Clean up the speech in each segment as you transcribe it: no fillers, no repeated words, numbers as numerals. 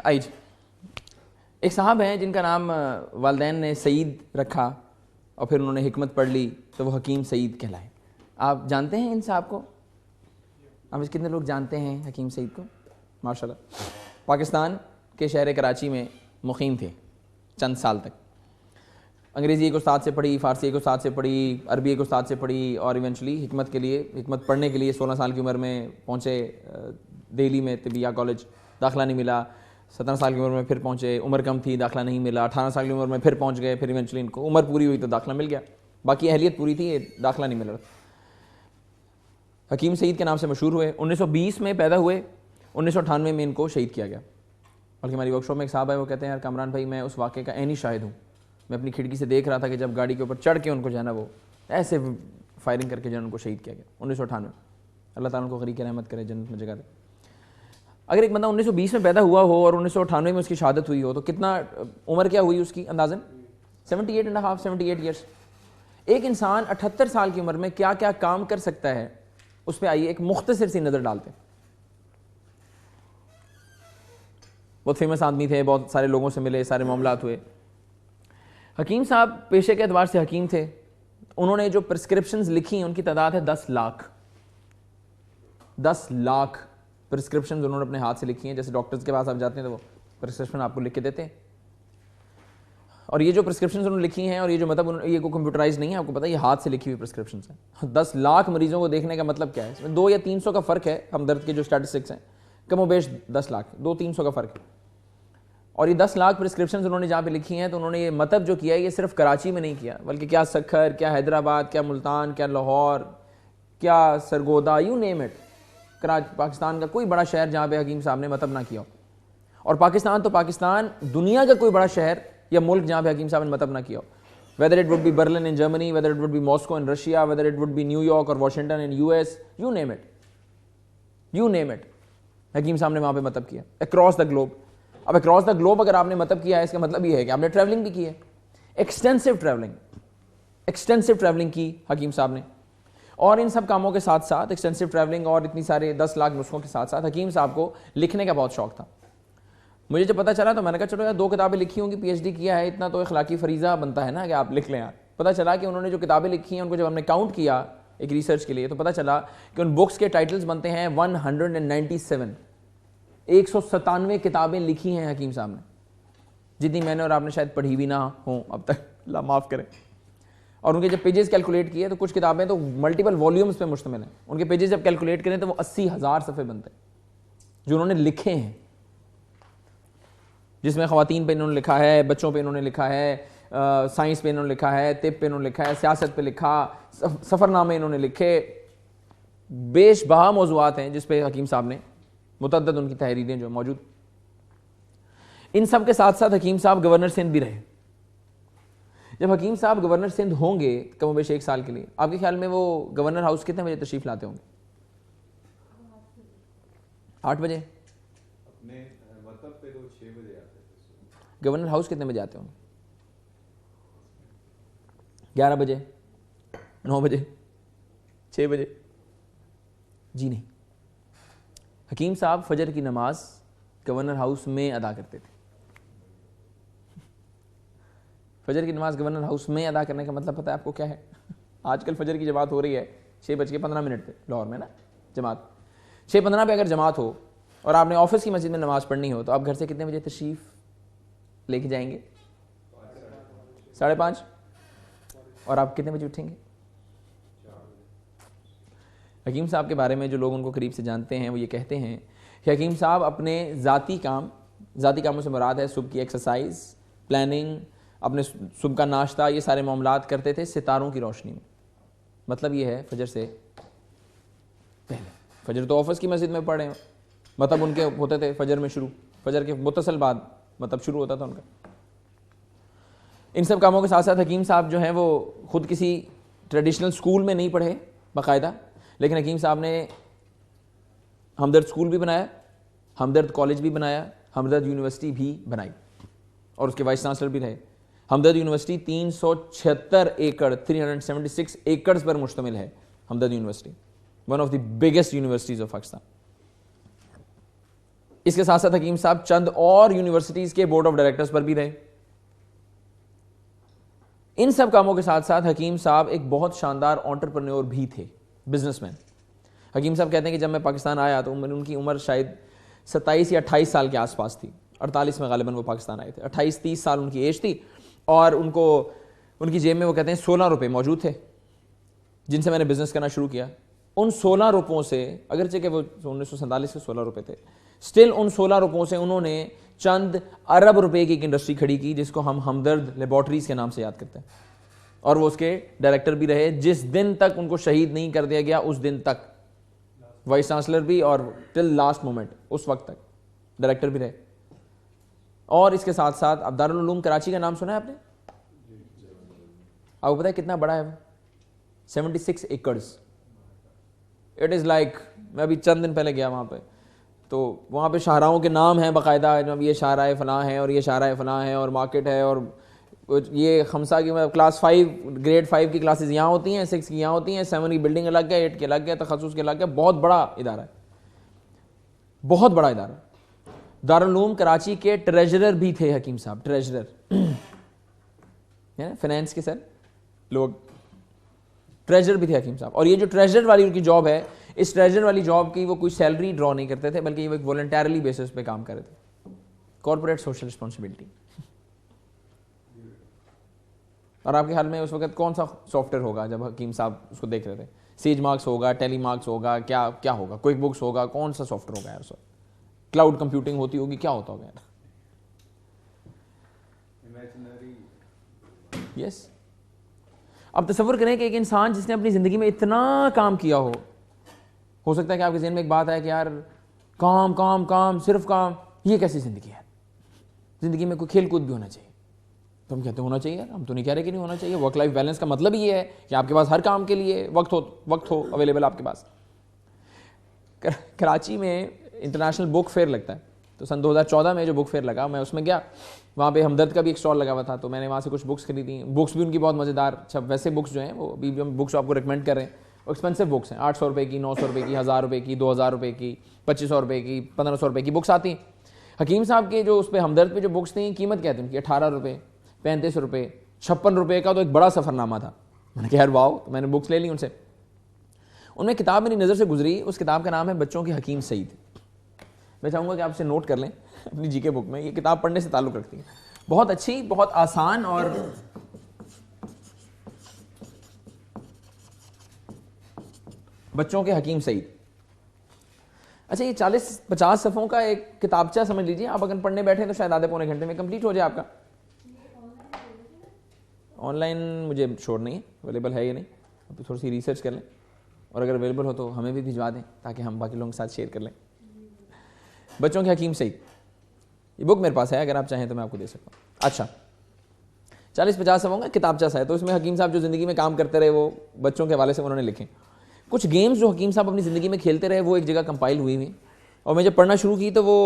Eyes एक साहब हैं जिनका नाम वालदैन ने सईद रखा और फिर उन्होंने हिकमत पढ़ ली तो वो हकीम सईद कहलाए। आप जानते हैं इन साहब को? आप कितने लोग जानते हैं हकीम सईद को? माशाल्लाह। पाकिस्तान के शहर कराची में मुकीम थे चंद साल तक। अंग्रेज़ी एक उस्ताद से पढ़ी, फ़ारसी एक उस्ताद से पढ़ी, अरबी एक उस्ताद से पढ़ी और इवेंचुअली हिकमत पढ़ने के लिए 16 साल की उम्र में पहुँचे दिल्ली में तिबिया कॉलेज, दाखिला नहीं मिला। 17 साल की उम्र में फिर पहुँचे, उम्र कम थी, दाखिला नहीं मिला। 18 साल की उम्र में फिर पहुँच गए, फिर इवेंचुअली इनको उम्र पूरी हुई तो दाखिला मिल गया, बाकी अहलियत पूरी थी, दाखिला नहीं मिल रहा। हकीम सईद के नाम से मशहूर हुए। 1920 में पैदा हुए, 1998 में इनको शहीद किया गया। बल्कि हमारी वर्कशॉप में एक साहब है, वो कहते हैं यार कामरान भाई मैं उस वाक़े का ऐनी शाहिद हूँ। मैं अपनी खिड़की से देख रहा था कि जब गाड़ी के ऊपर चढ़ के उनको जो है ना वो ऐसे फायरिंग करके जो है उनको शहीद किया गया 1998। अल्लाह ताला उनको गरीक रहमत करे, जन्नत में जगह दे। अगर एक बंदा 1920 में पैदा हुआ हो और 1998 में उसकी शहादत हुई हो तो कितना उम्र क्या हुई उसकी अंदाज़न? 78 ईयर्स। एक इंसान 78 साल की उम्र में क्या क्या काम कर सकता है उस पर आइए एक मुख्तसर सी नज़र डालते हैं। बहुत फेमस आदमी थे, बहुत सारे लोगों से मिले, सारे मामलात हुए। हकीम साहब पेशे के एतबार से हकीम थे। उन्होंने जो प्रिस्क्रिप्शंस लिखी उनकी तादाद है 10 लाख। 10 लाख प्रिस्क्रिप्शंस उन्होंने अपने हाथ से लिखी हैं। जैसे डॉक्टर्स के पास आप जाते हैं तो वो प्रिस्क्रिप्शन आपको लिख के देते हैं। और ये जो प्रिस्क्रिप्शंस उन्होंने लिखी हैं और ये जो मतलब ये को कंप्यूटराइज नहीं है, आपको पता है ये हाथ से लिखी हुई प्रिस्क्रिप्शंस हैं। 10 लाख मरीजों को देखने का मतलब क्या है? इसमें 2 या 300 का फ़र्क है। हमदर्द के जो स्टैटिस्टिक्स हैं कमोबेश 10 लाख, 200-300 का फ़र्क है। और ये 10 लाख प्रिस्क्रिप्शंस उन्होंने जहाँ पे लिखी हैं तो उन्होंने ये मतलब जो किया है ये सिर्फ कराची में नहीं किया, बल्कि क्या सखर, क्या हैदराबाद, क्या मुल्तान, क्या लाहौर, क्या Sargodha, you name it. Pakistan का कोई बड़ा शहर जहाँ पे हकीम साहब ने मतलब ना किया हो। और पाकिस्तान तो पाकिस्तान, दुनिया का कोई बड़ा शहर या मुल्क जहाँ पे हकीम साहब ने मतलब ना किया हो। Whether it would be Berlin in Germany, whether it would be Moscow in Russia, whether it would be New York और Washington in US, you name it, Hakim Sahab ने वहाँ पे मतलब किया अक्रॉस द ग्लोब। अब अक्रॉस द ग्लोब अगर आपने मतलब किया है इसका मतलब ये है कि आपने ट्रैवलिंग भी की है, एक्सटेंसिव ट्रैवलिंग की हकीम साहब ने। और इन सब कामों के साथ साथ एक्सटेंसिव ट्रैवलिंग और इतनी सारे 10 लाख नुस्खों के साथ साथ हकीम साहब को लिखने का बहुत शौक था। मुझे जब पता चला तो मैंने कहा चलो यार 2 किताबें लिखी होंगी, PhD किया है, इतना तो इखलाकी फरीज़ा बनता है ना कि आप लिख लें यार। पता चला कि उन्होंने जो किताबें लिखी हैं उनको जब हमने काउंट किया एक रिसर्च के लिए तो पता चला कि उन बुक्स के टाइटल्स बनते हैं 197। 197 किताबें लिखी हैं हकीम साहब ने, जितनी मैंने और आपने शायद पढ़ी भी ना हो अब तक, अल्लाह माफ़ करें। और उनके जब पेजेस कैलकुलेट किए तो कुछ किताबें तो मल्टीपल वॉल्यूम्स पे मुश्तमिल हैं। उनके पेजेस जब कैलकुलेट करें तो वो 80,000 सफ़े बनते हैं जो उन्होंने लिखे हैं, जिसमें ख़वातीन पे इन्होंने लिखा है, बच्चों पे इन्होंने लिखा है, साइंस पे इन्होंने लिखा है, तिब पे इन्होंने लिखा है, सियासत पे लिखा, सफ़रनामे इन्होंने लिखे, बेशबहा मौज़ूआत हैं जिस पे हकीम साहब ने मुतअद्दिद उनकी तहरीरें जो मौजूद। इन सब के साथ साथ हकीम साहब गवर्नर सिंध भी रहे। जब हकीम साहब गवर्नर सिंध होंगे कमोबेश 1 साल के लिए, आपके ख्याल में वो गवर्नर हाउस कितने बजे तशरीफ लाते होंगे? 8 बजे। अपने मतलब पे तो 6 बजे आते हैं। गवर्नर हाउस कितने बजे आते होंगे? 11 बजे, 9 बजे, 6 बजे? जी नहीं, हकीम साहब फजर की नमाज गवर्नर हाउस में अदा करते थे। फजर की नमाज गवर्नर हाउस में अदा करने का मतलब पता है आपको क्या है? आजकल फजर की जमात हो रही है 6:15 पे लाहौर में ना, जमात 6:15 पे अगर जमात हो और आपने ऑफिस की मस्जिद में नमाज पढ़नी हो तो आप घर से कितने बजे तशरीफ लेके जाएंगे? 5:30। और आप कितने बजे उठेंगे? हकीम साहब के बारे में जो लोग उनको करीब से जानते हैं वो ये कहते हैं कि हकीम साहब अपने ज़ाती कामों से मुराद है सुबह की एक्सरसाइज, प्लानिंग, अपने सुबह का नाश्ता, ये सारे मामलात करते थे सितारों की रोशनी में। मतलब ये है फजर से पहले, फजर तो ऑफिस की मस्जिद में पढ़े हैं, मतलब उनके होते थे फजर में शुरू, फजर के मुतसल बाद मतलब शुरू होता था उनका। इन सब कामों के साथ साथ हकीम साहब जो हैं वो ख़ुद किसी ट्रेडिशनल स्कूल में नहीं पढ़े बाकायदा, लेकिन हकीम साहब ने हमदर्द स्कूल भी बनाया, हमदर्द कॉलेज भी बनाया, हमदर्द यूनिवर्सिटी भी बनाई और उसके वाइस चांसलर भी रहे। हमदर्द यूनिवर्सिटी 376 एकड़ 376 एकड़ पर मुश्तमिल है। Hamdard university one of the biggest universities of Pakistan. इसके साथ साथ हकीम साहब चंद और यूनिवर्सिटीज के बोर्ड ऑफ डायरेक्टर्स पर भी रहे। इन सब कामों के साथ साथ हकीम साहब एक बहुत शानदार एंटरप्रेन्योर भी थे, बिजनेसमैन। हकीम साहब कहते हैं कि जब मैं पाकिस्तान आया तो उनकी उम्र शायद 27 या 28 साल के आसपास थी। 48 में गालिबन वो पाकिस्तान आए थे। 28-30 साल उनकी एज थी और उनकी जेब में वो कहते हैं 16 रुपये मौजूद थे, जिनसे मैंने बिजनेस करना शुरू किया। उन 16 रुपयों से, अगरचे कि वो 1947 के 16 रुपये थे, स्टिल उन 16 रुपयों से उन्होंने चंद अरब रुपए की एक इंडस्ट्री खड़ी की जिसको हम हमदर्द लेबॉर्ट्रीज के नाम से याद करते हैं, और वो उसके डायरेक्टर भी रहे। जिस दिन तक उनको शहीद नहीं कर दिया गया उस दिन तक वाइस चांसलर भी, और टिल लास्ट मोमेंट उस वक्त तक डायरेक्टर भी रहे। और इसके साथ साथ अब दारुल उलूम कराची का नाम सुना है आपने? आपको पता है कितना बड़ा है वो? 76 एकड़्स। इट इज़ लाइक, मैं अभी चंद दिन पहले गया वहाँ पे, तो वहाँ पे शाहराहों के नाम हैं बाकायदा, जब ये शाहराह फलां है और ये शाहराह फलां है और मार्केट है, और ये खमसा की क्लास 5 ग्रेड 5 की क्लासेस यहाँ होती हैं, 6 की यहाँ होती हैं, 7 की बिल्डिंग अलग है, 8 के अलग है, तखस्सुस के अलग है। बहुत बड़ा इदारा है, बहुत बड़ा इदारा। दारुल उलूम कराची के ट्रेजरर भी थे हकीम साहब, ट्रेजरर फाइनेंस के सर लोग, ट्रेजरर भी थे हकीम साहब। और ये जो ट्रेजरर वाली उनकी जॉब है, इस ट्रेजरर वाली जॉब की वो कोई सैलरी ड्रॉ नहीं करते थे, बल्कि वो एक वॉलंटरली बेसिस पे काम कर रहे थे, कॉर्पोरेट सोशल रिस्पॉन्सिबिलिटी। और आपके हाल में उस वक्त कौन सा सॉफ्टवेयर होगा जब हकीम साहब उसको देख रहे थे? सेज मार्क्स होगा, टेली मार्क्स होगा, क्या क्या होगा, क्विक बुक्स होगा, कौन सा सॉफ्टवेयर होगा यार? क्लाउड कंप्यूटिंग होती होगी, क्या होता होगा यार? यस। अब तसव्वुर करें कि एक इंसान जिसने अपनी ज़िंदगी में इतना काम किया हो सकता है कि आपके ज़हन में एक बात है कि यार काम काम काम, सिर्फ काम, ये कैसी ज़िंदगी है? ज़िंदगी में कोई खेल कूद भी होना चाहिए। तो हम कहते होना चाहिए यार, हम तो नहीं कह रहे कि नहीं होना चाहिए। वर्क लाइफ बैलेंस का मतलब ही ये है कि आपके पास हर काम के लिए वक्त हो अवेलेबल आपके पास। कराची में इंटरनेशनल बुक फेयर लगता है, तो सन 2014 में जो बुक फेयर लगा, मैं उसमें गया। वहाँ पे हमदर्द का भी एक स्टॉल लगा हुआ था, तो मैंने वहाँ से कुछ बुक्स खरीदी। बुक्स भी उनकी बहुत मज़ेदार। अच्छा, वैसे बुक्स जो हैं वो अभी हम बुक्स आपको रिकमेंड कर रहे हैं, वो एक्सपेंसिव बुक्स हैं। 800 रुपये की, 900 रुपये की, 1000 रुपये की, 2000 रुपये की, 2500 रुपये की, 1500 रुपये की बुक्स आती हैं। हकीम साहब के जो उस पर हमदर्द पे जो बुक्स थी, कीमत क्या थी उनकी? 18 रुपये, 35 रुपये, 56 रुपये का तो एक बड़ा सफ़रनामा था। मैंने कहा यार वाओ, तो मैंने बुक्स ले ली उनसे। उनमें किताब मेरी नज़र से गुजरी, उस किताब का नाम है बच्चों के हकीम सईद। मैं चाहूँगा कि आप इसे नोट कर लें अपनी जीके बुक में। ये किताब पढ़ने से ताल्लुक़ रखती है, बहुत अच्छी, बहुत आसान। और बच्चों के हकीम सईद। अच्छा, ये 40-50 सफ़ों का एक किताबचा समझ लीजिए। आप अगर पढ़ने बैठे तो शायद आधे पौने घंटे में कंप्लीट हो जाए आपका। ऑनलाइन मुझे श्योर नहीं है अवेलेबल है या नहीं, अब थोड़ी सी रिसर्च कर लें, और अगर अवेलेबल हो तो हमें भी भिजवा दें ताकि हम बाकी लोगों के साथ शेयर कर लें। बच्चों के हकीम सईद, ये बुक मेरे पास है, अगर आप चाहें तो मैं आपको दे सकता हूँ। अच्छा, 40-50 सफ़ों का किताबचा सा है, तो इसमें हकीम साहब जो ज़िंदगी में काम करते रहे वो बच्चों के हवाले से उन्होंने लिखे। कुछ गेम्स जो हकीम साहब अपनी ज़िंदगी में खेलते रहे वो एक जगह कंपाइल हुई हुई, और मैं जब पढ़ना शुरू की तो वो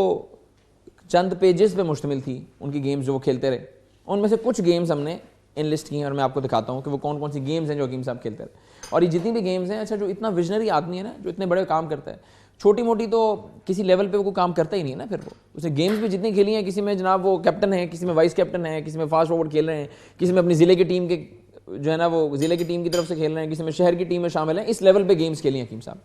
चंद पेजेस पे मुश्तमिल थी उनकी गेम्स जो वो खेलते रहे। उनमें से कुछ गेम्स हमने इन लिस्ट की हैं और मैं आपको दिखाता हूँ कि वो कौन कौन सी गेम्स हैं जो हकीम साहब खेलते रहे। और ये जितनी भी गेम्स हैं, अच्छा, जो इतना विजनरी आदमी है ना, जो इतने बड़े काम करता है, छोटी मोटी तो किसी लेवल पे वो काम करता ही नहीं है ना। फिर वो उसे गेम्स भी जितनी खेली हैं, किसी में जनाब वो कैप्टन है, किसी में वाइस कैप्टन है, किसी में फास्ट फॉरवर्ड खेल रहे हैं, किसी में अपनी ज़िले की टीम के जो है ना वो ज़िले की टीम की तरफ से खेल रहे हैं, किसी में शहर की टीम में शामिल हैं। इस लेवल पे गेम्स खेली हकीम साहब।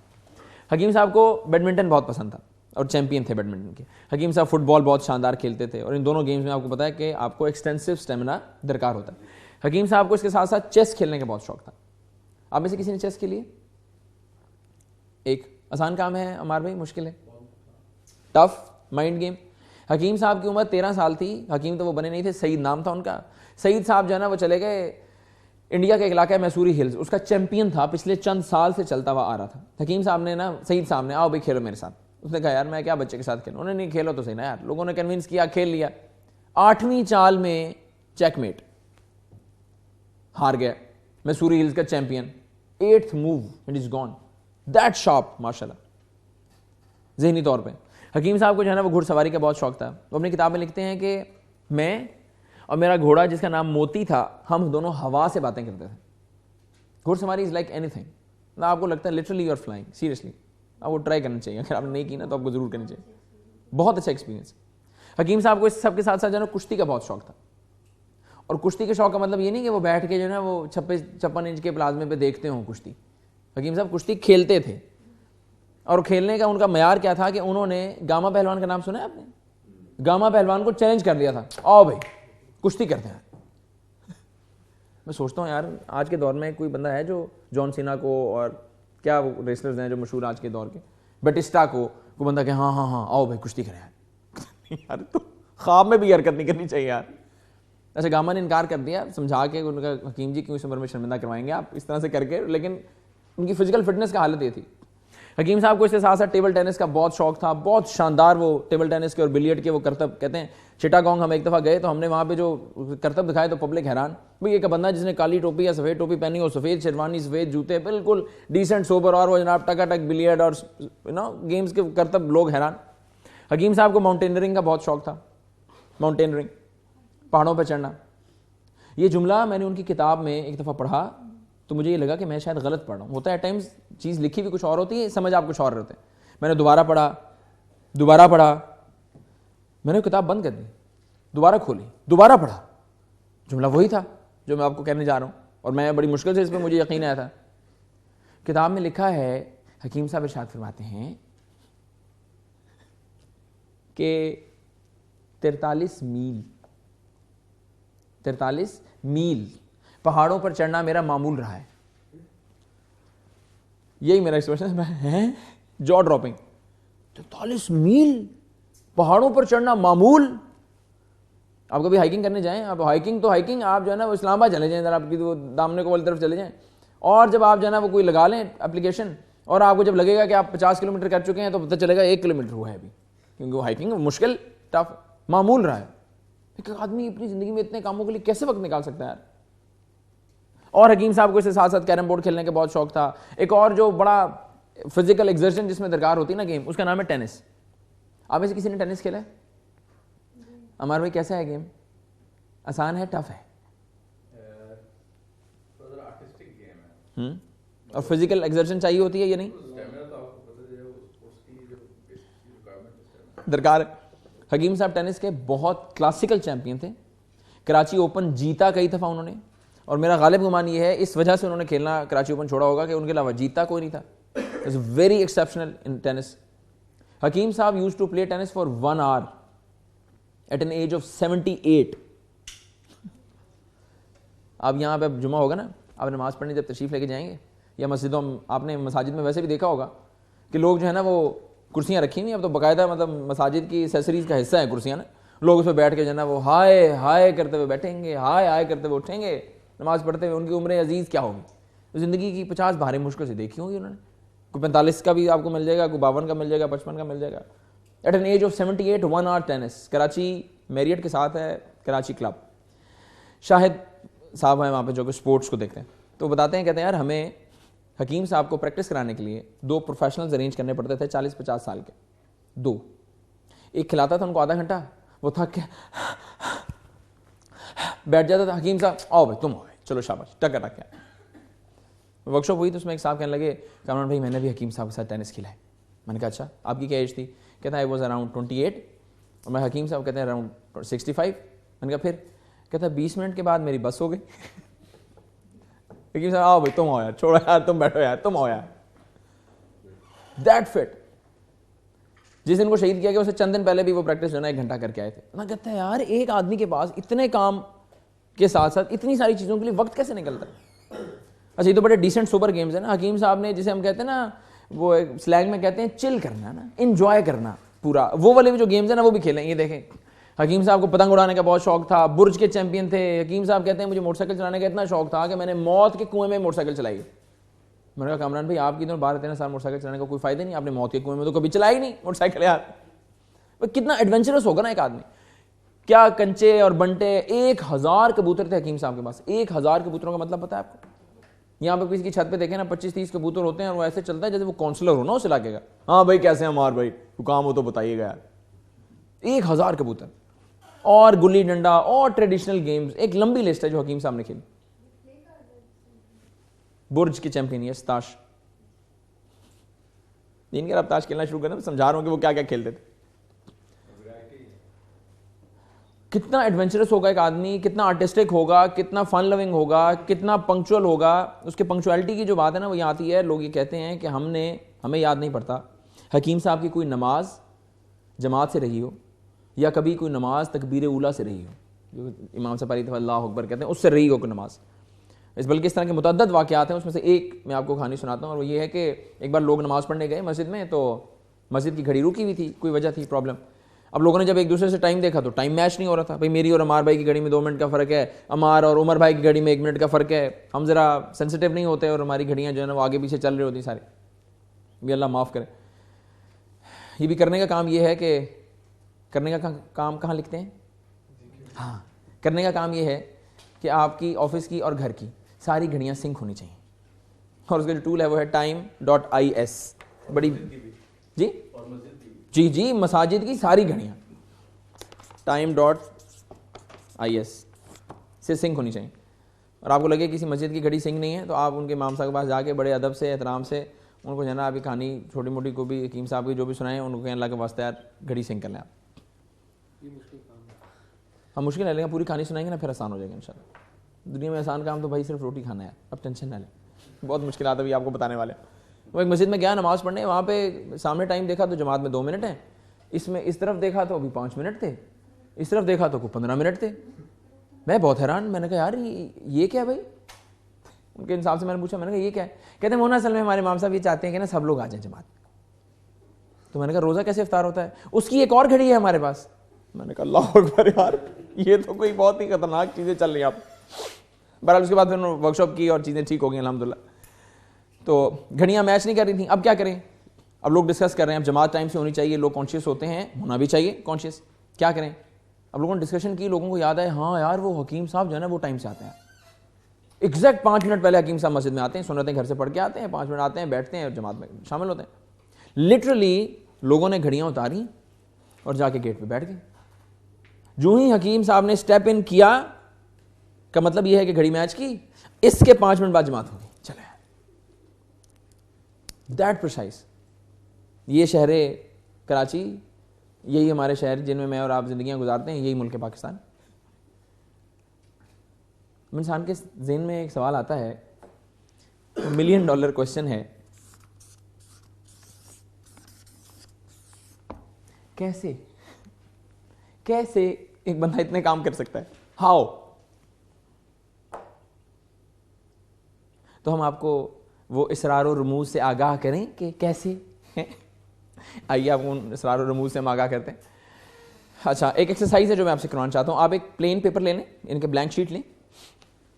हकीम साहब को बैडमिंटन बहुत पसंद था और चैंपियन थे बैडमिंटन के। हकीम साहब फुटबॉल बहुत शानदार खेलते थे, और इन दोनों गेम्स में आपको पता है कि आपको एक्सटेंसिव स्टेमिना दरकार होता है। हकीम साहब को इसके साथ साथ चेस खेलने का बहुत शौक था। आप में से किसी ने चेस खेली है? एक आसान काम है अमार भाई, मुश्किल है, टफ माइंड गेम। हकीम साहब की उम्र 13 साल थी। हकीम तो वो बने नहीं थे, सईद नाम था उनका। सईद साहब जो है ना वो चले गए इंडिया का एक इलाका है मैसूरी हिल्स, उसका चैंपियन था, पिछले चंद साल से चलता हुआ आ रहा था। हकीम साहब ने ना, सईद साहब ने, आओ भाई खेलो मेरे साथ। उसने कहा यार मैं क्या बच्चे के साथ खेलूं? उन्होंने नहीं, खेलो तो सही ना यार। लोगों ने कन्विंस किया, खेल लिया। 8वीं चाल में चेकमेट, हार गया। मैसूरी हिल्स का champion, 8th move it is gone. That sharp माशाल्लाह ज़हनी तौर पे। हकीम साहब को जो है ना वो घुड़सवारी का बहुत शौक था। वो अपनी किताब में लिखते हैं कि मैं और मेरा घोड़ा जिसका नाम मोती था, हम दोनों हवा से बातें करते थे। घुड़सवारी इज लाइक एनीथिंग ना, आपको लगता है literally you are flying, seriously आपको ट्राई करना चाहिए। अगर आपने नहीं की ना तो आपको जरूर करनी चाहिए। बहुत अच्छा एक्सपीरियंस। हकीम साहब को इस सब के साथ साथ जो है कुश्ती का बहुत शौक था। और कुश्ती के शौक का मतलब ये नहीं कि वो बैठ के जो है ना वो 56 इंच के प्लाज्मे पे देखते हों कुश्ती। हकीम साहब कुश्ती खेलते थे, और खेलने का उनका मयार क्या था कि उन्होंने गामा पहलवान का नाम सुना है आपने? गामा पहलवान को चैलेंज कर दिया था, आओ भाई कुश्ती करते हैं। मैं सोचता हूँ यार आज के दौर में कोई बंदा है जो जॉन सीना को और क्या वो रेसलर्स हैं जो मशहूर आज के दौर के, बटिस्टा को बंदा कहे हाँ हाँ हाँ आओ भाई कुश्ती करें यार। यार तो ख्वाब में भी हरकत नहीं करनी चाहिए यार। अच्छा गामा ने इनकार कर दिया समझा के, उनका हकीम जी क्यों इस उम्र में शर्मिंदा करवाएंगे आप इस तरह से करके, लेकिन उनकी फिजिकल फिटनेस का हालत ये थी। हकीम साहब को इसके साथ साथ टेबल टेनिस का बहुत शौक था, बहुत शानदार वो टेबल टेनिस के और बिलियर्ड के वो करतब कहते हैं। चिटागोंग हम एक दफ़ा गए तो हमने वहाँ पे जो करतब दिखाए तो पब्लिक हैरान, भाई एक बंदा जिसने काली टोपी या सफ़ेद टोपी पहनी हो, सफ़ेद शेरवानी, सफ़ेद जूते, बिल्कुल डिसेंट सोबर, और वो जनाब टकाटक बिलियर्ड और गेम्स के करतब, लोग हैरान। हकीम साहब को माउंटेनियरिंग का बहुत शौक था, माउंटेनियरिंग, पहाड़ों पर चढ़ना। ये जुमला मैंने उनकी किताब में एक दफ़ा पढ़ा तो मुझे ये लगा कि मैं शायद गलत पढ़ रहा हूँ। होता है टाइम्स चीज़ लिखी भी कुछ और होती है, समझ आप कुछ और रहते हैं। मैंने दोबारा पढ़ा, मैंने किताब बंद कर दी, दोबारा खोली, दोबारा पढ़ा, जुमला वही था जो मैं आपको कहने जा रहा हूँ, और मैं बड़ी मुश्किल से इस पर मुझे यकीन आया था। किताब में लिखा है, हकीम साहब इरशाद फरमाते हैं कि 43 मील पहाड़ों पर चढ़ना मेरा मामूल रहा है। यही मेरा एक्सप्रेशन है, जॉ ड्रॉपिंग। 43 मील पहाड़ों पर चढ़ना मामूल। आप कभी हाइकिंग करने जाएं, आप हाइकिंग तो हाइकिंग, आप जो है ना वो इस्लामाबाद चले जाएं, जरा आपकी वो दामने को वाली तरफ चले जाएं, और जब आप जो है ना वो कोई लगा लें एप्लीकेशन, और आपको जब लगेगा कि आप 50 किलोमीटर कर चुके हैं तो पता चलेगा 1 किलोमीटर हुआ है अभी, क्योंकि वो हाइकिंग मुश्किल टफ मामूल रहा है। एक आदमी अपनी जिंदगी में इतने कामों के लिए कैसे वक्त निकाल सकता है यार। और हकीम साहब को इसके साथ साथ कैरम बोर्ड खेलने का बहुत शौक था। एक और जो बड़ा फिजिकल एक्सर्शन जिसमें दरकार होती है ना गेम, उसका नाम है टेनिस। आप में से किसी ने टेनिस खेला है? अमर भाई कैसा है गेम? आसान है, टफ है? आर्टिस्टिक गेम है। और फिजिकल एक्सर्शन चाहिए होती है या नहीं? दरकार है। हकीम साहब टेनिस के बहुत क्लासिकल चैंपियन थे, कराची ओपन जीता कई दफ़ा उन्होंने, और मेरा गालिब गुमान ये है इस वजह से उन्होंने खेलना कराची ओपन छोड़ा होगा कि उनके अलावा जीता कोई नहीं था। It's very exceptional in tennis. Hakim Sahab used to play tennis for 1 hour at an age of 78। अब यहाँ पे जुमा होगा ना, आप नमाज पढ़ने जब तशरीफ लेके जाएंगे या मस्जिदों में, आपने मसाजिद में वैसे भी देखा होगा कि लोग जो है ना वो कुर्सियाँ रखी हुई, अब तो बाकायदा मतलब मसाजिद की एसेसरीज का हिस्सा है कुर्सियाँ ना, लोग उस पर बैठ के जो है ना वो हाय हाय करते हुए बैठेंगे, हाय हाय करते हुए उठेंगे नमाज पढ़ते हुए। उनकी उम्र अजीज़ क्या होगी? तो ज़िंदगी की 50 बारें मुश्किल से देखी होगी उन्होंने। कोई 45 का भी आपको मिल जाएगा, कोई 52 का मिल जाएगा, 55 का मिल जाएगा। At an age of 78 1 hour tennis. Karachi Marriott के साथ है कराची क्लब। शाहिद साहब हैं वहाँ पे जो कि स्पोर्ट्स को देखते हैं, तो बताते हैं, कहते हैं यार हमें हकीम साहब को प्रैक्टिस कराने के लिए 2 प्रोफेशनल्स अरेंज करने पड़ते थे 40-50 साल के। 2 एक खिलाता था उनको आधा घंटा, वो थक के बैठ जाता था। हकीम साहब आओ भाई तुम आओ, चलो शाबाश, टक टक। वर्कशॉप हुई तो उसमें एक साहब कहने लगे, कामरान भाई मैंने भी हकीम साहब के साथ टेनिस खेला है। मैंने कहा अच्छा, आपकी क्या एज थी? कहता है आई वॉज अराउंड 28, और मैं हकीम साहब कहते हैं अराउंड 65। मैंने कहा फिर? कहता है 20 मिनट के बाद मेरी बस हो गई। हकीम साहब आओ भाई तुम आओ यार, छोड़ो यार, तुम बैठो यार, तुम आओ यार। That fit. जिस दिन को शहीद किया गया उससे चंद दिन पहले भी वो प्रैक्टिस जो है 1 घंटा करके आए थे। मैं कहता है यार एक आदमी के पास इतने काम के साथ साथ इतनी सारी चीज़ों के लिए वक्त कैसे निकलता है? अच्छा ये तो बड़े डिसेंट सुपर गेम्स है ना। हकीम साहब ने, जिसे हम कहते हैं ना, वो स्लैंग में कहते हैं चिल करना ना, इंजॉय करना पूरा, वो वाले भी जो गेम्स है ना वो भी खेलें। ये देखें हकीम साहब को पतंग उड़ाने का बहुत शौक था, बुर्ज के चैंपियन थे। हकीम साहब कहते हैं मुझे मोटरसाइकिल चलाने का इतना शौक था कि मैंने मौत के कुएं में मोटरसाइकिल चलाई। मैंने कहा कामरान भाई आपकी तो 12-13 साल मोटरसाइकिल चलाने का कोई फायदा नहीं, आपने मौत के कुएं में तो कभी चलाई नहीं मोटरसाइकिल यार। कितना एडवेंचरस होगा ना एक आदमी। क्या कंचे और बंटे, 1000 कबूतर थे हकीम साहब के पास। 1000 कबूतरों का मतलब पता है आपको? यहाँ पर किसी की छत पे देखें ना 25-30 कबूतर होते हैं, और वो ऐसे चलता है जैसे वो काउंसलर हो ना उस इलाके का। हाँ भाई कैसे हैं मार भाई, काम हो तो बताइएगा यार। 1000 कबूतर और गुल्ली डंडा और ट्रेडिशनल गेम्स, एक लंबी लिस्ट है जो हकीम साहब ने खेली। बुर्ज के चैंपियन, यस, ताश। इनके अब ताश खेलना शुरू करना, समझा रहा हूं कि वो क्या क्या खेलते थे। कितना एडवेंचरस होगा एक आदमी, कितना आर्टिस्टिक होगा, कितना फन लविंग होगा, कितना पंक्चुअल होगा। उसके पंक्चुअलिटी की जो बात है ना वो यहाँ आती है। लोग ये कहते हैं कि हमें याद नहीं पड़ता हकीम साहब की कोई नमाज जमात से रही हो या कभी कोई नमाज तकबीर उला से रही हो, जो इमाम से पढ़ी अल्लाह अकबर कहते हैं, उससे रही हो कोई नमाज। बल्कि इस तरह के मुतअद्दद वाक़यात हैं। उसमें से एक मैं आपको कहानी सुनाता हूँ, और वो ये है कि एक बार लोग नमाज़ पढ़ने गए मस्जिद में, तो मस्जिद की घड़ी रुकी हुई थी, कोई वजह थी, प्रॉब्लम। अब लोगों ने जब एक दूसरे से टाइम देखा तो टाइम मैच नहीं हो रहा था। भाई मेरी और अमार भाई की घड़ी में 2 मिनट का फ़र्क है, अमार और उमर भाई की घड़ी में 1 मिनट का फ़र्क है। हम ज़रा सेंसिटिव नहीं होते और हमारी घड़ियाँ जो है ना वो आगे पीछे चल रही होती सारी। भी अल्लाह माफ़ करे। ये भी करने का काम ये है कि करने का काम कहाँ लिखते हैं? हाँ, करने का काम ये है कि आपकी ऑफिस की और घर की सारी घड़ियाँ सिंक होनी चाहिए। और उसका जो टूल है वो है time.is। बड़ी जी मसाजिद की सारी घड़ियाँ time.is से सिंक होनी चाहिए। और आपको लगे किसी मस्जिद की घड़ी सिंक नहीं है तो आप उनके इमाम साहब के पास जाके बड़े अदब से एहतराम से उनको जना अभी कहानी छोटी मोटी को भी हकीम साहब की जो भी सुनाएं उनको कहें अल्लाह के वास्ते यार घड़ी सिंक कर लें आप। हम मुश्किल है लेकिन पूरी कहानी सुनाएंगे ना फिर आसान हो जाएगा इंशाल्लाह। दुनिया में आसान काम तो भाई सिर्फ रोटी खाना है, अब टेंशन ना लें। बहुत मुश्किल आता है आपको बताने वाले। वो एक मस्जिद में गया नमाज़ पढ़ने, वहाँ पे सामने टाइम देखा तो जमात में 2 मिनट है, इसमें इस तरफ देखा तो अभी 5 मिनट थे, इस तरफ देखा तो कोई 15 मिनट थे। मैं बहुत हैरान, मैंने कहा यार ये क्या भाई? उनके इंसाफ से मैंने पूछा, मैंने कहा ये क्या है? कहते हैं मोना असल में हमारे इमाम साहब ये चाहते हैं कि ना सब लोग आ जाएं जमात। तो मैंने कहा रोज़ा कैसे इफ्तार होता है? उसकी एक और घड़ी है हमारे पास। मैंने कहा अल्लाह अकबर यार, ये तो कोई बहुत ही खतरनाक चीज़ें चल रही हैं आप। बहरहाल उसके बाद फिर वर्कशॉप की और चीज़ें ठीक हो गई अल्हम्दुलिल्लाह। तो घड़ियाँ मैच नहीं कर रही थी। अब क्या करें? अब लोग डिस्कस कर रहे हैं, अब जमात टाइम से होनी चाहिए, लोग कॉन्शियस होते हैं, होना भी चाहिए कॉन्शियस। क्या करें? अब लोगों ने डिस्कशन की, लोगों को याद आया हाँ यार वो हकीम साहब जो है ना वो टाइम से आते हैं, एग्जैक्ट 5 मिनट पहले हकीम साहब मस्जिद में आते हैं, सुन्नतें घर से पढ़ के आते हैं, 5 मिनट आते हैं, बैठते हैं और जमात में शामिल होते हैं। लिटरली लोगों ने घड़ियाँ उतारी और जाके गेट पे बैठ गए। जो ही हकीम साहब ने स्टेप इन किया का मतलब यह है कि घड़ी मैच की, इसके 5 मिनट बाद जमात होगी। चले दैट प्रिसाइज। ये शहर कराची, यही हमारे शहर जिनमें मैं और आप जिंदगियां गुजारते हैं, यही मुल्क है पाकिस्तान। इंसान के ज़हन में एक सवाल आता है, $1 मिलियन क्वेश्चन है, कैसे एक बंदा इतने काम कर सकता है? हाउ? तो हम आपको वो इसरार और रमूज से आगाह करें कि कैसे। आइए आपको उन इसरार और रमूज से हम आगाह करते हैं। अच्छा, एक एक्सरसाइज है जो मैं आपसे करवाना चाहता हूँ। आप एक प्लेन पेपर ले लें, इनके ब्लैंक शीट लें,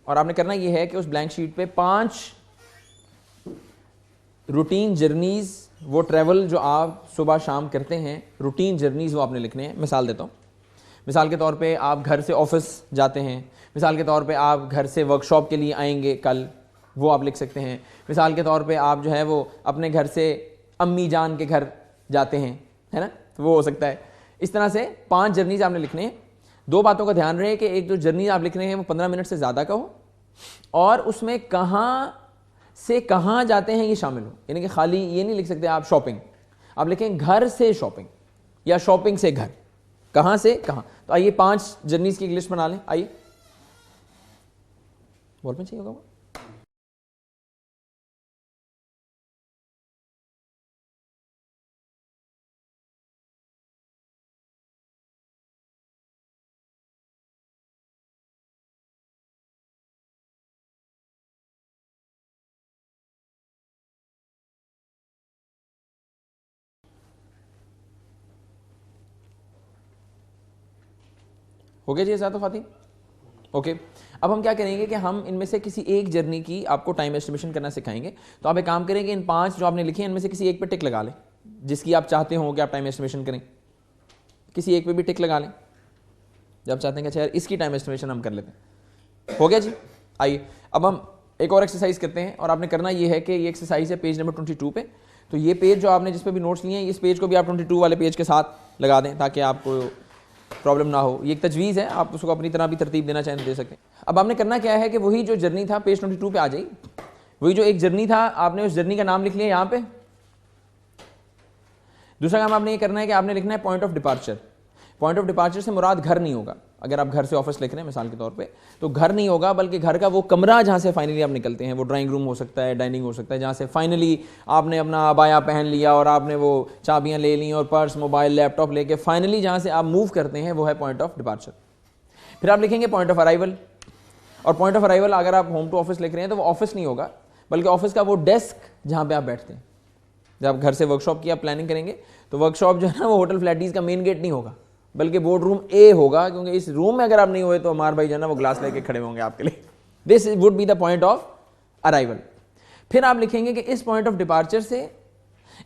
और आपने करना ये है कि उस ब्लैंक शीट पे 5 रूटीन जर्नीज, वो ट्रैवल जो आप सुबह शाम करते हैं, रूटीन जर्नीज वो आपने लिखने हैं। मिसाल देता हूँ, मिसाल के तौर पे आप घर से ऑफिस जाते हैं, मिसाल के तौर पे आप घर से वर्कशॉप के लिए आएंगे कल, वो आप लिख सकते हैं। मिसाल के तौर पे आप जो है वो अपने घर से अम्मी जान के घर जाते हैं, है ना, तो वो हो सकता है। इस तरह से 5 जर्नीज आपने लिखने हैं। 2 बातों का ध्यान रहे कि एक जो जर्नी आप लिख रहे हैं वो 15 मिनट से ज़्यादा का हो, और उसमें कहाँ से कहाँ जाते हैं ये शामिल हो। यानी कि खाली ये नहीं लिख सकते आप शॉपिंग, आप लिखें घर से शॉपिंग या शॉपिंग से घर, कहाँ से कहाँ। तो आइए 5 जर्नीज की एक लिस्ट बना लें। आइए, बॉल पेन चाहिए होगा? हो गया जी साथ खातिन? ओके। अब हम क्या करेंगे कि हम इनमें से किसी एक जर्नी की आपको टाइम एस्टिमेशन करना सिखाएंगे। तो आप एक काम करेंगे, इन 5 जो आपने लिखे हैं इनमें से किसी एक पे टिक लगा लें, जिसकी आप चाहते हो कि आप टाइम एस्टिमेशन करें। किसी एक पे भी टिक लगा लें जब चाहते हैं कि अच्छा यार इसकी टाइम एस्टिमेशन हम कर लेते हैं। हो गया जी? आइए अब हम एक और एक्सरसाइज करते हैं, और आपने करना ये है कि ये एक्सरसाइज है पेज नंबर 22 पे। तो ये पेज जो आपने जिस पे भी नोट्स लिए हैं, इस पेज को भी आप 22 वाले पेज के साथ लगा दें ताकि आपको प्रॉब्लम ना हो। ये एक तजवीज़ है, आप उसको अपनी तरह भी तरतीब देना चाहें तो दे सकते हैं। अब आपने करना क्या है कि वही जो जर्नी था, पेज 22 पे आ जाइए, वही जो एक जर्नी था आपने उस जर्नी का नाम लिख लिया यहाँ पे। दूसरा काम आपने ये करना है कि आपने लिखना है point of departure. Point of departure से मुराद घर नहीं होगा। अगर आप घर से ऑफिस लिख रहे हैं मिसाल के तौर पे, तो घर नहीं होगा, बल्कि घर का वो कमरा जहाँ से फाइनली आप निकलते हैं, वो ड्राइंग रूम हो सकता है, डाइनिंग हो सकता है, जहाँ से फाइनली आपने अपना अबाया पहन लिया और आपने वो चाबियाँ ले ली और पर्स, मोबाइल, लैपटॉप लेके फाइनली जहाँ से आप मूव करते हैं वो है पॉइंट ऑफ डिपार्चर। फिर आप लिखेंगे पॉइंट ऑफ अराइवल। और पॉइंट ऑफ अराइवल अगर आप होम टू ऑफिस लिख रहे हैं तो वो ऑफिस नहीं होगा, बल्कि ऑफिस का वो डेस्क जहाँ पे आप बैठते हैं। जब आप घर से वर्कशॉप की आप प्लानिंग करेंगे तो वर्कशॉप जो है ना वो होटल फ्लैटीज का मेन गेट नहीं होगा, बल्कि बोर्ड रूम ए होगा, क्योंकि इस रूम में अगर आप नहीं हुए तो हमारे भाई जो है ना वो ग्लास लेके खड़े होंगे आपके लिए। This would be the point of arrival. फिर आप लिखेंगे कि इस पॉइंट ऑफ डिपार्चर से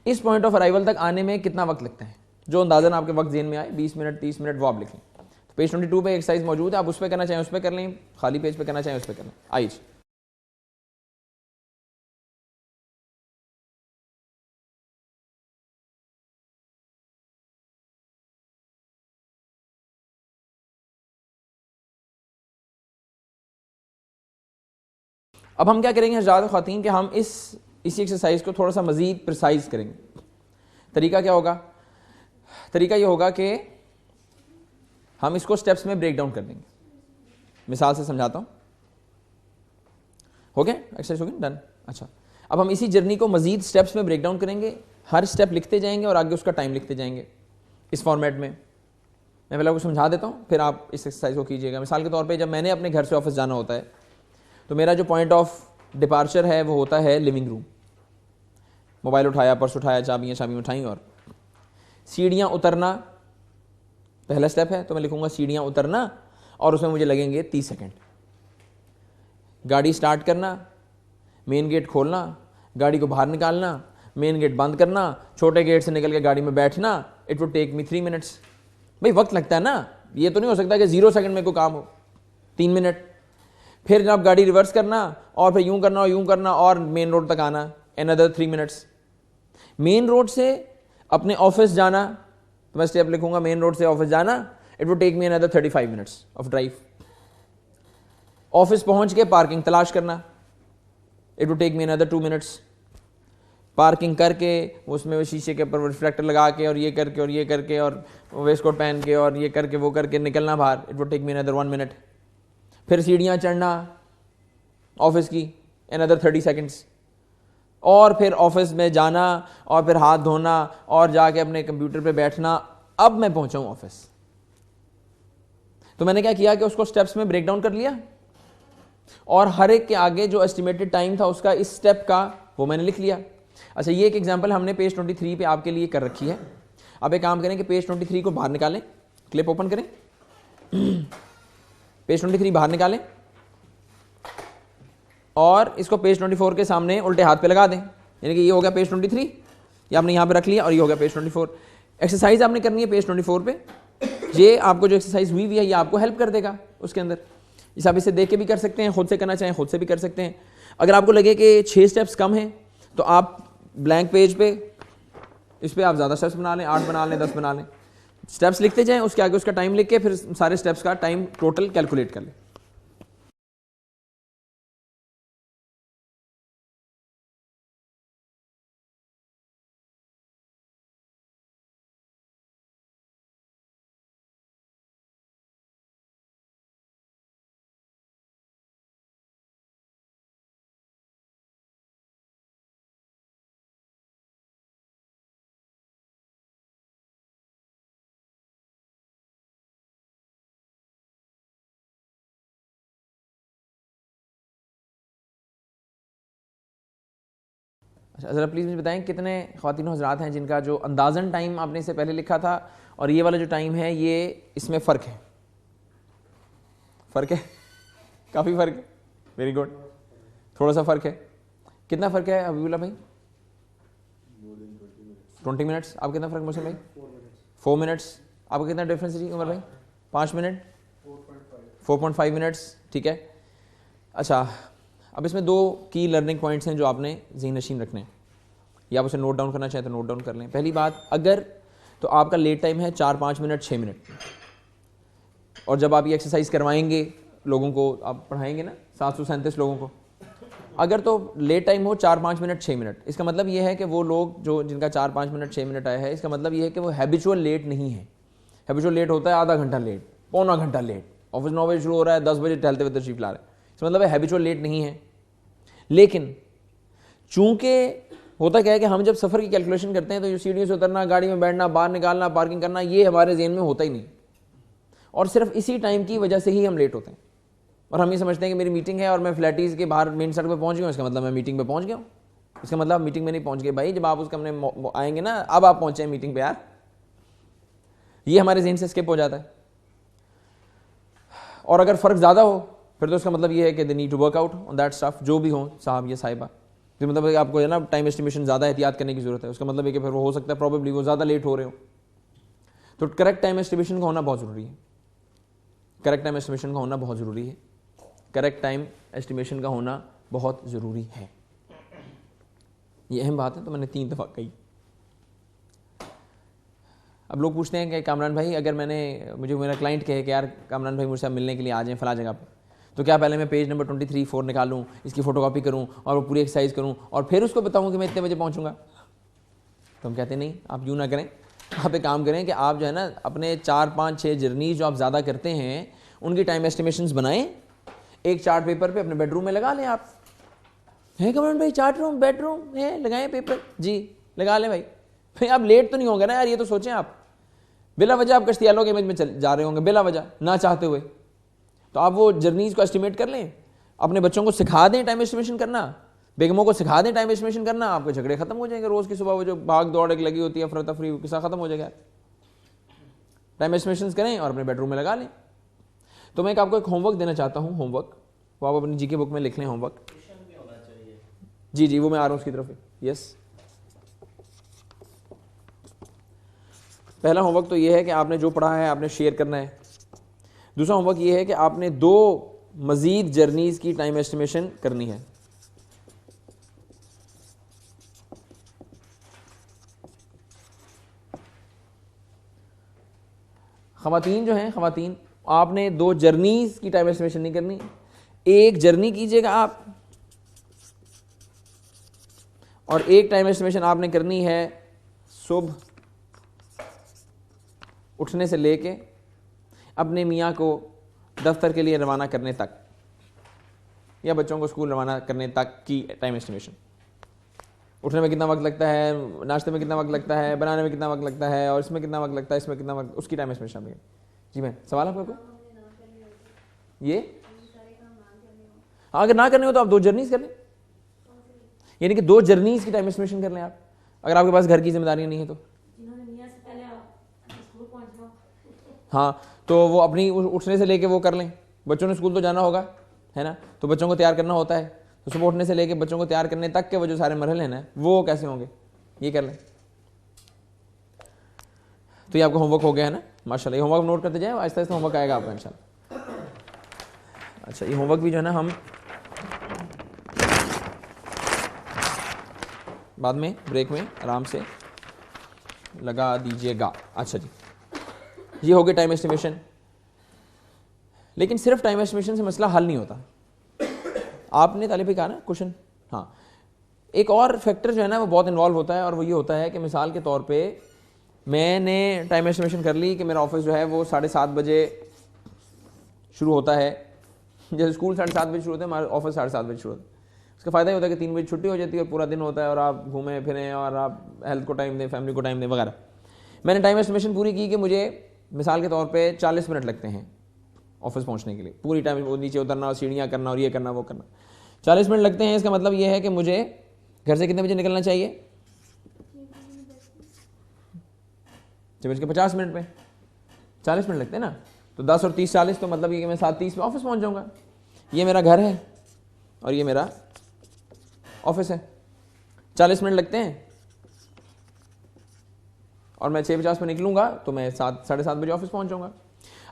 इस पॉइंट ऑफ अराइवल तक आने में कितना वक्त लगता है, जो अंदाजन आपके वक्त जेन में आए, 20 मिनट 30 मिनट, वो आप लिखें। तो पेज 22 पे एक्सरसाइज मौजूद है, आप उस पर करना चाहें उस पर कर लें, खाली पेज पे करना चाहें उस पर कर लें। आइए अब हम क्या करेंगे हज़रात ख़वातीन कि हम इसी एक्सरसाइज को थोड़ा सा मज़ीद प्रिसाइज करेंगे। तरीका क्या होगा? तरीका ये होगा कि हम इसको स्टेप्स में ब्रेक डाउन कर देंगे। मिसाल से समझाता हूँ। हो गया एक्सरसाइज? हो गया, डन। अच्छा, अब हम इसी जर्नी को मज़ीद स्टेप्स में ब्रेक डाउन करेंगे, हर स्टेप लिखते जाएंगे और आगे उसका टाइम लिखते जाएंगे इस फॉर्मेट में। मैं पहले आपको समझा देता हूँ, फिर आप इस एक्सरसाइज को कीजिएगा। मिसाल के तौर पे जब मैंने अपने घर से ऑफिस जाना होता है तो मेरा जो पॉइंट ऑफ डिपार्चर है वो होता है लिविंग रूम। मोबाइल उठाया, पर्स उठाया, चाबियाँ उठाई और सीढ़ियाँ उतरना पहला स्टेप है, तो मैं लिखूँगा सीढ़ियाँ उतरना और उसमें मुझे लगेंगे 30 सेकेंड। गाड़ी स्टार्ट करना, मेन गेट खोलना, गाड़ी को बाहर निकालना, मेन गेट बंद करना, छोटे गेट से निकल के गाड़ी में बैठना, it would take me 3 minutes. भाई वक्त लगता है ना, ये तो नहीं हो सकता कि 0 सेकंड में कोई काम हो। 3 मिनट। फिर जब गाड़ी रिवर्स करना और फिर यूं करना और यूं करना और मेन रोड तक आना, अनदर 3 मिनट्स। मेन रोड से अपने ऑफिस जाना, तो मैं स्टेप लिखूंगा मेन रोड से ऑफिस जाना, it would take me another 35 minutes of drive. Office पहुंच के पार्किंग तलाश करना, it would take me another 2 minutes. Parking करके उसमें वो शीशे के ऊपर रिफ्लेक्टर लगा के और ये करके और वेस्ट कोट पहन के और ये करके वो करके निकलना बाहर, it would take me another 1 minute. फिर सीढ़ियाँ चढ़ना ऑफिस की, अनदर 30 सेकेंड्स। और फिर ऑफिस में जाना और फिर हाथ धोना और जाके अपने कंप्यूटर पे बैठना। अब मैं पहुंचा हूं ऑफिस। तो मैंने क्या किया कि उसको स्टेप्स में ब्रेक डाउन कर लिया और हर एक के आगे जो एस्टिमेटेड टाइम था उसका इस स्टेप का वो मैंने लिख लिया। अच्छा, ये एक एग्जांपल हमने पेज 23 पे आपके लिए कर रखी है। अब एक काम करें कि पेज 23 को बाहर निकालें, क्लिप ओपन करें, पेज 23 बाहर निकालें और इसको पेज 24 के सामने उल्टे हाथ पे लगा दें। यानी कि ये हो गया पेज 23, ये आपने यहाँ पे रख लिया और ये हो गया पेज 24। एक्सरसाइज आपने करनी है पेज 24 पे। ये आपको जो एक्सरसाइज हुई है ये आपको हेल्प कर देगा उसके अंदर। इस आप इसे देख के भी कर सकते हैं, खुद से करना चाहें खुद से भी कर सकते हैं। अगर आपको लगे कि 6 स्टेप्स कम हैं तो आप ब्लैंक पेज पे इस पर आप ज़्यादा स्टेप्स बना लें, 8 बना लें, 10 बना लें। स्टेप्स लिखते जाएं, उसके आगे उसका टाइम लिख के फिर सारे स्टेप्स का टाइम टोटल कैलकुलेट कर लें। अच्छा, ज़रा प्लीज़ मुझे बताएं कितने ख़वातीन हज़रात हैं जिनका जो अंदाज़न टाइम आपने इससे पहले लिखा था और ये वाला जो टाइम है ये इसमें फ़र्क है? फ़र्क है, काफ़ी फ़र्क है। वेरी गुड, थोड़ा सा फ़र्क है। कितना फ़र्क है हबीबुल्लाह भाई? 20 मिनट्स। आप कितना फ़र्क मोहसिन भाई? 4 मिनट्स। आपका कितना डिफरेंस है जी उमर भाई? 5 मिनट, 4.5 मिनट्स। ठीक है। अच्छा, अब इसमें 2 की लर्निंग पॉइंट्स हैं जो आपने ज़हन नशीन रखने हैं, या आप उसे नोट डाउन करना चाहें तो नोट डाउन कर लें। पहली बात, अगर तो आपका लेट टाइम है 4-5 मिनट 6 मिनट, और जब आप ये एक्सरसाइज करवाएंगे लोगों को, आप पढ़ाएंगे ना 737 लोगों को, अगर तो लेट टाइम हो 4-5 मिनट 6 मिनट, इसका मतलब ये है कि वो लोग जो जिनका 4-5 मिनट 6 मिनट आया है, इसका मतलब ये है कि वो हैबिचुअल लेट नहीं है। हैबिचुअल लेट होता है आधा घंटा लेट, पौना घंटा लेट, ऑफिस 9 बजे शुरू हो रहा है, 10 बजे टहलते हुए तशरीफ ला रहे हैं, इसका मतलब है हैबिचुअल लेट नहीं है। लेकिन चूंकि होता क्या है कि हम जब सफ़र की कैलकुलेशन करते हैं तो ये सीढ़ियों से उतरना, गाड़ी में बैठना, बाहर निकालना, पार्किंग करना, ये हमारे जेहन में होता ही नहीं, और सिर्फ इसी टाइम की वजह से ही हम लेट होते हैं। और हम ये समझते हैं कि मेरी मीटिंग है और मैं फ्लैटीज़ के बाहर मेन सड़क पे पहुंच गया हूं, इसका मतलब मैं मीटिंग पे पहुंच गया हूं। इसका मतलब मीटिंग में नहीं पहुंच गए भाई, जब आप उस कमरे आएंगे ना, अब आप पहुंचे हैं मीटिंग पे यार, ये हमारे जेहन से स्किप हो जाता है। और अगर फ़र्क ज़्यादा हो फिर तो इसका मतलब ये है कि they need to work out on that stuff, जो भी हो साहब या साहिबा, तो मतलब आपको है ना टाइम एस्टिमेशन ज़्यादा एहतियात करने की ज़रूरत है। उसका मतलब है कि फिर वो हो सकता है प्रॉबेबली वो ज़्यादा लेट हो रहे हो, तो करेक्ट टाइम एस्टिमेशन का होना बहुत ज़रूरी है। करेक्ट टाइम एस्टिमेशन का होना बहुत ज़रूरी है। करेक्ट टाइम एस्टिमेशन का होना बहुत ज़रूरी है। ये अहम बात है, तो मैंने 3 दफ़ा कही। अब लोग पूछते हैं कि कामरान भाई, अगर मुझे मेरा क्लाइंट कहे कि यार कामरान भाई मुझसे मिलने के लिए आ जाएं फ़लाँ जगह पर, तो क्या पहले मैं पेज नंबर 23-4 निकालूं, इसकी फ़ोटोकॉपी करूं और वो पूरी एक्सरसाइज करूं और फिर उसको बताऊं कि मैं इतने बजे पहुंचूंगा? तो हम कहते हैं नहीं, आप यूँ ना करें। आप एक काम करें कि आप जो है ना अपने 4, 5, 6 जर्नी जो आप ज़्यादा करते हैं उनकी टाइम एस्टिमेशंस बनाएं, एक चार्ट पेपर पे अपने बेडरूम में लगा लें। आप है कामरान भाई चार्ट रूम बेडरूम है, लगाएं पेपर? जी लगा लें भाई आप लेट तो नहीं होंगे ना यार, ये तो सोचें। आप बिला वजह आप कश्ती आलों के इमेज में जा रहे होंगे बिला वजह, ना चाहते हुए, तो आप वो जर्नीज को एस्टिमेट कर लें। अपने बच्चों को सिखा दें टाइम एस्टिमेशन करना, बेगमों को सिखा दें टाइम एस्टिमेशन करना, आपके झगड़े खत्म हो जाएंगे। रोज़ की सुबह वो जो भाग दौड़ एक लगी होती है, अफरा तफरी, किस्सा खत्म हो जाएगा। टाइम एस्टिमेशन करें और अपने बेडरूम में लगा लें। तो मैं आपको एक होमवर्क देना चाहता हूँ, होमवर्क वो आप अपनी जीके बुक में लिख लें। होमवर्क जी जी वो मैं आ रहा हूँ उसकी तरफ। यस, पहला होमवर्क तो ये है कि आपने जो पढ़ा है आपने शेयर करना है। दूसरा होमवर्क ये है कि आपने 2 मजीद जर्नीज की टाइम एस्टिमेशन करनी है। ख़वातीन जो हैं, ख़वातीन आपने 2 जर्नीज की टाइम एस्टिमेशन नहीं करनी, एक जर्नी कीजिएगा आप, और एक टाइम एस्टिमेशन आपने करनी है सुबह उठने से लेके अपने मियाँ को दफ्तर के लिए रवाना करने तक या बच्चों को स्कूल रवाना करने तक की टाइम एस्टिमेशन। उठने में कितना वक्त लगता है, नाश्ते में कितना वक्त लगता है, बनाने में कितना वक्त लगता है, और इसमें कितना वक्त लगता है, इसमें कितना वक्त, उसकी टाइम एस्टिमेशन आपने। जी मैं सवाल आपको ये, हाँ अगर ना करने हो तो आप 2 जर्नीज कर लें, यानी कि 2 जर्नीज की टाइम एस्टिमेशन कर लें आप, अगर आपके पास घर की जिम्मेदारियां नहीं है तो। हाँ तो वो अपनी उठने से लेके वो कर लें, बच्चों ने स्कूल तो जाना होगा है ना, तो बच्चों को तैयार करना होता है, तो सुबह उठने से लेके बच्चों को तैयार करने तक के वो जो सारे मरहले हैं ना वो कैसे होंगे, ये कर लें। तो ये आपका होमवर्क हो गया है ना, माशाल्लाह। ये होमवर्क नोट करते जाए, आहिस्ता आहिस्ता होमवर्क आएगा आपका इंशाल्लाह। अच्छा, ये होमवर्क भी जो है ना हम बाद में ब्रेक में आराम से लगा दीजिएगा। अच्छा जी, ये हो गया टाइम एस्टिमेशन। लेकिन सिर्फ टाइम एस्टिमेशन से मसला हल नहीं होता। आपने तालिब कहा ना क्वेश्चन, हाँ एक और फैक्टर जो है ना वो बहुत इन्वॉल्व होता है, और वो ये होता है कि मिसाल के तौर पे मैंने टाइम एस्टिमेशन कर ली कि मेरा ऑफिस जो है वो 7:30 बजे शुरू होता है, जैसे स्कूल 7:30 बजे शुरू होता है, हमारा ऑफिस 7:30 बजे शुरू होता है। उसका फ़ायदा ये होता है कि 3 बजे छुट्टी हो जाती है और पूरा दिन होता है और आप घूमें फिरें और आप हेल्थ को टाइम दें, फैमिली को टाइम दें वगैरह। मैंने टाइम एस्टिमेशन पूरी की कि मुझे मिसाल के तौर पे 40 मिनट लगते हैं ऑफिस पहुंचने के लिए, पूरी टाइम वो नीचे उतरना और सीढ़ियाँ करना और ये करना वो करना, 40 मिनट लगते हैं। इसका मतलब ये है कि मुझे घर से कितने बजे निकलना चाहिए? 6:50 मिनट पे 40 मिनट लगते हैं ना, तो 10 और 30 40, तो मतलब ये कि मैं 7:30 में ऑफिस पहुंच जाऊंगा। ये मेरा घर है और ये मेरा ऑफिस है, 40 मिनट लगते हैं और मैं 6:50 में निकलूंगा तो मैं 7:30 बजे ऑफिस पहुंच जाऊंगा।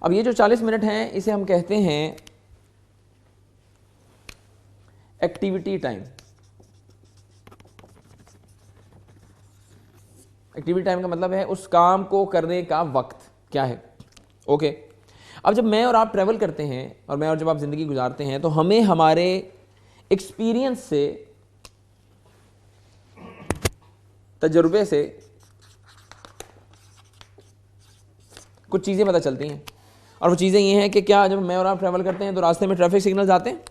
अब ये जो 40 मिनट हैं इसे हम कहते हैं एक्टिविटी टाइम। एक्टिविटी टाइम का मतलब है उस काम को करने का वक्त क्या है। ओके, अब जब मैं और आप ट्रैवल करते हैं और मैं और जब आप जिंदगी गुजारते हैं तो हमें हमारे एक्सपीरियंस से, तजुर्बे से कुछ चीज़ें पता चलती हैं, और वो चीज़ें ये हैं कि क्या जब मैं और आप ट्रैवल करते हैं तो रास्ते में ट्रैफिक सिग्नल्स आते हैं,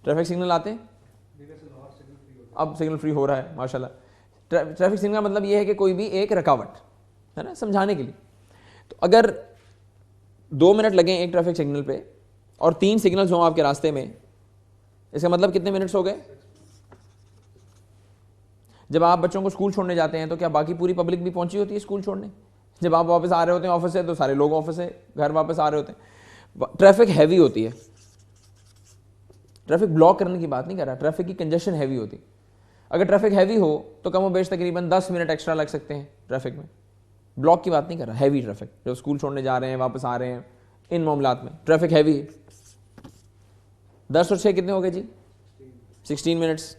ट्रैफिक सिग्नल आते हैं। अब सिग्नल फ्री हो रहा है माशाल्लाह। ट्रैफिक सिग्नल का मतलब ये है कि कोई भी एक रुकावट है ना, समझाने के लिए। तो अगर 2 मिनट लगें एक ट्रैफिक सिग्नल पे और 3 सिग्नल्स हों आपके रास्ते में, इसका मतलब कितने मिनट्स हो गए? जब आप बच्चों को स्कूल छोड़ने जाते हैं तो क्या बाकी पूरी पब्लिक भी पहुंची होती है स्कूल छोड़ने? जब आप वापस आ रहे होते हैं ऑफिस से तो सारे लोग ऑफिस से घर वापस आ रहे होते हैं। ट्रैफिक हैवी होती है। ट्रैफिक ब्लॉक करने की बात नहीं कर रहा, ट्रैफिक की कंजेशन हैवी होती है। अगर ट्रैफिक हैवी हो तो कम बेश तकरीबन 10 मिनट एक्स्ट्रा लग सकते हैं ट्रैफिक में। ब्लॉक की बात नहीं कर रहा, हैवी ट्रैफिक, जो स्कूल छोड़ने जा रहे हैं वापस आ रहे हैं, इन मामलात में ट्रैफिक हैवी है। 10 और 6 कितने हो गए जी? 16 मिनट्स।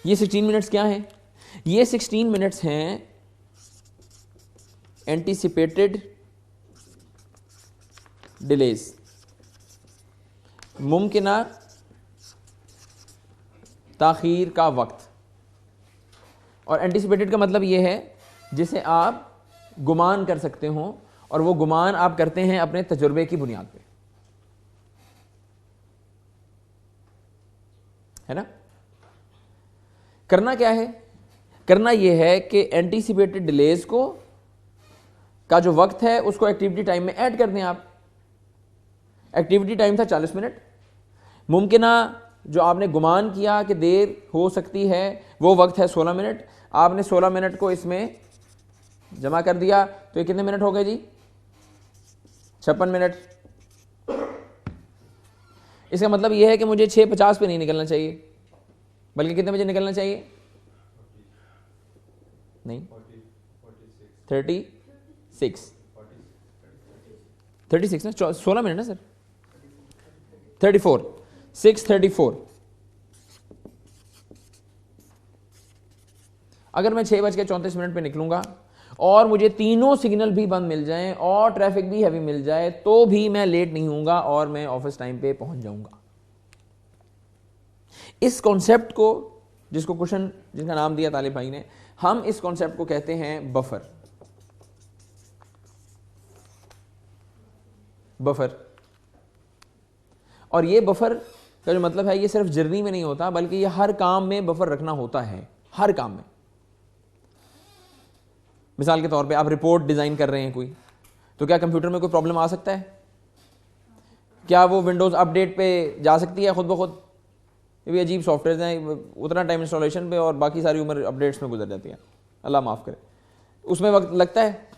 ये 16 मिनट्स क्या है? ये 16 मिनट्स हैं एंटीसिपेटेड डिलेज, मुमकिना ताखीर का वक्त। और एंटीसिपेटेड का मतलब यह है जिसे आप गुमान कर सकते हो, और वो गुमान आप करते हैं अपने तजुर्बे की बुनियाद पे, है ना। करना क्या है? करना यह है कि एंटीसिपेटेड डिलेज को का जो वक्त है उसको एक्टिविटी टाइम में ऐड कर दें आप। एक्टिविटी टाइम था 40 मिनट, मुमकिना जो आपने गुमान किया कि देर हो सकती है वो वक्त है 16 मिनट। आपने 16 मिनट को इसमें जमा कर दिया तो ये कितने मिनट हो गए जी? 56 मिनट। इसका मतलब यह है कि मुझे 6:50 पे नहीं निकलना चाहिए, बल्कि कितने बजे निकलना चाहिए? नहीं, 36 ना, 16 मिनट ना सर, 6:34। अगर मैं 6:34 पे निकलूंगा और मुझे तीनों सिग्नल भी बंद मिल जाएं और ट्रैफिक भी हैवी मिल जाए तो भी मैं लेट नहीं होऊंगा और मैं ऑफिस टाइम पे पहुंच जाऊंगा। इस कॉन्सेप्ट को, जिसको क्वेश्चन जिनका नाम दिया तालिब भाई ने, हम इस कॉन्सेप्ट को कहते हैं बफर। बफर। और ये बफर का जो मतलब है, ये सिर्फ जर्नी में नहीं होता बल्कि ये हर काम में बफर रखना होता है, हर काम में। मिसाल के तौर पे आप रिपोर्ट डिजाइन कर रहे हैं कोई, तो क्या कंप्यूटर में कोई प्रॉब्लम आ सकता है? क्या वो विंडोज अपडेट पे जा सकती है खुद ब खुद? ये भी अजीब सॉफ्टवेयर हैं, उतना टाइम इंस्टॉलेशन पे और बाकी सारी उम्र अपडेट्स में गुजर जाती है, अल्लाह माफ़ करे। उसमें वक्त लगता है।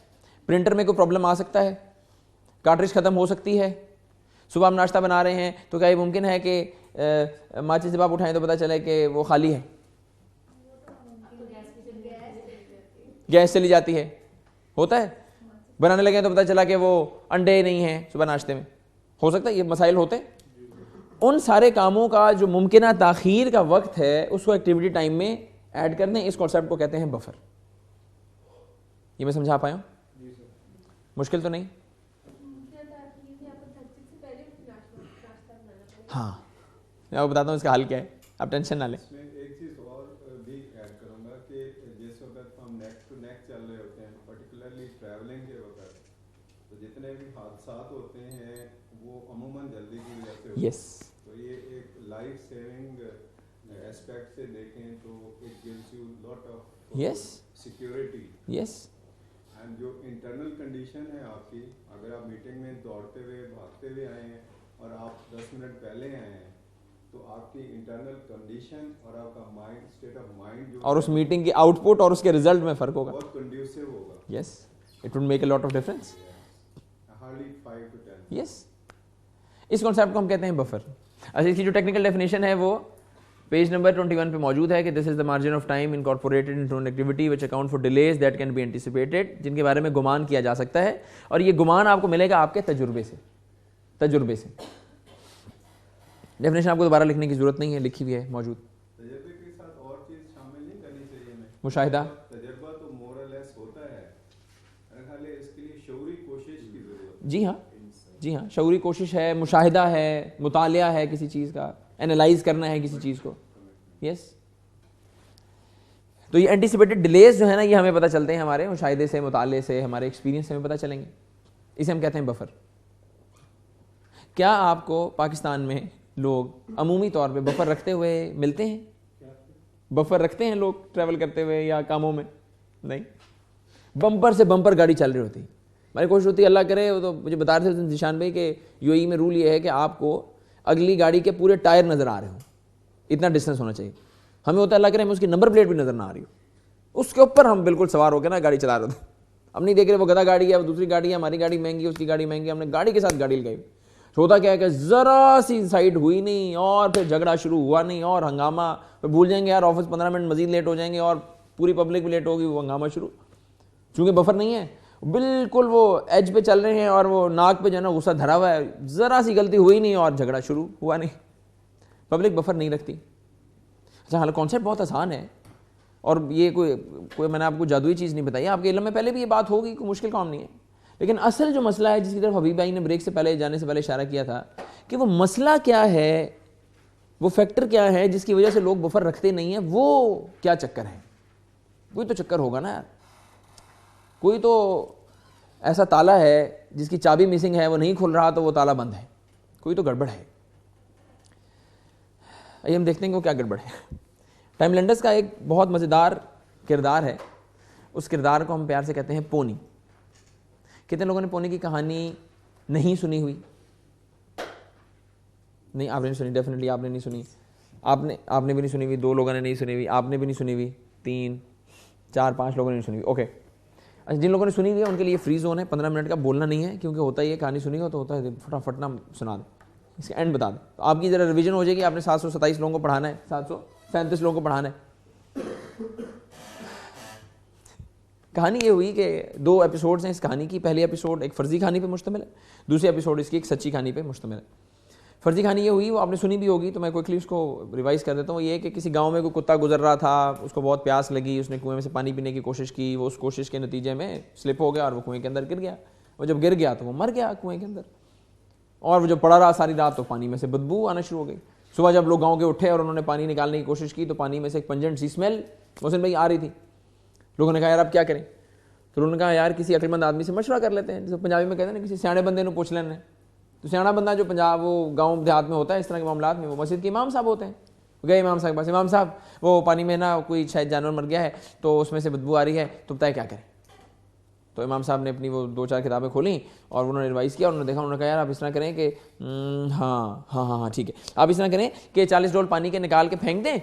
प्रिंटर में कोई प्रॉब्लम आ सकता है, कार्ट्रिज ख़त्म हो सकती है। सुबह हम नाश्ता बना रहे हैं तो क्या ये मुमकिन है कि माचिस जब आप उठाएं तो पता चले कि वो खाली है, गैस चली जाती है? होता है। बनाने लगे तो पता चला कि वो अंडे नहीं हैं सुबह नाश्ते में, हो सकता है, ये मसाइल होते हैं। उन सारे कामों का जो मुमकिना ताखीर का वक्त है उसको एक्टिविटी टाइम में ऐड कर दें। इस कॉन्सेप्ट को कहते हैं बफर। ये मैं समझा पाया? मुश्किल तो नहीं? हाँ, मैं आपको बताता हूँ इसका हल क्या है, आप टेंशन ना लें। एक चीज़ और भी ऐड करूँगा कि जिस वक्त हम नेक टू नेक चल रहे होते हैं, पर्टिकुलरली ट्रैवलिंग के वक्त, तो जितने भी हादसात होते हैं वो अमूमन जल्दी की वजह से होते हैं। तो ये एक लाइफ सेविंग एस्पेक्ट से देखें तो it gives you lot of security. And जो इंटरनल कंडीशन है आपकी, अगर आप मीटिंग में दौड़ते हुए भागते हुए आए हैं और आप 10 मिनट पहले आए हैं तो आपकी इंटरनल कंडीशन और आपका माइंड, स्टेट ऑफ माइंड जो और उस मीटिंग के आउटपुट और उसके रिजल्ट में फर्क होगा, बहुत कंड्यूसिव होगा। Yes, it would make a lot of difference. Hardly 5 to 10। Yes, इस कॉन्सेप्ट को हम कहते हैं बफर। अच्छा, इसकी जो टेक्निकल डेफिनेशन है वो पेज नंबर 21 पे मौजूद है कि this is the margin of time incorporated into an activity which account for delays that can be anticipated, जिनके बारे में गुमान किया जा सकता है, और ये गुमान आपको मिलेगा आपके तजुर्बे से। डेफिनेशन आपको दोबारा लिखने की जरूरत नहीं है, लिखी हुई है, मौजूद। तजुर्बे के साथ और चीज शामिल नहीं करनी चाहिए हमें। मुशाहिदा। तजुर्बा तो मोर और लेस होता है, खाली इसके लिए शऊरी कोशिश की जरूरत है। जी हाँ, शऊरी कोशिश है, मुशाहिदा है, मुतालिया है किसी चीज़ का, एनालाइज करना है किसी चीज़ को। यस। तो ये एंटीसिपेटेड डिलेज जो है ना, ये हमें पता चलते हैं हमारे मुशाहिदे से, मुताले से, हमारे एक्सपीरियंस से हमें पता चलेंगे। इसे हम कहते हैं बफर। क्या आपको पाकिस्तान में लोग अमूमी तौर पे बफर रखते हुए मिलते हैं? बफर रखते हैं लोग ट्रैवल करते हुए या कामों में? नहीं। बम्पर से बम्पर गाड़ी चल रही होती है। हमारी कोशिश होती है, अल्लाह करे, वो तो मुझे बता रहे थे निशान भाई कि यूएई में रूल ये है कि आपको अगली गाड़ी के पूरे टायर नज़र आ रहे हो, इतना डिस्टेंस होना चाहिए। हमें होता है अल्लाह करे हमें उसकी नंबर प्लेट भी नज़र ना आ रही हो, उसके ऊपर हम बिल्कुल सवार होकर ना गाड़ी चला रहे थे। हम नहीं देख रहे वो गधा गाड़ी है, वो दूसरी गाड़ी है, हमारी गाड़ी महंगी है, उसकी गाड़ी महंगी है, हमने गाड़ी के साथ गाड़ी लगाई। होता क्या है कि ज़रा सी साइड हुई नहीं और फिर झगड़ा शुरू हुआ नहीं और हंगामा, फिर भूल जाएंगे यार ऑफिस 15 मिनट मजीद लेट हो जाएंगे और पूरी पब्लिक भी लेट होगी, वो हंगामा शुरू। चूँकि बफर नहीं है, बिल्कुल वो एज पे चल रहे हैं और वो नाक पे जो है ना गुस्सा धरा हुआ है, ज़रा सी गलती हुई नहीं और झगड़ा शुरू हुआ नहीं। पब्लिक बफर नहीं रखती। अच्छा, हालांकि कॉन्सेप्ट बहुत आसान है और ये कोई मैंने आपको जादुई चीज़ नहीं बताई, आपके इल्म में पहले भी ये बात होगी, कोई मुश्किल काम नहीं है। लेकिन असल जो मसला है, जिसकी तरफ हबीब भाई ने ब्रेक से पहले जाने से पहले इशारा किया था, कि वो मसला क्या है, वो फैक्टर क्या है जिसकी वजह से लोग बफर रखते नहीं हैं, वो क्या चक्कर है? कोई तो चक्कर होगा ना यार, कोई तो ऐसा ताला है जिसकी चाबी मिसिंग है, वो नहीं खुल रहा तो वो ताला बंद है, कोई तो गड़बड़ है। आइए हम देखते हैं कि वो क्या गड़बड़ है। टाइमलैंडर्स का एक बहुत मज़ेदार किरदार है, उस किरदार को हम प्यार से कहते हैं पोनी। कितने लोगों ने पोनी की कहानी नहीं सुनी हुई? नहीं, आपने नहीं सुनी, डेफिनेटली आपने नहीं सुनी। आपने भी नहीं सुनी हुई, 2 लोगों ने नहीं सुनी हुई, आपने भी नहीं सुनी हुई, 3 4 5 लोगों ने नहीं सुनी हुई। ओके, अच्छा, जिन लोगों ने सुनी हुई है उनके लिए फ्री जोन है, 15 मिनट का बोलना नहीं है, क्योंकि होता ही है कहानी सुनी हो तो होता है फटाफट ना सुना दे, इसका एंड बता दे, तो आपकी ज़रा रिवीजन हो जाएगी। आपने 727 लोगों को पढ़ाना है, 737 लोगों को पढ़ाना है। कहानी ये हुई कि 2 एपिसोड्स हैं इस कहानी की। पहली एपिसोड एक फर्जी कहानी पे मुश्तमिल है, दूसरी एपिसोड इसकी एक सच्ची कहानी पे मुश्तमिल है। फर्जी कहानी ये हुई, वो आपने सुनी भी होगी, तो मैं क्विकली उसको रिवाइज कर देता हूँ। ये कि किसी गांव में कोई कुत्ता गुजर रहा था, उसको बहुत प्यास लगी, उसने कुएं में से पानी पीने की कोशिश की, वो उस कोशिश के नतीजे में स्लिप हो गया और वो कुएं के अंदर गिर गया। वो जब गिर गया तो वो मर गया कुएं के अंदर, और वो जब पड़ा रहा सारी रात तो पानी में से बदबू आना शुरू हो गई। सुबह जब लोग गाँव के उठे और उन्होंने पानी निकालने की कोशिश की तो पानी में से एक पंजेंट सी स्मेल मोहसिन भाई आ रही थी। लोगों ने कहा यार अब क्या करें? तो उन्होंने कहा यार किसी अक्लमंद आदमी से मशवरा कर लेते हैं, जैसे पंजाबी में कहते हैं ना, किसी सियाणे बंदे को पूछ लेने। तो सियाना बंदा जो पंजाब वो गांव देहात में होता है इस तरह के मामलात में, वो मस्जिद के इमाम साहब होते हैं। गए इमाम साहब के पास, इमाम साहब वो पानी में ना कोई शायद जानवर मर गया है तो उसमें से बदबू आ रही है, तो बताए क्या करें? तो इमाम साहब ने अपनी वो 2-4 किताबें खोली और उन्होंने रिवाइज़ किया। उन्होंने देखा, उन्होंने कहा यार आप इस तरह करें कि हाँ ठीक है, आप इस तरह करें कि 40 डोल पानी के निकाल के फेंक दें,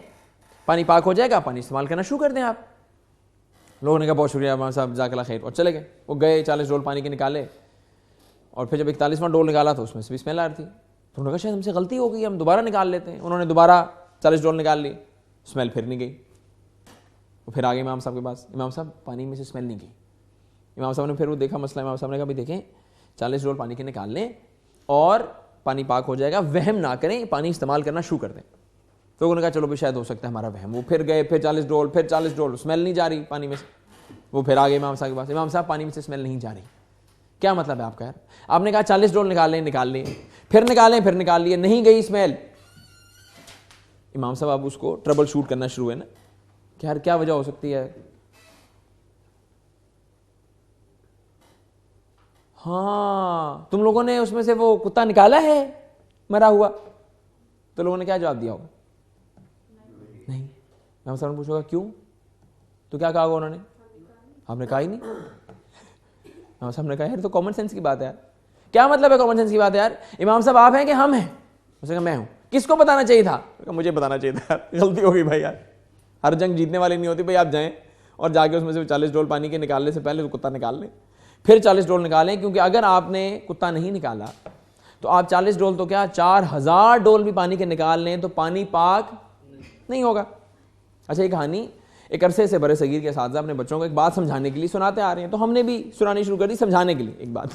पानी पाक हो जाएगा, पानी इस्तेमाल करना शुरू कर दें आप। लोगों ने कहा बहुत शुक्रिया इमाम साहब, जाकला खैर, और चले गए। वो गए 40 डोल पानी के निकाले और फिर जब 41वां डोल निकाला तो उसमें से भी स्मेल आ रही थी। तो उन्होंने कहा शायद हमसे गलती हो गई, हम दोबारा निकाल लेते हैं। उन्होंने दोबारा 40 डोल निकाल ली, स्मेल फिर नहीं गई। वो फिर आ गए इमाम साहब के पास, इमाम साहब पानी में से स्मेल नहीं गई। इमाम साहब ने फिर वो देखा मसला, इमाम साहब ने कहा भाई देखें 40 डोल पानी के निकाल लें और पानी पाक हो जाएगा, वहम ना करें, पानी इस्तेमाल करना शुरू कर दें। तो उन्होंने कहा चलो भी शायद हो सकता है हमारा वहम। वो फिर गए, फिर 40 डोल, फिर 40 डोल, स्मेल नहीं जा रही पानी में से। वो फिर आ गए इमाम साहब के पास, इमाम साहब पानी में से स्मेल नहीं जा रही, क्या मतलब है आपका? यार आपने कहा 40 डोल निकाल लें, निकाल लिए, फिर निकालें, फिर निकाल लिए, नहीं गई स्मेल। इमाम साहब अब उसको ट्रबल शूट करना शुरू है ना कि यार क्या वजह हो सकती है। हाँ तुम लोगों ने उसमें से वो कुत्ता निकाला है मरा हुआ? तो लोगों ने क्या जवाब दिया होगा? नहीं। इमाम साहब ने पूछा क्यों? तो क्या कहा होगा उन्होंने? आपने कहा ही नहीं। इमाम साहब ने कहा यार तो कॉमन सेंस की बात है यार। क्या मतलब है कॉमन सेंस की बात है यार? इमाम साहब आप हैं कि हम हैं? उसने कहा मैं हूं। किसको बताना चाहिए था? मुझे बताना चाहिए था यार, गलती हो गई भाई यार। हर जंग जीतने वाली नहीं होती भाई, आप जाएं और जाके उसमें से 40 डोल पानी के निकालने से पहले तो कुत्ता निकाल लें, फिर 40 डोल निकालें, क्योंकि अगर आपने कुत्ता नहीं निकाला तो आप 40 डोल तो क्या 4000 डोल भी पानी के निकाल लें तो पानी पाक नहीं होगा। अच्छा, ये कहानी एक अरसे से बड़े सगीर के साथ अपने बच्चों को एक बात समझाने के लिए सुनाते आ रहे हैं, तो हमने भी सुनानी शुरू कर दी समझाने के लिए एक बात।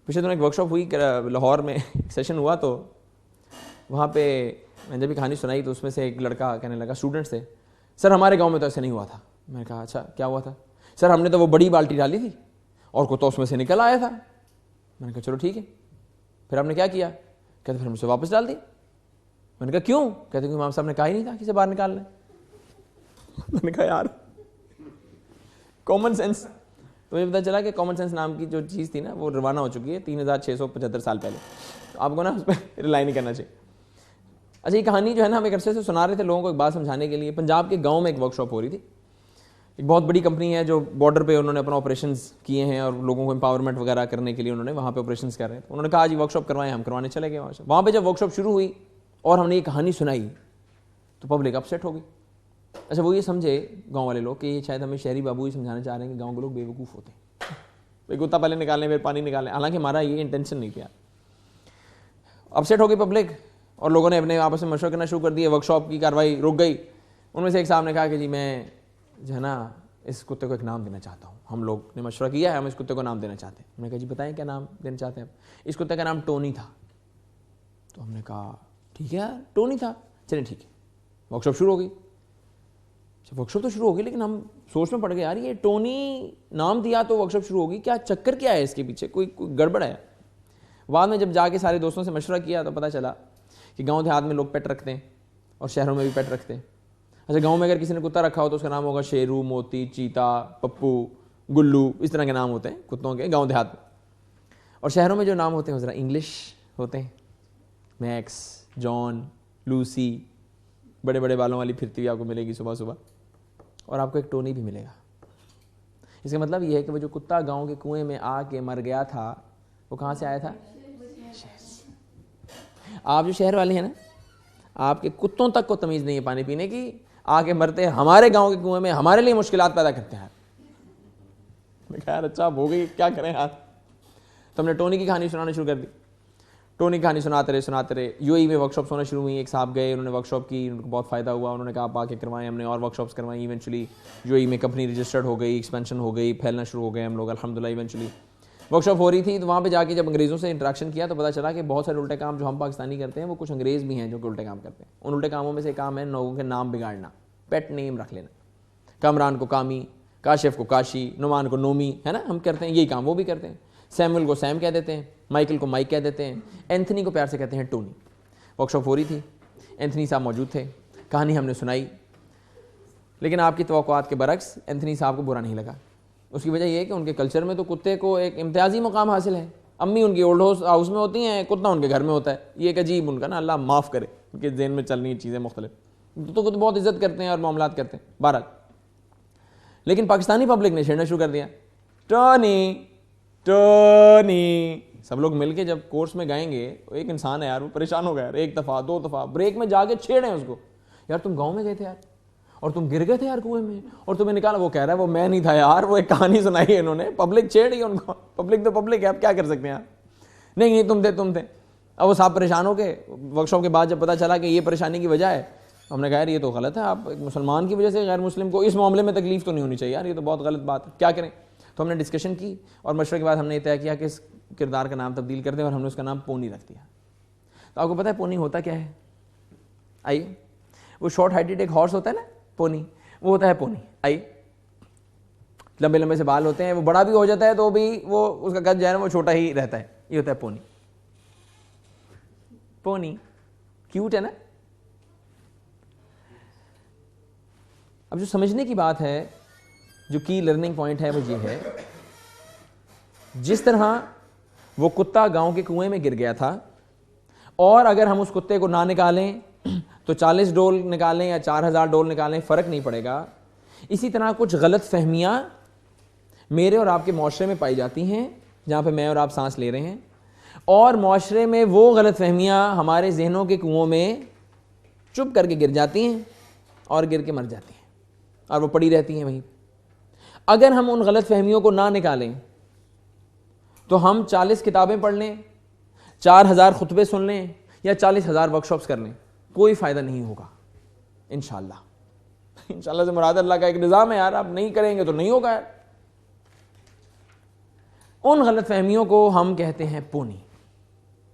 पिछले दिनों एक वर्कशॉप हुई लाहौर में, एक सेशन हुआ, तो वहाँ पे मैंने जब भी कहानी सुनाई तो उसमें से एक लड़का कहने लगा, स्टूडेंट्स थे, सर हमारे गाँव में तो ऐसे नहीं हुआ था। मैंने कहा अच्छा क्या हुआ था? सर हमने तो वो बड़ी बाल्टी डाली थी और कुत्ता उसमें से निकल आया था। मैंने कहा चलो ठीक है, फिर आपने क्या किया? कहते फिर मुझसे वापस डाल दिया। मैंने कहा क्यों? कहते क्योंकि इमाम साहब ने कहा ही नहीं था कि इसे बाहर निकालना है। मैंने कहा यार कॉमन सेंस। तो मुझे पता चला कि कॉमन सेंस नाम की जो चीज़ थी ना वो रवाना हो चुकी है 3675 साल पहले। तो आपको ना उस पर रिलाई नहीं करना चाहिए। अच्छा, ये कहानी जो है ना हम एक अरसे से सुना रहे थे लोगों को एक बात समझाने के लिए। पंजाब के गांव में एक वर्कशॉप हो रही थी। एक बहुत बड़ी कंपनी है जो बॉर्डर पे उन्होंने अपना ऑपरेशंस किए हैं और लोगों को एम्पावरमेंट वगैरह करने के लिए उन्होंने वहाँ पे ऑपरेशंस कर रहे हैं। तो उन्होंने कहा जी वर्कशॉप करवाएं, हम करवाने चले गए वहाँ पे। जब वर्कशॉप शुरू हुई और हमने ये कहानी सुनाई तो पब्लिक अपसेट हो गई। अच्छा, वो ये समझे गाँव वाले लोग कि ये शायद हमें शहरी बाबू ही समझाना चाह रहे हैं कि गाँव के लोग बेवकूफ़ होते हैं, भाई कुत्ता पहले निकालें फिर पानी निकालें। हालांकि हमारा ये इंटेंशन नहीं था। अपसेट हो गई पब्लिक और लोगों ने अपने आपस में मशवरा करना शुरू कर दिया। वर्कशॉप की कार्रवाई रुक गई। उनमें से एक साहब ने कहा कि जी मैं जो है ना इस कुत्ते को एक नाम देना चाहता हूँ। हम लोग ने मशवरा किया है, हम इस कुत्ते को नाम देना चाहते हैं। हमने कहा जी बताएं क्या नाम देना चाहते हैं आप। इस कुत्ते का नाम टोनी था। तो हमने कहा ठीक है यार टोनी था, चलिए ठीक है। वर्कशॉप शुरू हो गई। वर्कशॉप तो शुरू हो गई लेकिन हम सोच में पड़ गए यार ये टोनी नाम दिया तो वर्कशॉप शुरू होगी, क्या चक्कर क्या है इसके पीछे, कोई गड़बड़ है। बाद में जब जाके सारे दोस्तों से मशवरा किया तो पता चला कि गांव देहात में लोग पेट रखते हैं और शहरों में भी पेट रखते हैं। अच्छा, गांव में अगर किसी ने कुत्ता रखा हो तो उसका नाम होगा शेरू, मोती, चीता, पप्पू, गुल्लू, इस तरह के नाम होते हैं कुत्तों के गांव देहात में। और शहरों में जो नाम होते हैं वो ज़रा इंग्लिश होते हैं, मैक्स, जॉन, लूसी, बड़े बड़े बालों वाली फिरती हुई आपको मिलेगी सुबह सुबह। और आपको एक टोनी भी मिलेगा। इसका मतलब ये है कि वो जो कुत्ता गांव के कुएं में आके मर गया था वो कहाँ से आया था? आप जो शहर वाले हैं ना, आपके कुत्तों तक को तमीज़ नहीं है पानी पीने की, आके मरते हैं हमारे गांव के कुएं में, हमारे लिए मुश्किलात पैदा करते हैं। यार अच्छा हो गई, क्या करें यार। तो हमने टोनी की कहानी सुनानी शुरू कर दी। टोनी की कहानी सुनाते रहे। यूएई में वर्कशॉप्स होना शुरू हुई। एक साहब गए, उन्होंने वर्कशॉप की, उनको बहुत फ़ायदा हुआ। उन्होंने कहा आप आके करवाएं। हमने और वर्कशॉप्स करवाई। इवेंचुअली यूएई में कंपनी रजिस्टर्ड हो गई, एक्सपेंशन हो गई, फैलना शुरू हो गए हम लोग अल्हम्दुलिल्लाह। इवेंचुअली वर्कशॉप हो रही थी तो वहाँ पे जाके जब अंग्रेज़ों से इंटरेक्शन किया तो पता चला कि बहुत सारे उल्टे काम जो हम पाकिस्तानी करते हैं वो कुछ अंग्रेज़ भी हैं जो कि उल्टे काम करते हैं। उन उल्टे कामों में से काम है लोगों के नाम बिगाड़ना, पेट नेम रख लेना। कामरान को कामी, काशिफ को काशी, नुमान को नोमी, है ना, हम करते हैं यही काम वो भी करते हैं। सैमुअल को सैम कह देते हैं, माइकल को माइक कह देते हैं, एंथनी को प्यार से कहते हैं टोनी। वर्कशॉप हो रही थी, एंथनी साहब मौजूद थे, कहानी हमने सुनाई। लेकिन आपकी तवक्कुआत के बरक्स एंथनी साहब को बुरा नहीं लगा। उसकी वजह यह है कि उनके कल्चर में तो कुत्ते को एक इम्तियाजी मुकाम हासिल है। अम्मी उनकी ओल्ड हाउस में होती हैं, कुत्ता उनके घर में होता है। ये एक अजीब उनका ना, अल्लाह माफ़ करे, उनके जेन में चल रही चीज़ें मुख्तलिफ। तो बहुत इज्जत करते हैं और मामलात करते हैं बहरहाल। लेकिन पाकिस्तानी पब्लिक ने छेड़ना शुरू कर दिया, टोनी टोनी। सब लोग मिलके जब कोर्स में गाएंगे, एक इंसान है यार वो परेशान हो गया यार, एक दफ़ा दो दफ़ा ब्रेक में जाके छेड़े उसको, यार तुम गाँव में गए थे यार और तुम गिर गए थे यार कुएं में और तुम्हें निकाला। वो कह रहा है वो मैं नहीं था यार, वो एक कहानी सुनाई है इन्होंने, पब्लिक छेड़ गई उनको। पब्लिक तो पब्लिक है, आप क्या कर सकते हैं यार। नहीं तुम थे। अब वो साहब परेशान हो गए। वर्कशॉप के बाद जब पता चला कि ये परेशानी की वजह है, हमने कहा यार ये तो गलत है, आप एक मुसलमान की वजह से गैर मुस्लिम को इस मामले में तकलीफ तो नहीं होनी चाहिए यार, ये तो बहुत गलत बात है, क्या करें। तो हमने डिस्कशन की और मशवरे के बाद हमने तय किया कि इस किरदार का नाम तब्दील कर दें और हमने उसका नाम पोनी रख दिया। तो आपको पता है पोनी होता क्या है? आइए, वो शॉर्ट हाइटेड एक हॉर्स होता है ना पोनी, वो होता है पोनी। आइए, लंबे लंबे से बाल होते हैं, वो बड़ा भी हो जाता है तो भी वो उसका कद जो है ना वो छोटा ही रहता है। ये होता है पोनी। पोनी क्यूट है ना। अब जो समझने की बात है, जो की लर्निंग पॉइंट है वो ये है, जिस तरह वो कुत्ता गांव के कुएं में गिर गया था और अगर हम उस कुत्ते को ना निकालें तो 40 डोल निकालें या 4000 डोल निकालें फ़र्क नहीं पड़ेगा। इसी तरह कुछ गलत फहमियाँ मेरे और आपके माशरे में पाई जाती हैं जहाँ पे मैं और आप सांस ले रहे हैं, और माशरे में वो गलत फहमियाँ हमारे जहनों के कुओं में चुप करके गिर जाती हैं और गिर के मर जाती हैं और वो पड़ी रहती हैं वहीं। अगर हम उन गलत फहमियों को ना निकालें तो हम 40 किताबें पढ़ लें, 4000 खुतबे सुन लें या 40,000 वर्कशॉप्स कर लें, कोई फ़ायदा नहीं होगा इंशाअल्लाह। इंशाअल्लाह से मुराद अल्लाह का एक निज़ाम है यार, आप नहीं करेंगे तो नहीं होगा यार। उन गलत फहमियों को हम कहते हैं पोनी।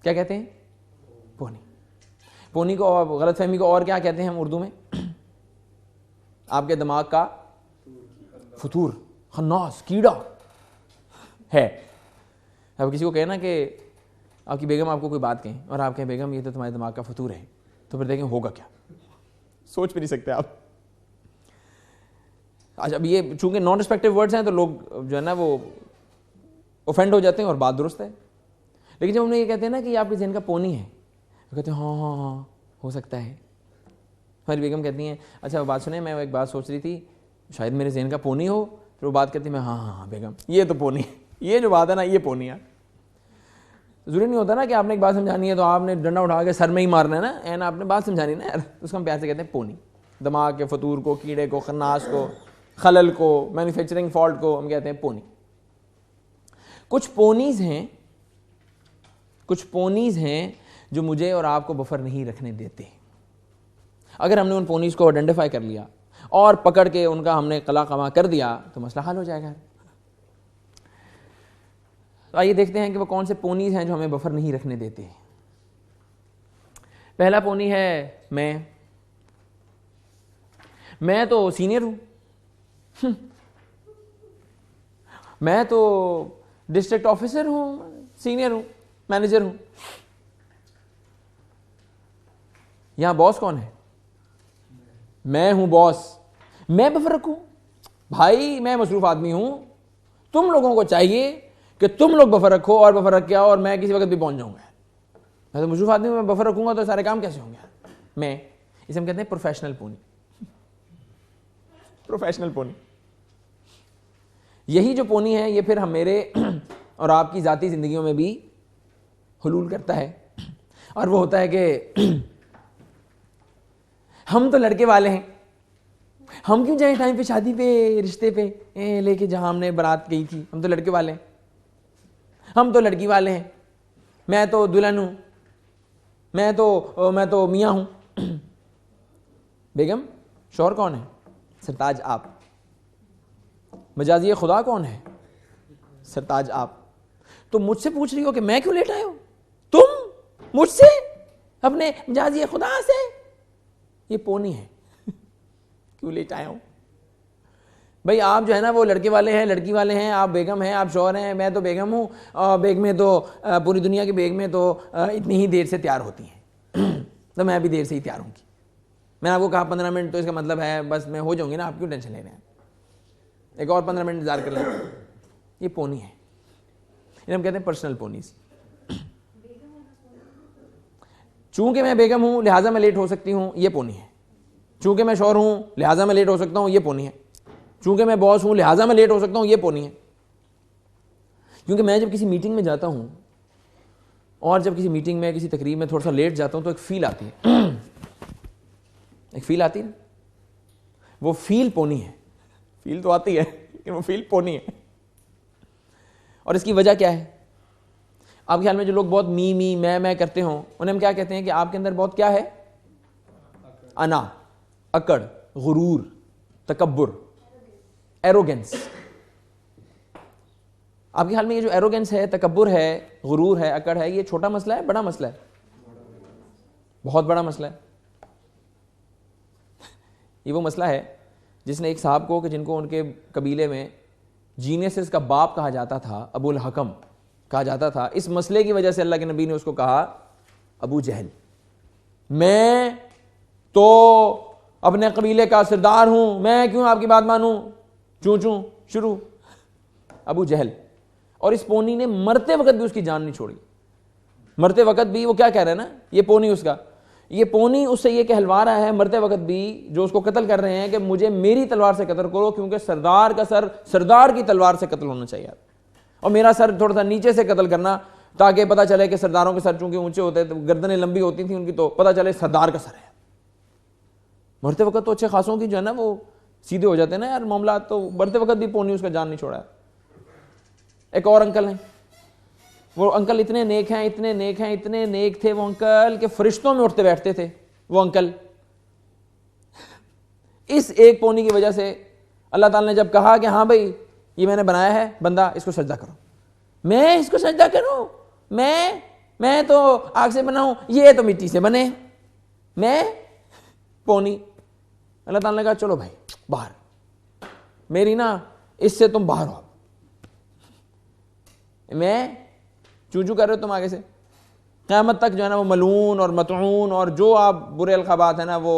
क्या कहते हैं? पोनी। पोनी को, गलत फहमी को और क्या कहते हैं हम उर्दू में? आपके दिमाग का फतूर, खन्नास, कीड़ा है। अब किसी को कहना कि आपकी बेगम आपको कोई बात कहें और आप कहें बेगम ये तो तुम्हारे दिमाग का फतूर है, तो फिर देखें होगा क्या, सोच भी नहीं सकते आप। अच्छा, अब ये चूंकि नॉन रिस्पेक्टिव वर्ड्स हैं तो लोग जो है ना वो ऑफेंड हो जाते हैं और बात दुरुस्त है। लेकिन जब हमने ये कहते हैं ना कि ये आपके जहन का पोनी है, तो कहते हैं हाँ हाँ हाँ हो सकता है। हमारी बेगम कहती हैं अच्छा बात सुने, मैं एक बात सोच रही थी शायद मेरे जहन का पोनी हो। फिर वो बात करती मैं हाँ हाँ हाँ बेगम ये तो पोनी है, ये जो बात है ना ये पोनी है। जरूरी नहीं होता ना कि आपने एक बात समझानी है तो आपने डंडा उठा के सर में ही मारना है ना, एंड आपने बात समझानी ना यार, उसको हम प्यार से कहते हैं पोनी। दिमाग के फतूर को, कीड़े को, खन्नास को, खलल को, मैन्युफैक्चरिंग फॉल्ट को हम कहते हैं पोनी। कुछ पोनीज हैं जो मुझे और आपको बफर नहीं रखने देते। अगर हमने उन पोनीज को आइडेंटिफाई कर लिया और पकड़ के उनका हमने कला कमा कर दिया तो मसला हल हो जाएगा। तो आइए देखते हैं कि वो कौन से पोनीज हैं जो हमें बफर नहीं रखने देते। पहला पोनी है मैं तो सीनियर हूं, मैं तो डिस्ट्रिक्ट ऑफिसर हूं, सीनियर हूं, मैनेजर हूं। यहां बॉस कौन है? मैं हूं बॉस। मैं बफर रखूं? भाई मैं मसरूफ आदमी हूं, तुम लोगों को चाहिए कि तुम लोग बफर रखो और बफर रख के आओ और मैं किसी वक्त भी पहुंच जाऊंगा। मैं तो मसरूफ आदमी हूं, मैं बफर रखूंगा तो सारे काम कैसे होंगे? इसे हम कहते हैं प्रोफेशनल पोनी। प्रोफेशनल पोनी, यही जो पोनी है ये फिर हम मेरे और आपकी जाती जिंदगियों में भी हुलूल करता है। और वो होता है कि हम तो लड़के वाले हैं, हम क्यों जाए टाइम पे शादी पे, रिश्ते पे लेके जहां हमने बारात गई थी। हम तो लड़के वाले हैं, हम तो लड़की वाले हैं, मैं तो दुल्हन हूं, मैं तो मियां हूं। बेगम शौहर कौन है? सरताज आप। मजाजी खुदा कौन है? सरताज आप। तो मुझसे पूछ रही हो कि मैं क्यों लेट आया हूं? तुम मुझसे अपने मजाजी खुदा से? ये पोनी है। क्यों लेट आया हूं भाई? आप जो है ना वो लड़के वाले हैं, लड़की वाले हैं, आप बेगम हैं, आप शौहर हैं, मैं तो बेगम हूं। और बेगमें तो पूरी दुनिया की बेगमें तो इतनी ही देर से तैयार होती हैं तो मैं भी देर से ही तैयार होंगी। मैंने आपको कहा 15 मिनट, तो इसका मतलब है बस मैं हो जाऊंगी ना, आप क्यों टेंशन ले रहे हैं? एक और 15 मिनट इंतजार कर लें। ये पोनी है, इन्हें हम कहते हैं पर्सनल पोनीज। चूंकि मैं बेगम हूं लिहाजा मैं लेट हो सकती हूं, ये पोनी है। चूंकि मैं शौहर हूं लिहाजा मैं लेट हो सकता हूं, ये पोनी है। चूंकि मैं बॉस हूं लिहाजा मैं लेट हो सकता हूं, ये पोनी है। क्योंकि मैं जब किसी मीटिंग में जाता हूं और जब किसी मीटिंग में, किसी तकरीब में थोड़ा सा लेट जाता हूं तो एक फील आती है, एक फील आती है, वो फील पोनी है। फील तो आती है लेकिन वो फील पोनी है। और इसकी वजह क्या है? आपके ख्याल में जो लोग बहुत मी मैं करते हो उन्हें हम क्या कहते हैं कि आपके अंदर बहुत क्या है? अना, अकड़, गुरूर, तकब्बुर, एरोगेंस। आपके ख्याल में ये जो एरोगेंस है, तकब्बुर है, गुरूर है, अकड़ है, ये छोटा मसला है, बड़ा मसला है? बहुत बड़ा मसला है। ये वो मसला है जिसने एक साहब को, कि जिनको उनके कबीले में जीनियसिस का बाप कहा जाता था, अबुल हकम कहा जाता था, इस मसले की वजह से अल्लाह के नबी ने उसको कहा अबू जहल। मैं तो अपने कबीले का सरदार हूं, मैं क्यों आपकी बात मानूं? चूं चूं शुरू, अबू जहल। और इस पोनी ने मरते वक्त भी उसकी जान नहीं छोड़ी। मरते वक्त भी वो क्या कह रहा है ना, ये पोनी उसका, ये पोनी उससे ये कहलवा रहा है मरते वक्त भी, जो उसको कत्ल कर रहे हैं, कि मुझे मेरी तलवार से कत्ल करो, क्योंकि सरदार का सर सरदार की तलवार से कत्ल होना चाहिए, और मेरा सर थोड़ा सा नीचे से कत्ल करना, ताकि पता चले कि सरदारों के सर चूंकि ऊंचे होते, तो गर्दनें लंबी होती थी उनकी, तो पता चले सरदार का सर है। मरते वक्त तो अच्छे खासों की जो है ना वो सीधे हो जाते हैं ना यार मामला, तो मरते वक्त भी पोनी उसका जान नहीं छोड़ा है। एक और अंकल हैं, वो अंकल इतने नेक हैं, इतने नेक हैं, इतने नेक थे वो अंकल के फरिश्तों में उठते बैठते थे वो अंकल। इस एक पोनी की वजह से अल्लाह ताला ने जब कहा कि हाँ भाई ये मैंने बनाया है बंदा, इसको सजदा करो, मैं इसको सजदा करूं? मैं तो आग से बना हूं, ये तो मिट्टी से बने, मैं पोनी। अल्लाह ताला ने कहा चलो भाई बाहर, मेरी ना इससे तुम बाहर हो, मैं चूचू कर रहे हो तुम आगे से, क़यामत तक जो है ना वो मलून और मतऊन और जो आप बुरे अलक़ाबात है ना वो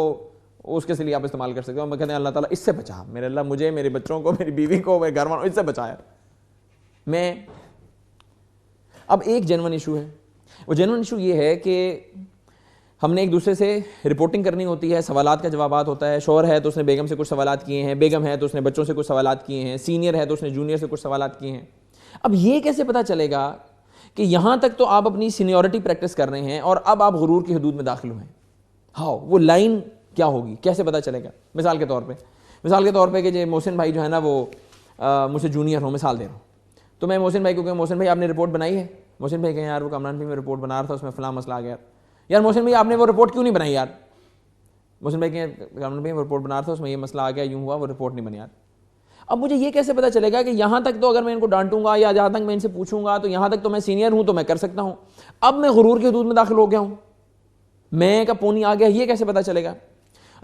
उसके लिए आप इस्तेमाल कर सकते हो। मैं कहते हैं अल्लाह ताला इससे बचा, मेरे अल्लाह मुझे, मेरे बच्चों को, मेरी बीवी को, मेरे घर वालों इससे बचाया। मैं अब एक जेन्युइन इशू है, वो जेन्युइन इशू ये है कि हमने एक दूसरे से रिपोर्टिंग करनी होती है, सवालात का जवाबात होता है। शौहर है तो उसने बेगम से कुछ सवालात किए हैं, बेगम है तो उसने बच्चों से कुछ सवालात किए हैं, सीनियर है तो उसने जूनियर से कुछ सवालात किए हैं। अब ये कैसे पता चलेगा कि यहां तक तो आप अपनी सीनियरिटी प्रैक्टिस कर रहे हैं और अब आप गुरूर की हदूद में दाखिल हुए हैं? हाँ, वो लाइन क्या होगी, कैसे पता चलेगा? मिसाल के तौर पे कि जो मोहसिन भाई जो है ना वो मुझसे जूनियर हो, मिसाल दे रहा हूँ, तो मैं मोहसिन भाई को कहूँ मोहसिन भाई आपने रिपोर्ट बनाई है? मोहसिन भाई कहें यार वो कमरान भाई मैं रिपोर्ट बना रहा था, उसमें फलां मसला आ गया। यार मोहसिन भाई आपने वो रिपोर्ट क्यों नहीं बनाई यार? मोहसिन भाई कहें कमरान भाई वो रिपोर्ट बना रहा था, उसमें ये मसला आ गया, यूँ हुआ, वो रिपोर्ट नहीं बनी यार। अब मुझे ये कैसे पता चलेगा कि यहाँ तक तो अगर मैं इनको डांटूंगा या जहाँ तक मैं इनसे पूछूंगा तो यहाँ तक तो मैं सीनियर हूँ तो मैं कर सकता हूँ, अब मैं गुरूर की हदूद में दाखिल हो गया हूँ, मैं का पोनी आ गया, ये कैसे पता चलेगा?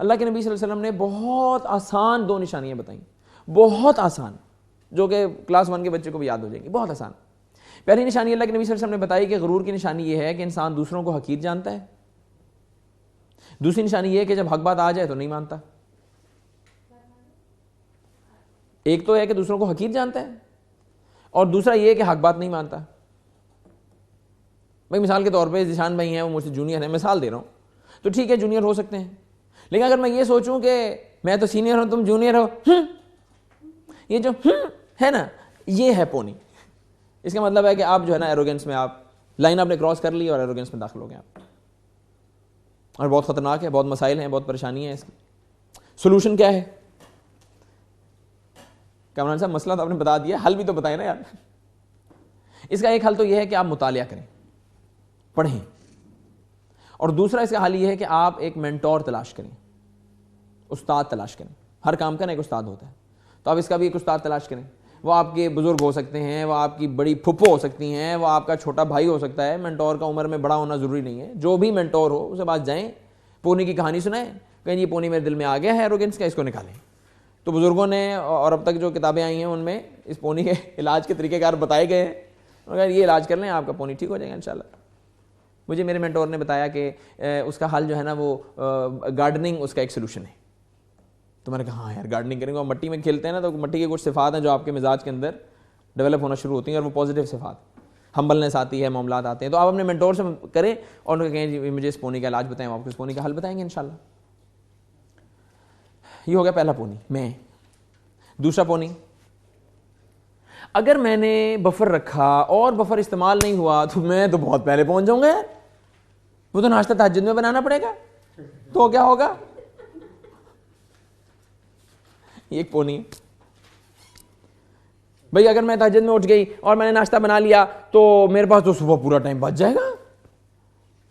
अल्लाह के नबी सल्लल्लाहु अलैहि वसल्लम ने बहुत आसान 2 निशानियाँ बताई, बहुत आसान, जो कि क्लास 1 के बच्चे को भी याद हो जाएगी, बहुत आसान। पहली निशानी अल्लाह के नबी सल्लल्लाहु अलैहि वसल्लम ने बताई कि गुरूर की निशानी ये है कि इंसान दूसरों को हकीर जानता है। दूसरी निशानी ये है कि जब हक बात आ जाए तो नहीं मानता। एक तो है कि दूसरों को हकीर जानता है और दूसरा ये है कि हक बात नहीं मानता। भाई मिसाल के तौर पे जिशान भाई हैं, वो मुझसे जूनियर है, मिसाल दे रहा हूँ, तो ठीक है जूनियर हो सकते हैं, लेकिन अगर मैं ये सोचूं कि मैं तो सीनियर हूं तुम जूनियर हो, ये जो है ना, ये है पोनी। इसका मतलब है कि आप जो है ना एरोगेंस में, आप लाइन आपने क्रॉस कर ली और एरोगेंस में दाखिल हो गए आप, और बहुत खतरनाक है, बहुत मसाइल हैं, बहुत परेशानी है। इसकी सोल्यूशन क्या है? कामरान साहब मसला तो आपने बता दिया, हल भी तो बताए ना यार। इसका एक हल तो यह है कि आप मुतालिया करें, पढ़ें, और दूसरा इसका हल यह है कि आप एक मेंटोर तलाश करें, उस्ताद तलाश करें। हर काम का ना एक उस्ताद होता है, तो आप इसका भी एक उस्ताद तलाश करें। वो आपके बुजुर्ग हो सकते हैं, वो आपकी बड़ी फुप्पो हो सकती हैं, वो आपका छोटा भाई हो सकता है। मेंटोर का उम्र में बड़ा होना जरूरी नहीं है, जो भी मेंटोर हो उसके पास जाएं, पोनी की कहानी सुनाएं, कहें ये पोनी मेरे दिल में आ गया है एरोगेंस का, इसको निकालें। तो बुजुर्गों ने और अब तक जो किताबें आई हैं उनमें इस पोनी के इलाज के तरीक़ेकार बताए गए हैं, अगर ये इलाज कर लें आपका पोनी ठीक हो जाएगा इंशाल्लाह। मुझे मेरे मेंटोर ने बताया कि उसका हल जो है ना वो गार्डनिंग उसका एक सोल्यूशन है। तो मैंने कहा हाँ यार गार्डनिंग करेंगे, और मट्टी में खेलते हैं ना, तो मट्टी की कुछ सिफात हैं जो आपके मिजाज के अंदर डेवलप होना शुरू होती हैं, और वो पॉजिटिव सिफात, हम्बलनेस आती है, मामलात आते हैं। तो आप अपने मेंटोर से करें और उनको कहें जी मुझे इस पोनी का इलाज बताएं, आपको इस पोनी का हल बताएंगे इंशाल्लाह। ये हो गया पहला पोनी, मैं। दूसरा पोनी, अगर मैंने बफर रखा और बफर इस्तेमाल नहीं हुआ तो मैं तो बहुत पहले पहुंच जाऊंगा यार, वो तो नाश्ता तहज्जुद में बनाना पड़ेगा, तो क्या होगा? ये एक पोनी। भाई अगर मैं तहज्जुद में उठ गई और मैंने नाश्ता बना लिया तो मेरे पास तो सुबह पूरा टाइम बच जाएगा।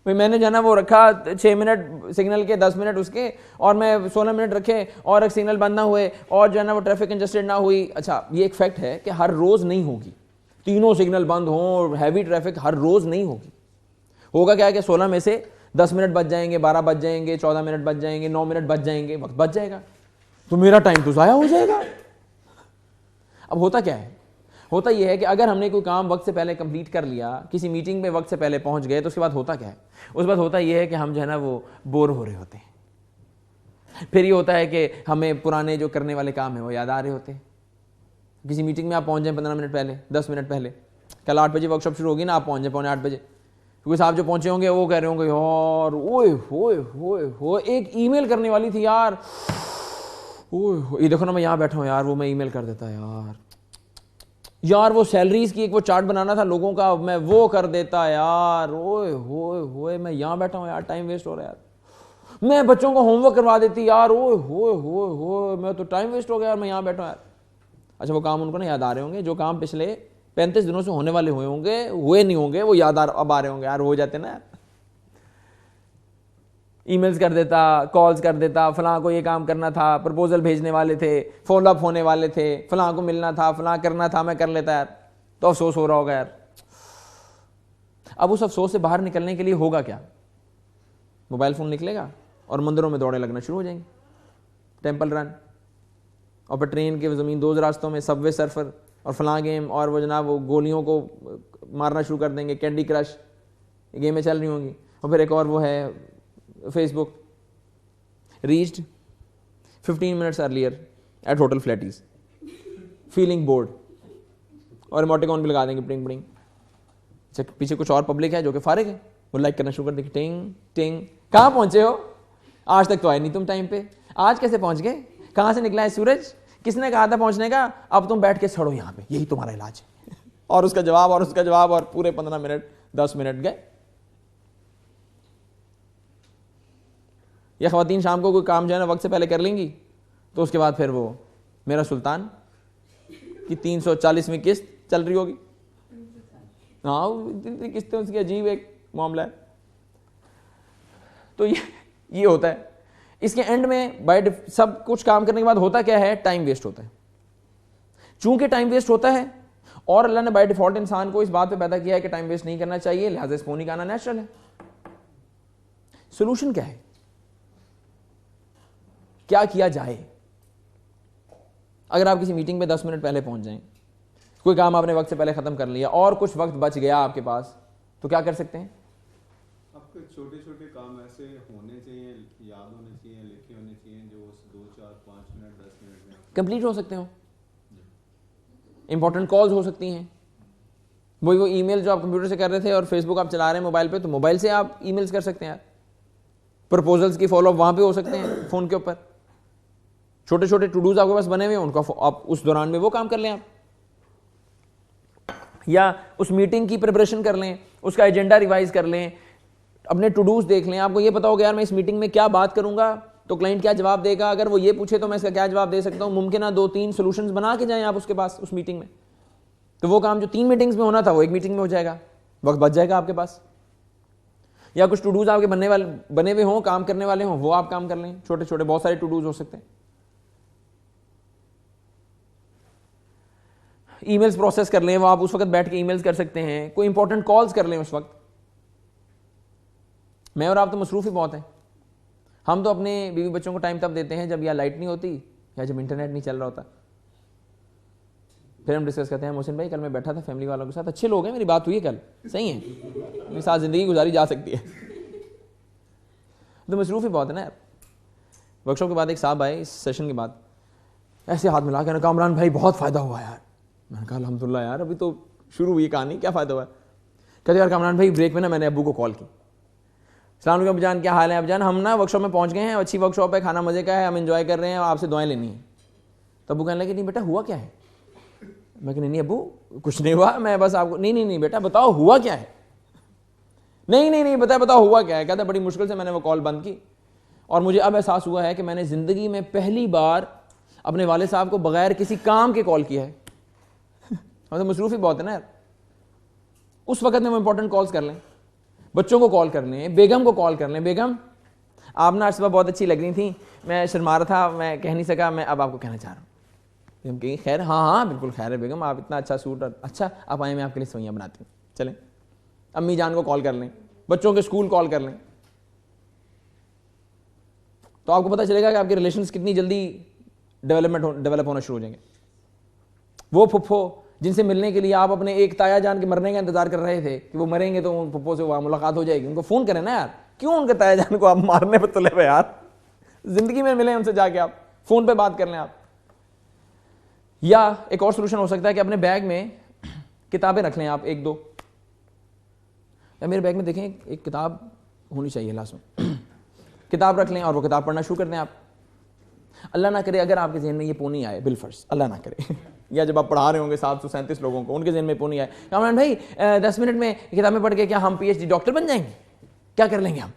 भाई मैंने जो है ना वो रखा 6 मिनट सिग्नल के, 10 मिनट उसके, और मैं 16 मिनट रखे और एक सिग्नल बंद ना हुए और जो है ना वो ट्रैफिक कंजस्टेड ना हुई। अच्छा ये एक फैक्ट है कि हर रोज़ नहीं होगी, तीनों सिग्नल बंद हों, हैवी ट्रैफिक हर रोज़ नहीं होगी। होगा क्या है कि 16 में से 10 मिनट बच जाएंगे, 12 बच जाएंगे, 14 मिनट बच जाएंगे, 9 मिनट बच जाएंगे, वक्त बच जाएगा, तो मेरा टाइम तो ज़ाया हो जाएगा। अब होता क्या है? होता यह है कि अगर हमने कोई काम वक्त से पहले कंप्लीट कर लिया, किसी मीटिंग में वक्त से पहले पहुंच गए, तो उसके बाद होता क्या है? उस बाद होता यह है कि हम जो है ना वो बोर हो रहे होते हैं। फिर ये होता है कि हमें पुराने जो करने वाले काम हैं वो याद आ रहे होते हैं। किसी मीटिंग में आप पहुंच जाए 15 मिनट पहले, 10 मिनट पहले, कल 8 बजे वर्कशॉप शुरू होगी ना, आप पहुंच जाए 7:45 बजे, क्योंकि साहब जो पहुंचे होंगे वो कह रहे होंगे यार ओए होए होए होए एक ईमेल करने वाली थी यार, ओए ये देखो ना मैं यहाँ बैठा हूँ यार, वो मैं ईमेल कर देता यार वो सैलरीज की एक वो चार्ट बनाना था लोगों का, मैं वो कर देता यार, ओए होए होए मैं यहाँ बैठा हूँ यार, टाइम वेस्ट हो रहा है यार, मैं बच्चों को होमवर्क करवा देती यार, ओए होए होए होए मैं तो टाइम वेस्ट हो गया यार, मैं यहाँ बैठा हूँ यार। अच्छा वो काम उनको ना याद आ रहे होंगे जो काम पिछले 35 दिनों से होने वाले हुए होंगे, हुए नहीं होंगे, वो याद अब आ रहे होंगे यार, हो जाते ना यार। ईमेल्स कर देता, कॉल्स कर देता, फलां को ये काम करना था, प्रपोजल भेजने वाले थे, फॉलो अप होने वाले थे, फलां को मिलना था, फलां करना था, मैं कर लेता यार, तो अफसोस हो रहा होगा यार। अब उस अफसोस से बाहर निकलने के लिए होगा क्या? मोबाइल फोन निकलेगा और मंदिरों में दौड़े लगना शुरू हो जाएंगे, टेम्पल रन, और फिर ट्रेन के ज़मीन दोज रास्तों में सबवे सर्फर और फलां गेम, और वो जनाब वो गोलियों को मारना शुरू कर देंगे, कैंडी क्रश गेमें चल रही होंगी, और फिर एक और वो है Facebook. Reached 15 minutes earlier at Hotel Flatties, feeling bored, और इमोटिकॉन भी लगा देंगे टिंग टिंग। पीछे कुछ और पब्लिक है जो कि फारिग है, वो लाइक करना शुरू कर देंगे, टिंग टिंग। कहाँ पहुंचे हो? आज तक तो आए नहीं तुम टाइम पे, आज कैसे पहुंच गए? कहाँ से निकला है सूरज? किसने कहा था पहुंचने का? अब तुम बैठ के सड़ो यहाँ पे, यही तुम्हारा इलाज है। और उसका जवाब और उसका जवाब, और पूरे 15 मिनट 10 मिनट गए। या ख़वातीन शाम को कोई काम जो है ना वक्त से पहले कर लेंगी, तो उसके बाद फिर वो मेरा सुल्तान की 340वीं किस्त चल रही होगी। हाँ, किस्तें उसकी अजीब एक मामला है। तो ये होता है। इसके एंड में बाय सब कुछ काम करने के बाद होता क्या है? टाइम वेस्ट होता है। चूंकि टाइम वेस्ट होता है और अल्लाह ने बाय डिफॉल्ट इंसान को इस बात पे पैदा किया है कि टाइम वेस्ट नहीं करना चाहिए, लिहाजा इस फोन का आना नेचुरल है। सोल्यूशन क्या है? क्या किया जाए? अगर आप किसी मीटिंग में 10 मिनट पहले पहुंच जाएं, कोई काम आपने वक्त से पहले खत्म कर लिया और कुछ वक्त बच गया आपके पास, तो क्या कर सकते हैं? आपके छोटे छोटे काम ऐसे होने चाहिए, याद होने चाहिए, लिखे होने चाहिए, जो 2, 4, 5 मिनट 10 मिनट में कंप्लीट हो सकते हो। इंपॉर्टेंट कॉल्स हो सकती हैं। वो ईमेल जो आप कंप्यूटर से कर रहे थे और फेसबुक आप चला रहे हैं मोबाइल पे, तो मोबाइल से आप ईमेल्स कर सकते हैं यार। प्रपोजल्स की फॉलोअप वहां पे हो सकते हैं फोन के ऊपर। छोटे छोटे टू डूज आपके पास बने हुए हैं, उनका आप उस दौरान में वो काम कर लें आप, या उस मीटिंग की प्रिपरेशन कर लें, उसका एजेंडा रिवाइज कर लें, अपने टू डूज देख लें। आपको ये पता होगा यार मैं इस मीटिंग में क्या बात करूंगा, तो क्लाइंट क्या जवाब देगा, अगर वो ये पूछे तो मैं इसका क्या जवाब दे सकता हूं। मुमकिन है 2-3 सॉल्यूशंस बना के जाएं आप उसके पास उस मीटिंग में, तो वो काम जो 3 मीटिंग्स में होना था वो 1 मीटिंग में हो जाएगा, वक्त बच जाएगा आपके पास। या कुछ टू डूज आपके बने हुए हों, काम करने वाले हों, वो आप काम कर लें। छोटे छोटे बहुत सारे टू डूज हो सकते हैं। ईमेल्स प्रोसेस कर लें, वो आप उस वक्त बैठ के ईमेल्स कर सकते हैं। कोई इंपॉर्टेंट कॉल्स कर लें उस वक्त। मैं और आप तो मसरूफ ही बहुत हैं। हम तो अपने बीवी बच्चों को टाइम तब देते हैं जब या लाइट नहीं होती या जब इंटरनेट नहीं चल रहा होता। फिर हम डिस्कस करते हैं, मोहसिन भाई कल मैं बैठा था फैमिली वालों के साथ, अच्छे लोग हैं, मेरी बात हुई है कल, सही है, मेरे साथ जिंदगी गुजारी जा सकती है। तो मसरूफ ही बहुत है ना यार। वर्कशॉप के बाद एक साहब आए, इस सेशन के बाद ऐसे हाथ मिला के, कामरान भाई बहुत फ़ायदा हुआ यार। मैंने कहा अल्हम्दुलिल्लाह यार, अभी तो शुरू हुई कहानी, क्या फ़ायदा हुआ? कहते यार कामरान भाई ब्रेक में ना मैंने अब्बू को कॉल की, सलाम अलैकुम अब्बू जान, क्या हाल है अब्बू जान, हम ना वर्कशॉप में पहुंच गए हैं, अच्छी वर्कशॉप है, खाना मज़े का है, हम एंजॉय कर रहे हैं, आपसे दुआएं लेनी है। तो अब्बू कहने लगे नहीं बेटा हुआ क्या है? मैं कहा नहीं अब्बू कुछ नहीं हुआ, मैं बस आपको नहीं बेटा बताओ हुआ क्या है। नहीं बताओ हुआ क्या है। कहता बड़ी मुश्किल से मैंने वो कॉल बंद की और मुझे अब एहसास हुआ है कि मैंने ज़िंदगी में पहली बार अपने वाले साहब को बगैर किसी काम के कॉल किया है। हम तो मसरूफ ही बहुत है ना यार। उस वक्त में वो इंपॉर्टेंट कॉल्स कर लें, बच्चों को कॉल कर लें, बेगम को कॉल कर लें, बेगम आप ना आज सुबह बहुत अच्छी लग रही थी, मैं शर्मा रहा था, मैं कह नहीं सका, मैं अब आपको कहना चाह रहा हूँ। हम कहें खैर, हाँ बिल्कुल खैर है बेगम, आप इतना अच्छा सूट, और अच्छा आप आए, मैं आपके लिए सवैयाँ बनाती हूँ, चलें। अम्मी जान को कॉल कर लें, बच्चों के स्कूल कॉल कर लें, तो आपको पता चलेगा कि आपके रिलेशंस कितनी जल्दी डेवलप होना शुरू हो जाएंगे। वो फुफ्फो जिनसे मिलने के लिए आप अपने एक ताया जान के मरने का इंतजार कर रहे थे कि वो मरेंगे तो उन फुफ्फो से वहाँ मुलाकात हो जाएगी, उनको फ़ोन करें ना यार। क्यों उनके ताया जान को आप मारने पर तुले हुए यार? जिंदगी में मिले उनसे जाके, आप फ़ोन पे बात कर लें आप। या एक और सोल्यूशन हो सकता है कि अपने बैग में किताबें रख लें आप 1-2। या मेरे बैग में देखें एक किताब होनी चाहिए लास्ट में, किताब रख लें और वो किताब पढ़ना शुरू कर दें आप। अल्लाह ना करे अगर आपके जहन में ये पोनी आए, बिलफर्स अल्लाह ना करे, या जब आप पढ़ा रहे होंगे 737 लोगों को, उनके जहन में पोनी आए, कामरान भाई 10 मिनट में किताबें पढ़ के क्या हम PhD डॉक्टर बन जाएंगे? क्या कर लेंगे हम?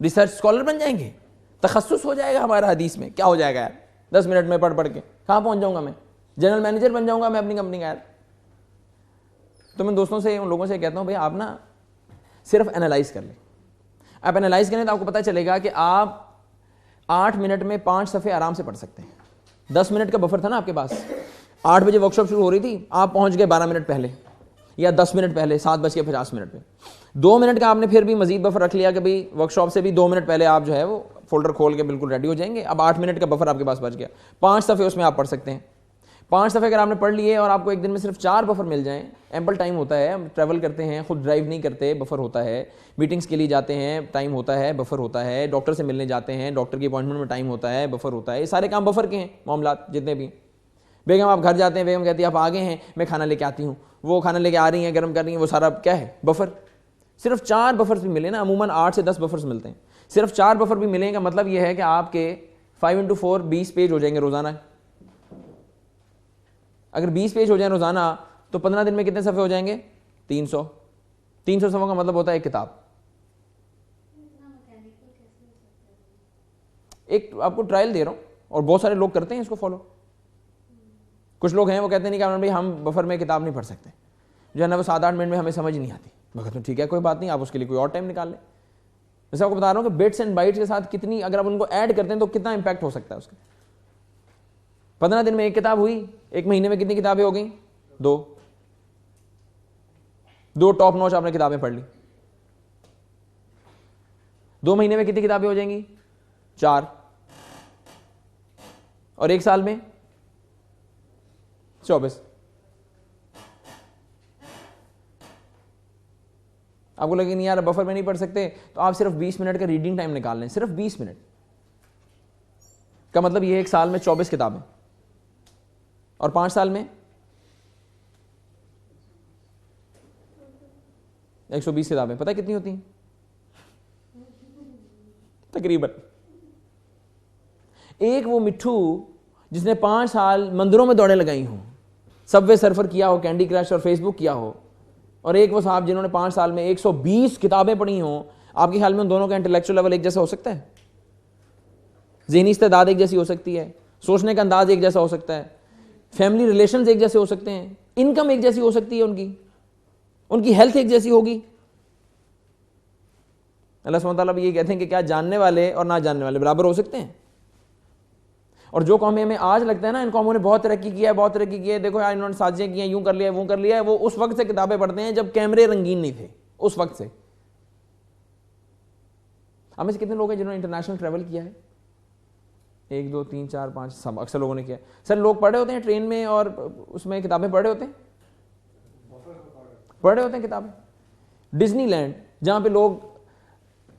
रिसर्च स्कॉलर बन जाएंगे? तखस्सुस हो जाएगा हमारा हदीस में? क्या हो जाएगा यार 10 मिनट में पढ़ के? कहाँ पहुँच जाऊँगा मैं? जनरल मैनेजर बन जाऊँगा मैं अपनी कंपनी का यार। तो मैं दोस्तों से, उन लोगों से कहता हूँ भाई आप ना सिर्फ एनालाइज कर लें। आप एनालाइज करें तो आपको पता चलेगा कि आप 8 मिनट में 5 सफ़े आराम से पढ़ सकते हैं। 10 मिनट का बफर था ना आपके पास, 8 बजे वर्कशॉप शुरू हो रही थी, आप पहुंच गए 12 मिनट पहले या 10 मिनट पहले, 7:50 पे। 2 मिनट का आपने फिर भी मजीद बफर रख लिया कि भाई वर्कशॉप से भी 2 मिनट पहले आप जो है वो फोल्डर खोल के बिल्कुल रेडी हो जाएंगे। अब 8 मिनट का बफर आपके पास बच गया, 5 सफ़े उसमें आप पढ़ सकते हैं। 5 दफ़े अगर आपने पढ़ लिए और आपको एक दिन में सिर्फ 4 बफर मिल जाएं, एम्पल टाइम होता है। हम ट्रैवल करते हैं, खुद ड्राइव नहीं करते, बफर होता है। मीटिंग्स के लिए जाते हैं, टाइम होता है, बफर होता है। डॉक्टर से मिलने जाते हैं, डॉक्टर की अपॉइंटमेंट में टाइम होता है, बफर होता है। ये सारे काम बफर के हैं, मामलात जितने भी। बेगम आप घर जाते हैं, बेगम कहती है आप आगे हैं, मैं खाना लेके आती हूँ, वो खाना लेके आ रही हैं, गर्म कर रही हैं, वो सारा क्या है, बफर। सिर्फ 4 बफर्स भी मिले ना, अमूमन 8 से 10 बफर्स मिलते हैं। सिर्फ 4 बफर भी मिलेंगे, मतलब ये है कि आपके 5 into 4 20 पेज हो जाएंगे रोजाना। अगर 20 पेज हो जाए रोजाना तो 15 दिन में कितने सफ़े हो जाएंगे? 300। 300 सफ़ों का मतलब होता है एक किताब। एक आपको ट्रायल दे रहा हूं, और बहुत सारे लोग करते हैं इसको फॉलो। कुछ लोग हैं वो कहते नहीं कि भाई हम बफर में किताब नहीं पढ़ सकते, जो है ना वो 7-8 मिनट में हमें समझ नहीं आती। मैं कहता हूँ ठीक है, कोई बात नहीं, आप उसके लिए कोई और टाइम निकाल लें। जैसे आपको बता रहा हूँ कि बिट्स एंड बाइट्स के साथ कितनी, अगर आप उनको ऐड करते हैं तो कितना इंपैक्ट हो सकता है उसका। 15 दिन में एक किताब हुई, 1 महीने में कितनी किताबें हो गई? 2 टॉप नॉच आपने किताबें पढ़ ली। 2 महीने में कितनी किताबें हो जाएंगी? 4। और 1 साल में 24। आपको लगे नहीं यार बफर में नहीं पढ़ सकते, तो आप सिर्फ 20 मिनट का रीडिंग टाइम निकाल लें, सिर्फ 20 मिनट का मतलब ये 1 साल में 24 किताबें, और 5 साल में 120 किताबें। पता है कितनी होती हैं? तकरीबन। एक वो मिट्ठू जिसने 5 साल मंदिरों में दौड़े लगाई हों, सबवे सर्फर किया हो, कैंडी क्रश और फेसबुक किया हो, और एक वो साहब जिन्होंने 5 साल में 120 किताबें पढ़ी हों, आपके ख्याल में उन दोनों का इंटेलेक्चुअल लेवल एक जैसा हो सकता है? ज़हनी इस्तेदाद एक जैसी हो सकती है, सोचने का अंदाज एक जैसा हो सकता है, फैमिली रिलेशंस एक जैसे हो सकते हैं, इनकम एक जैसी हो सकती है, उनकी हेल्थ एक जैसी होगी। अल्लाह सुब्हानहू तआला भी ये कहते हैं कि क्या जानने वाले और ना जानने वाले बराबर हो सकते हैं? और जो कौमें हमें आज लगता है ना इन कौमों ने बहुत तरक्की किया है, बहुत तरक्की की है, देखो यार इन्होंने साजिशें की हैं, यूं कर लिया है, वो कर लिया है, वो उस वक्त से किताबें पढ़ते हैं जब कैमरे रंगीन नहीं थे, उस वक्त से। हम में से कितने लोग हैं जिन्होंने इंटरनेशनल ट्रैवल किया है? 1 2 3 4 5 सब अक्सर लोगों ने किया। सर लोग पढ़े होते हैं ट्रेन में और उसमें किताबें पढ़े होते हैं, पढ़े होते हैं किताबें। डिज्नीलैंड जहां पे लोग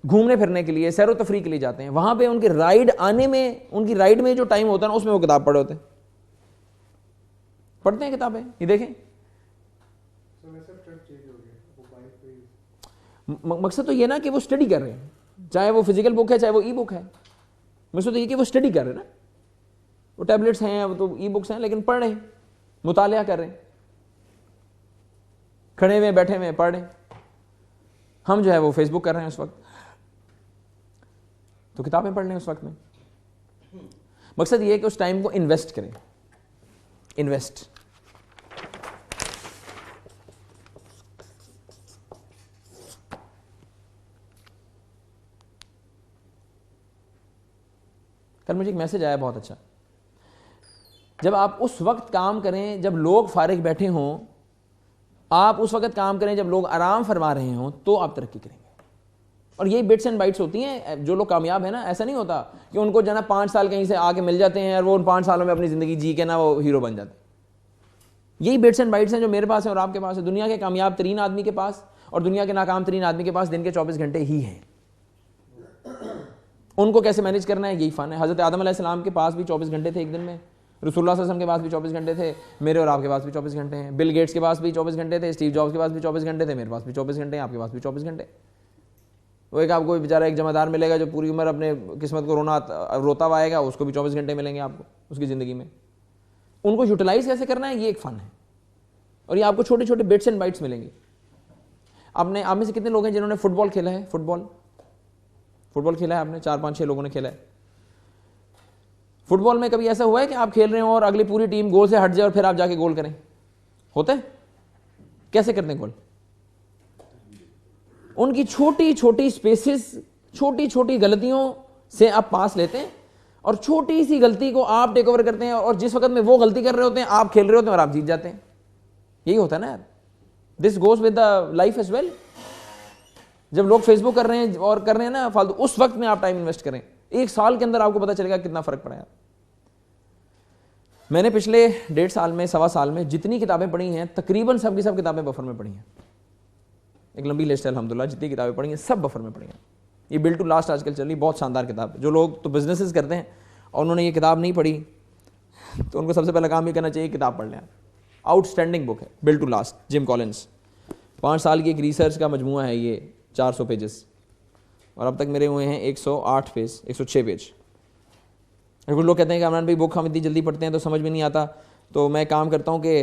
घूमने फिरने के लिए, सैर व तफरी के लिए जाते हैं, वहां पे उनके राइड आने में, उनकी राइड में जो टाइम होता है ना, उसमें वो किताब पढ़े होते हैं, पढ़ते हैं किताबें। ये देखें, मकसद तो ये ना कि वो स्टडी कर रहे हैं, चाहे वो फिजिकल बुक है चाहे वो ई बुक है। मकसद तो ये कि वो स्टडी कर रहे हैं ना, वो टैबलेट्स हैं, वो तो ई बुक्स हैं, लेकिन पढ़ रहे हैं, मुतालिया कर रहे हैं, खड़े हुए बैठे हुए पढ़ रहे हैं। हम जो है वो फेसबुक कर रहे हैं उस वक्त, तो किताबें पढ़ लें उस वक्त में। मकसद ये है कि उस टाइम को इन्वेस्ट करें, इन्वेस्ट। कल मुझे एक मैसेज आया बहुत अच्छा, जब आप उस वक्त काम करें जब लोग फारिग बैठे हों, आप उस वक्त काम करें जब लोग आराम फरमा रहे हों, तो आप तरक्की करेंगे। और यही बिट्स एंड बाइट्स होती हैं। जो लोग कामयाब है ना, ऐसा नहीं होता कि उनको जो है ना 5 साल कहीं से आके मिल जाते हैं और वो उन 5 सालों में अपनी ज़िंदगी जी के ना वो हीरो बन जाते हैं। यही बिट्स एंड बाइट्स हैं जो मेरे पास है और आपके पास है। दुनिया के कामयाब तरीन आदमी के पास और दुनिया के नाकाम तरीन आदमी के पास दिन के 24 घंटे ही हैं। उनको कैसे मैनेज करना है, यही फ़न है। हज़रत आदम अलैहिस्सलाम के पास भी 24 घंटे थे एक दिन में, रसूलुल्लाह सल्लल्लाहु अलैहि वसल्लम के पास भी 24 घंटे थे, मेरे और आपके पास भी 24 घंटे हैं, बिल गेट्स के पास भी 24 घंटे थे, स्टीव जॉब्स के पास भी 24 घंटे थे, मेरे पास भी 24 घंटे हैं, आपके पास भी 24 घंटे। वो एक आपको बेचारा एक जमादार मिलेगा जो पूरी उम्र अपने किस्मत को रोता हुआ आएगा, उसको भी 24 घंटे मिलेंगे आपको उसकी ज़िंदगी में। उनको यूटिलाइज कैसे करना है, ये एक फ़न है। और ये आपको छोटे छोटे बिट्स एंड बाइट्स मिलेंगे। आपने, आप में से कितने लोग हैं जिन्होंने फुटबॉल खेला है? फुटबॉल खेला है आपने? 4-5-6 लोगों ने खेला है। फुटबॉल में कभी ऐसा हुआ है कि आप खेल रहे हो और अगली पूरी टीम गोल से हट जाए और फिर आप जाके गोल करें? होता है? कैसे करते हैं गोल? उनकी छोटी छोटी स्पेसेस, छोटी छोटी गलतियों से आप पास लेते हैं और छोटी सी गलती को आप टेक ओवर करते हैं, और जिस वक्त में वो गलती कर रहे होते हैं आप खेल रहे होते हैं और आप जीत जाते हैं। यही होता है ना यार। This goes with the life as well. जब लोग फेसबुक कर रहे हैं और कर रहे हैं ना फालतू, उस वक्त में आप टाइम इन्वेस्ट करें, 1 साल के अंदर आपको पता चलेगा कितना फर्क पड़ा यार। मैंने पिछले 1.5 साल में, 1.25 साल में जितनी किताबें पढ़ी हैं तकरीबन सब की सब किताबें बफर में पढ़ी हैं। एक लंबी लिस्ट है अल्हम्दुलिल्लाह, जितनी किताबें पढ़ी हैं सब बफर में पढ़ी हैं। ये बिल्ड टू लास्ट आजकल चल रही, बहुत शानदार किताब है। जो लोग तो बिजनेसेस करते हैं और उन्होंने ये किताब नहीं पढ़ी तो उनको सबसे पहला काम ये करना चाहिए, किताब पढ़ लें। आउटस्टैंडिंग बुक है built to last, Jim Collins. 5 साल की एक रिसर्च का मजमूआ है ये, 400 पेजेस, और अब तक मेरे हुए हैं 108 पेज, 106 पेज। कुछ लोग कहते हैं कि इमरान भाई बुक हम इतनी जल्दी पढ़ते हैं तो समझ में नहीं आता, तो मैं काम करता हूँ कि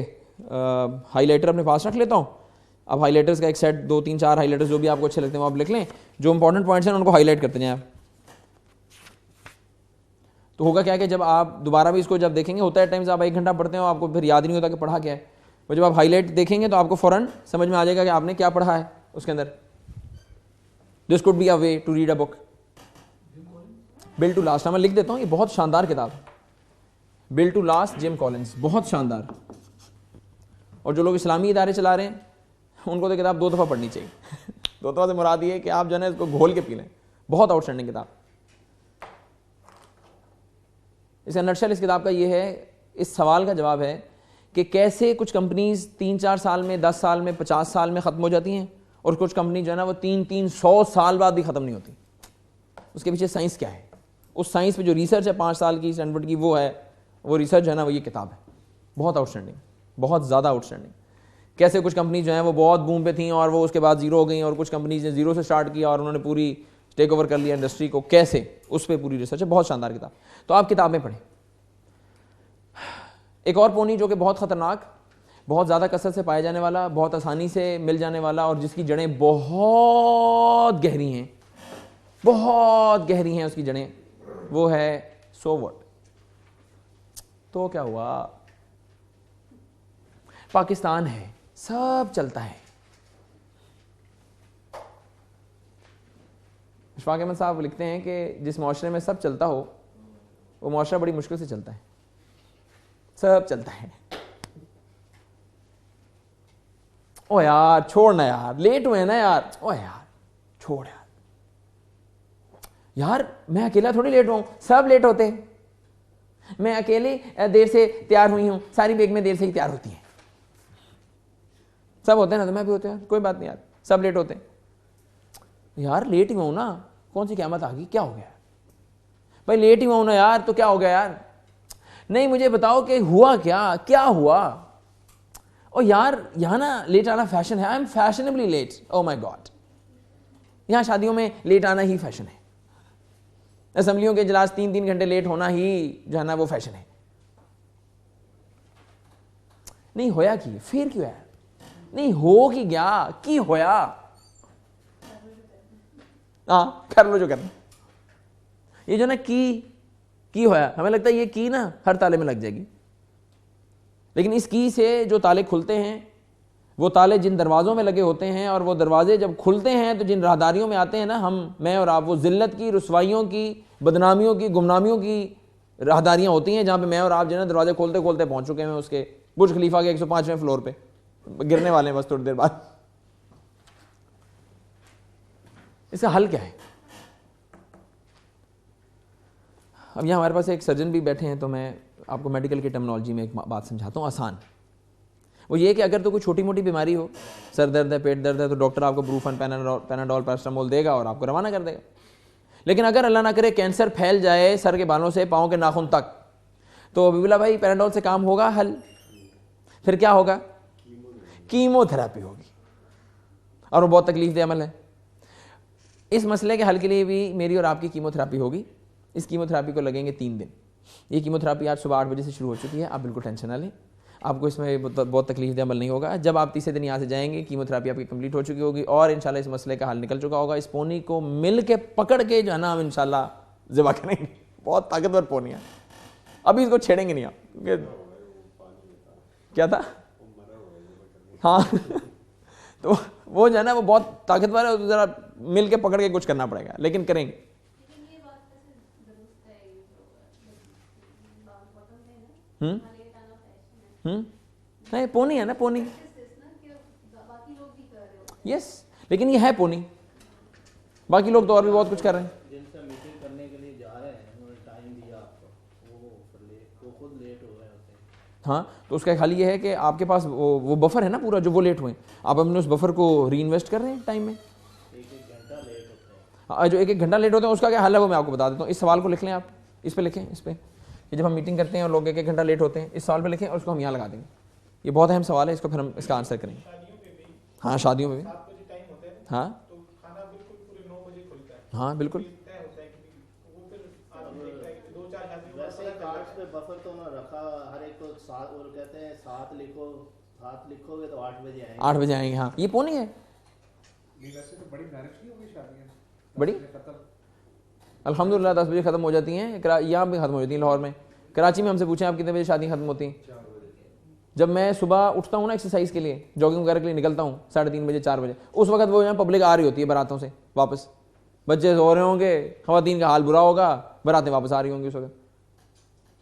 हाईलाइटर अपने पास रख लेता हूँ। अब हाईलाइटर्स का एक सेट, 2 3 4 हाईलाइटर्स जो भी आपको अच्छे लगते हैं वो आप लिख लें, जो इंपॉर्टेंट पॉइंट्स हैं उनको हाईलाइट करते जाएं आप। तो होगा क्या कि जब आप दोबारा भी इसको जब देखेंगे, होता है टाइम्स आप 1 घंटा पढ़ते हो आपको फिर याद नहीं होता कि पढ़ा क्या है, और जब आप हाईलाइट देखेंगे तो आपको फ़ौरन समझ में आ जाएगा कि आपने क्या पढ़ा है उसके अंदर। This could be a way to read a book. Built to last, मैं लिख देता हूँ, ये बहुत शानदार किताब है, built to last, Jim Collins, बहुत शानदार। और जो लोग इस्लामी इदारे चला रहे हैं उनको तो किताब 2 दफ़ा पढ़नी चाहिए। 2 दफ़ा से मुराद ये है कि आप जो है ना इसको घोल के पी लें, बहुत आउटस्टैंडिंग किताब। इसका नटशल इस किताब का ये है, इस सवाल का जवाब है कि कैसे कुछ कंपनीज 3-4 साल में, 10 साल में, 50 साल में ख़त्म हो जाती हैं, और कुछ कंपनी जो है ना वो 300 साल बाद भी ख़त्म नहीं होती। उसके पीछे साइंस क्या है, उस साइंस पे जो रिसर्च है 5 साल की स्टैनफोर्ड की, वो है, वो रिसर्च है ना, वो ये किताब है। बहुत आउटस्टैंडिंग, बहुत ज़्यादा आउटस्टैंडिंग। कैसे कुछ कंपनी जो है वो बहुत बूम पे थी और वो उसके बाद ज़ीरो हो गई, और कुछ कंपनीज ने ज़ीरो से स्टार्ट किया और उन्होंने पूरी टेक ओवर कर लिया इंडस्ट्री को, कैसे, उस पर पूरी रिसर्च है। बहुत शानदार किताब, तो आप किताबें पढ़ें। एक और पोनी जो कि बहुत ख़तरनाक, बहुत ज़्यादा कसरत से पाया जाने वाला, बहुत आसानी से मिल जाने वाला, और जिसकी जड़ें बहुत गहरी हैं, बहुत गहरी हैं उसकी जड़ें, वो है सो व्हाट। तो क्या हुआ, पाकिस्तान है, सब चलता है। इशफाक अहमद साहब लिखते हैं कि जिस माशरे में सब चलता हो वो माशरा बड़ी मुश्किल से चलता है। सब चलता है, ओ यार छोड़ ना यार, लेट हुए ना यार, ओ यार छोड़ यार, यार मैं अकेला थोड़ी लेट हुआ हूं, सब लेट होते हैं। मैं अकेले देर से तैयार हुई हूं, सारी बेगमें देर से ही तैयार होती हैं। सब होते हैं ना, तो मैं भी होते हैं, कोई बात नहीं यार, सब लेट होते हैं। यार लेट ही हुआ हूं ना, कौन सी क़यामत आ गई, क्या हो गया भाई, लेट ही हुआ हूं ना यार, तो क्या हो गया यार, नहीं मुझे बताओ कि हुआ क्या, क्या हुआ। ओ यार यहाँ ना लेट आना फैशन है, I am fashionably late, oh my god. यहाँ शादियों में लेट आना ही फैशन है, असेंबलियों के इजलास 3-3 घंटे लेट होना ही जो है ना वो फैशन है। नहीं होया कि फिर क्यों है, नहीं हो कि गया की होया, हाँ कर लो जो करना। ये जो ना की होया, हमें लगता है ये की ना हर ताले में लग जाएगी, लेकिन इस की से जो ताले खुलते हैं, वो ताले जिन दरवाज़ों में लगे होते हैं, और वो दरवाजे जब खुलते हैं तो जिन राहदारियों में आते हैं ना हम, मैं और आप, वो जिल्लत की, रुसवाइयों की, बदनामियों की, गुमनामियों की राहदारियाँ होती हैं, जहाँ पे मैं और आप जो है ना दरवाजे खोलते खोलते पहुँच चुके हैं उसके बुर्ज खलीफा के 105वें फ्लोर पे, गिरने वाले हैं बस थोड़ी देर बाद। इसका हल क्या है? अब यहाँ हमारे पास एक सर्जन भी बैठे हैं, तो मैं आपको मेडिकल की टर्मिनोलॉजी में एक बात समझाता हूँ आसान। वो ये कि अगर तो कोई छोटी मोटी बीमारी हो, सर दर्द है, पेट दर्द है, तो डॉक्टर आपको ब्रूफन, पैनाडोल, पैरास्टामोल देगा और आपको रवाना कर देगा। लेकिन अगर अल्लाह ना करे कैंसर फैल जाए सर के बालों से पाँव के नाखून तक, तो बिबला भाई पैनाडोल से काम होगा हल? फिर क्या होगा? कीमोथेरेपी होगी, और वो बहुत तकलीफ अमल है। इस मसले के हल के लिए भी मेरी और आपकी कीमोथेरेपी होगी। इस कीमोथेरेपी को लगेंगे 3 दिन। ये कीमोथेरेपी आज सुबह 8 बजे से शुरू हो चुकी है, आप बिल्कुल टेंशन ना लें, आपको इसमें बहुत तकलीफ अमल नहीं होगा। जब आप तीसरे दिन यहाँ से जाएंगे कीमोथेरेपी आपकी कंप्लीट हो चुकी होगी और इंशाल्लाह इस मसले का हल निकल चुका होगा। इस पोनी को मिल के पकड़ के जो है ना हम इंशाल्लाह ज़िबा करेंगे। बहुत ताकतवर पोनी है, अभी इसको छेड़ेंगे नहीं आप, क्योंकि क्या था, हाँ तो वो जो है ना वो बहुत ताकतवर है, ज़रा मिल के पकड़ के कुछ करना पड़ेगा, लेकिन करेंगे। नहीं पोनी है ना, पोनी, यस, लेकिन ये है पोनी, बाकी लोग तो और भी बहुत कुछ कर रहे हैं। जिनसे मीटिंग करने के लिए जा रहे हैं, उन्होंने टाइम दिया आपको, वो खुद लेट हो गए होते हैं। हाँ, तो उसका एक हल ये है कि आपके पास वो बफर है ना पूरा, जो वो लेट हुए, आप अपने उस बफर को री इन्वेस्ट कर रहे हैं टाइम में। जो एक घंटा लेट होते हैं उसका क्या हल है वो मैं आपको बता देता हूँ। इस सवाल को लिख लें आप, इस पे लिखें, इस पे, कि जब हम मीटिंग करते हैं और लोग एक घंटा लेट होते हैं, इस सवाल पे लिखें और उसको हम यहाँ लगा देंगे। ये बहुत अहम सवाल है, इसको फिर हम इसका आंसर करेंगे। हाँ, शादियों में भी, हाँ हाँ बिल्कुल। बफर तो ना रखा, हर एक को साथ, और कहते हैं साथ लिखो, साथ लिखोगे तो 8 बजे आएंगे। 8 बजे आएंगे, हाँ। ये पौनी है वैसे तो बड़ी मैरिज नहीं होगी शादियां, बड़ी, अल्हम्दुलिल्लाह 10 बजे ख़त्म हो जाती हैं। यहाँ भी ख़त्म हो जाती हैं, लाहौर में। कराची में हमसे पूछें आप कितने बजे शादी ख़त्म होती हैं? 4 बजे। जब मैं सुबह उठता हूँ ना एक्सरसाइज के लिए, जॉगिंग वगैरह के लिए निकलता हूँ 3:30 बजे 4 बजे, उस वक्त वो यहाँ पब्लिक आ रही होती है बारातों से वापस, बच्चे सो रहे होंगे, ख़वातीन का हाल बुरा होगा, बारातें वापस आ रही होंगी उस वक्त।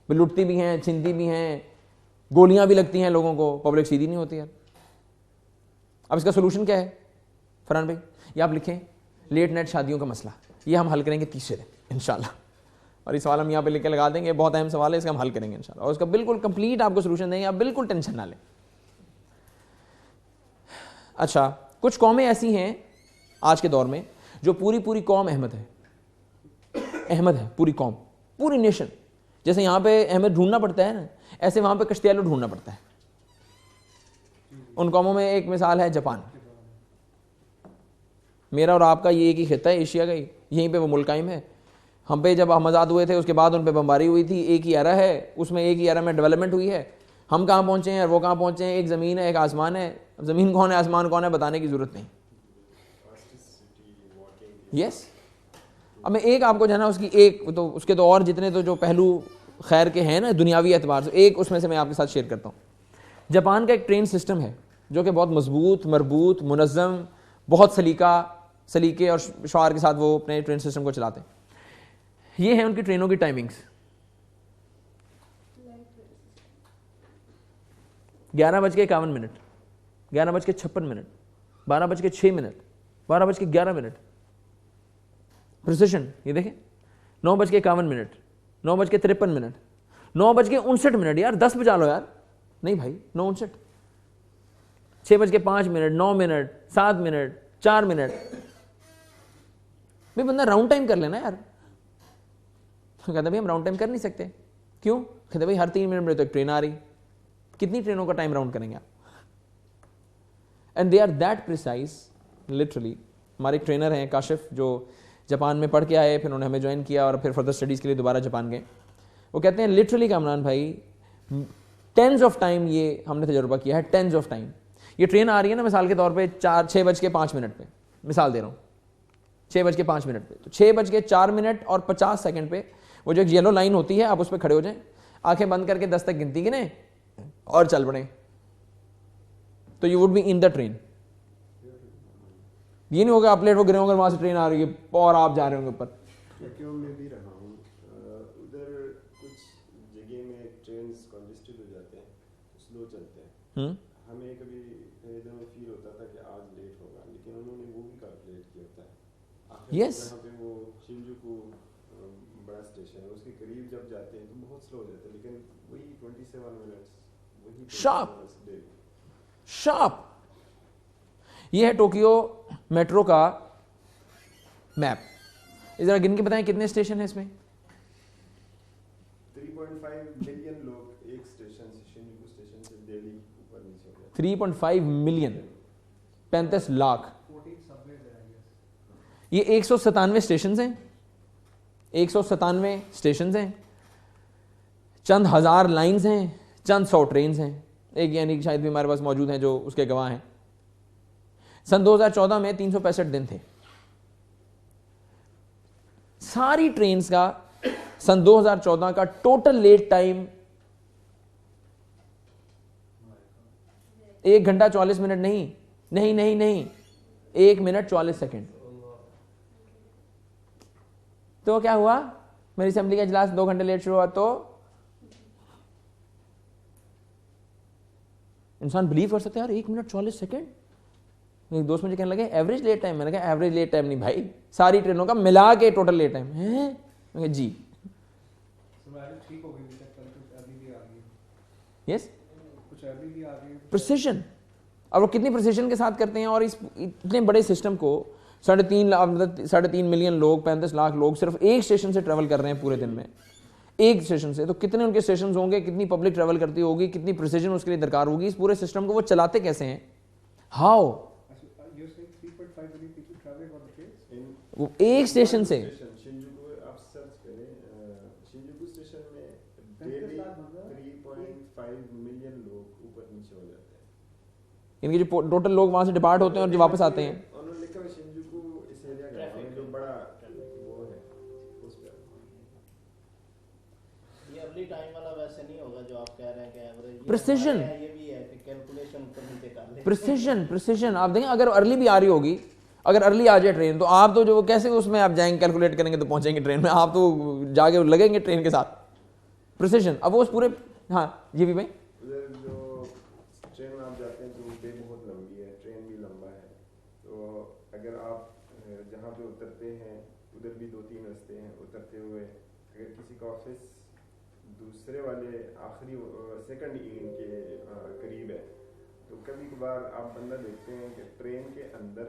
लुटती भी हैं, छीनती भी हैं, गोलियां भी लगती हैं लोगों को, पब्लिक सीधी नहीं होती यार। अब इसका सोल्यूशन क्या है फरहान भाई? ये आप लिखें, लेट नाइट शादियों का मसला, ये हम हल करेंगे तीसरे दिन इंशाल्लाह। और ये सवाल हम यहाँ पे लिख के लगा देंगे, बहुत अहम सवाल है, इसका हम हल करेंगे इंशाल्लाह, और उसका बिल्कुल कंप्लीट आपको सोल्यूशन देंगे, आप बिल्कुल टेंशन ना लें। अच्छा, कुछ कौमें ऐसी हैं आज के दौर में जो पूरी कौम अहमद है, अहमद है पूरी कौम, पूरी नेशन। जैसे यहाँ पे अहमद ढूंढना पड़ता है ना, ऐसे वहाँ पे कश्तियालू ढूंढना पड़ता है। उन कौमों में एक मिसाल है जापान। मेरा और आपका ये एक ही खिता है एशिया का ही, यहीं पे वो मुल्क कायम है। हम पे जब हम आज़ाद हुए थे उसके बाद उन पे बमबारी हुई थी, एक ही एरा है, उसमें एक ही एरा में डेवलपमेंट हुई है। हम कहाँ पहुँचे हैं और वो कहाँ पहुँचे हैं, एक ज़मीन है एक आसमान है। अब ज़मीन कौन है आसमान कौन है बताने की ज़रूरत नहीं। यस, अब मैं एक आपको जो है ना उसकी एक तो उसके तो और जितने तो जो पहलू खैर के हैं ना दुनियावी एतबार से, एक उसमें से मैं आपके साथ शेयर करता हूँ। जापान का एक ट्रेन सिस्टम है जो कि बहुत मजबूत, मरबूत, मुनज़्ज़म, बहुत सलीके और शौर के साथ वो अपने ट्रेन सिस्टम को चलाते हैं। ये है उनकी ट्रेनों की टाइमिंग्स। 11:51, 11:56, 12:06, 12:11, प्रिसिशन। ये देखें, 9:51, 9:53, 9:59 यार, 10 बजा लो यार, नहीं भाई 9:59, 6:05, 9, 7, 4। भाई बंदा राउंड टाइम कर लेना यार। कहते भाई हम राउंड टाइम कर नहीं सकते, क्यों? कहते भाई हर 3 मिनट में तो एक ट्रेन आ रही, कितनी ट्रेनों का टाइम राउंड करेंगे आप? And they are that precise, literally. हमारे एक ट्रेनर हैं काशिफ, जो जापान में पढ़ के आए, फिर उन्होंने हमें ज्वाइन किया और फिर फर्दर स्टडीज़ के लिए दोबारा जापान गए। वो कहते हैं लिटरली कामरान भाई, 10s ऑफ टाइम ये हमने तजुर्बा किया है, 10s ऑफ टाइम। ये ट्रेन आ रही है ना मिसाल के तौर पे 6:05 पे, मिसाल दे रहा हूँ, 6:05 पे, तो 6:04 और 50 सेकंड पे वो जो एक येलो लाइन होती है, आप उस पर खड़े हो जाएं, आंखें बंद करके 10 तक गिनती गिने और चल पड़े, तो you would be in the train. ये नहीं होगा आप लेट हो गिरे होंगे, वहां से ट्रेन आ रही है और आप जा रहे होंगे ऊपर। टोक्यो में भी रहा हूँ, उधर कुछ जगह में ट्रेन कंजेस्टेड हो जाते हैं, स्लो चलते हैं। हमें कभी इधर में फील होता था कि आज लेट होगा, लेकिन उन्होंने वो भी कैलकुलेट किया होता है। Yes. यहाँ पे वो शिंजुकू बड़ा स्टेशन है, उसके करीब जब जाते हैं तो बहुत स्लो हो जाते हैं, लेकिन वही 27 मिनट्स, वही शार्प। ये है टोक्यो मेट्रो का मैप। जरा गिन के बताएं कितने स्टेशन है इसमें? 3.5 मिलियन लोग एक स्टेशन से, शिंजुकू स्टेशन से दिल्ली ऊपर नीचे हो जाते हैं। 3.5 मिलियन, 35 लाख। ये 197 स्टेशन हैं, 197 स्टेशन हैं, चंद हजार लाइंस हैं, चंद 100 ट्रेन हैं, एक यानी शायद भी हमारे पास मौजूद हैं जो उसके गवाह हैं। सन 2014 में 365 दिन थे। सारी ट्रेन्स का सन 2014 का टोटल लेट टाइम 1 घंटा 44 मिनट नहीं, 1 मिनट 44 सेकंड। तो क्या हुआ, मेरी असेंबली का इजलास 2 घंटे लेट शुरू हुआ तो इंसान बिलीव कर सकता है यार 1 मिनट 44 सेकंड। मेरे दोस्त मुझे कहने लगे एवरेज लेट टाइम, मैंने कहा एवरेज लेट टाइम नहीं भाई, सारी ट्रेनों का मिला के टोटल लेट टाइम है। जी यस, प्रिसिशन। अब वो कितनी प्रिसिशन के साथ करते हैं, और इस इतने बड़े सिस्टम को 3.5 मिलियन लोग, 35 लाख लोग सिर्फ एक स्टेशन से ट्रेवल कर रहे हैं पूरे दिन में, एक स्टेशन से। तो कितने उनके स्टेशन होंगे, कितनी पब्लिक ट्रेवल करती होगी, कितनी प्रिसिजन उसके लिए दरकार होगी। इस पूरे सिस्टम को वो चलाते कैसे हैं, हाउ? वो एक स्टेशन से शिंजुकू आप सर्च करें, शिंजुकू स्टेशन में डेली 3.5 मिलियन लोग ऊपर नीचे हो जाते हैं। इनके जो टोटल लोग वहां से डिपार्ट होते हैं और जो वापस आते हैं। उन्होंने लिखा है शिंजुकू इस एरिया का है, जो बड़ा वो है उस पे। ये अर्ली टाइम वाला वैसे नहीं होगा जो आप कह रहे हैं कि एवरेज प्रिसिजन, ये भी है कि कैलकुलेशन ऊपर नीचे कर ले। प्रिसिजन आप देखें, अगर अर्ली भी आ रही होगी, अगर अर्ली आ जाए ट्रेन, तो आप तो जो कैसे उसमें आप जाएंगे, कैलकुलेट करेंगे तो पहुंचेंगे ट्रेन में, आप तो जाके लगेंगे ट्रेन के साथ। प्रिसिजन। अब वो उस पूरे, हाँ जी भी भाई, उधर जो ट्रेन में आप जाते हैं तो डे बहुत लंबी है, ट्रेन भी लंबा है, तो अगर आप जहाँ पे उतरते हैं उधर भी 2-3 रास्ते हैं उतरते हुए। अगर किसी का ऑफिस दूसरे वाले आखिरी सेकंड इन के करीब है, तो कभी कभार आप बंदा देखते हैं कि ट्रेन के अंदर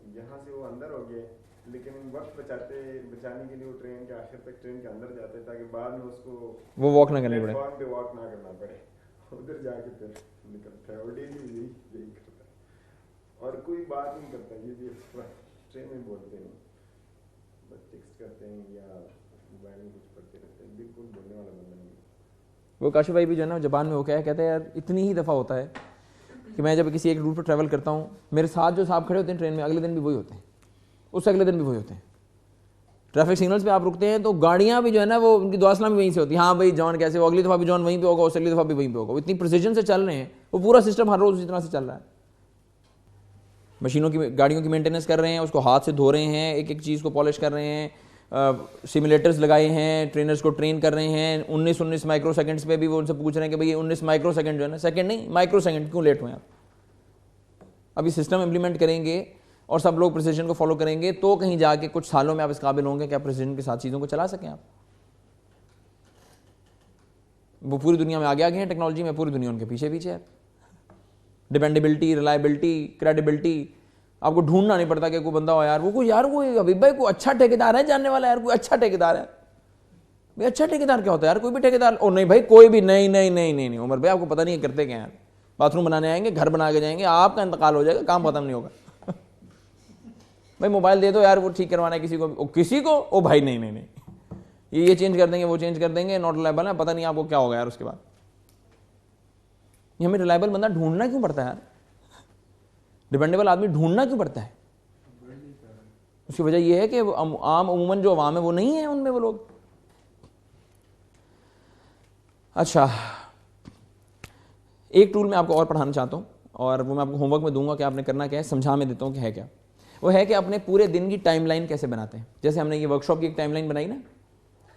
यहाँ से वो अंदर हो गए, लेकिन वक्त बचाने के लिए वो ट्रेन के आखिर तक ट्रेन के अंदर जाते हैं ताकि बाद में उसको वो वॉक ना करनी पड़े, प्लेटफॉर्म पे वॉक ना करना पड़े, उधर जाके फिर निकलता है। और डेली यही करता है और कोई बात नहीं करता। ये भी ट्रेन में बोलते नहीं, बस टेक्स्ट करते हैं या मोबाइल में कुछ पढ़ते रहते हैं, बिल्कुल बोलने वाला बंदा नहीं। वो काशिफ भाई भी जो है ना जापान में वो क्या कहते हैं यार, इतनी ही दफ़ा होता है कि मैं जब किसी एक रूट पर ट्रैवल करता हूँ, मेरे साथ जो साहब खड़े होते हैं ट्रेन में, अगले दिन भी वही होते हैं, उससे अगले दिन भी वही होते हैं। ट्रैफिक सिग्नल्स पे आप रुकते हैं तो गाड़ियाँ भी जो है ना वो उनकी दुआ सलाम भी वहीं से होती है, हाँ भाई जॉन कैसे, वो अगली दफ़ा भी जॉन वहीं पे होगा, उससे अगली दफ़ा भी वहीं पे होगा। वो इतनी प्रिसिजन से चल रहे हैं, वो पूरा सिस्टम हर रोज़ उसी तरह से चल रहा है। मशीनों की, गाड़ियों की मेंटेनेंस कर रहे हैं, उसको हाथ से धो रहे हैं, एक एक चीज़ को पॉलिश कर रहे हैं, सिमुलेटर्स लगाए हैं, ट्रेनर्स को ट्रेन कर रहे हैं। 19 माइक्रो सेकंड्स पे भी वो उनसे पूछ रहे हैं कि भाई 19 माइक्रो सेकंड जो है ना, सेकंड नहीं माइक्रो सेकंड क्यों लेट हुए आप। अभी सिस्टम इंप्लीमेंट करेंगे और सब लोग प्रिसिजन को फॉलो करेंगे तो कहीं जाके कुछ सालों में आप इस काबिल होंगे कि आप प्रिसिजन के साथ चीज़ों को चला सकें। आप वो पूरी दुनिया में आगे आ गए हैं टेक्नोलॉजी में, पूरी दुनिया उनके पीछे पीछे है। डिपेंडेबिलिटी, रिलायबिलिटी, क्रेडिबिलिटी, आपको ढूंढना नहीं पड़ता कि कोई बंदा हो यार, वो कोई यार कोई हबीब भाई कोई अच्छा ठेकेदार है जानने वाला यार, कोई अच्छा ठेकेदार है। भाई अच्छा ठेकेदार क्या होता है यार, कोई भी ठेकेदार, ओ नहीं भाई कोई भी नहीं नहीं नहीं नहीं नहीं उमर भाई आपको पता नहीं है करते क्या यार, बाथरूम बनाने आएंगे, घर बना के जाएंगे, आपका इंतकाल हो जाएगा, काम खत्म नहीं होगा। भाई मोबाइल दे दो यार, वो ठीक करवाना है किसी को, ओ भाई नहीं नहीं नहीं ये चेंज कर देंगे, वो चेंज कर देंगे, नॉट रिलायबल है, पता नहीं आपको क्या होगा यार उसके बाद। ये हमें रिलायबल बंदा ढूंढना क्यों पड़ता है यार, डिपेंडेबल आदमी ढूंढना क्यों पड़ता है? उसकी वजह यह है कि आम उमूमन जो अवाम है वो नहीं है उनमें वो लोग। अच्छा, एक टूल मैं आपको और पढ़ाना चाहता हूँ और वो मैं आपको होमवर्क में दूंगा कि आपने करना क्या है, समझा में देता हूँ कि है क्या। वो है कि अपने पूरे दिन की टाइमलाइन कैसे बनाते हैं। जैसे हमने ये वर्कशॉप की एक टाइमलाइन बनाई ना,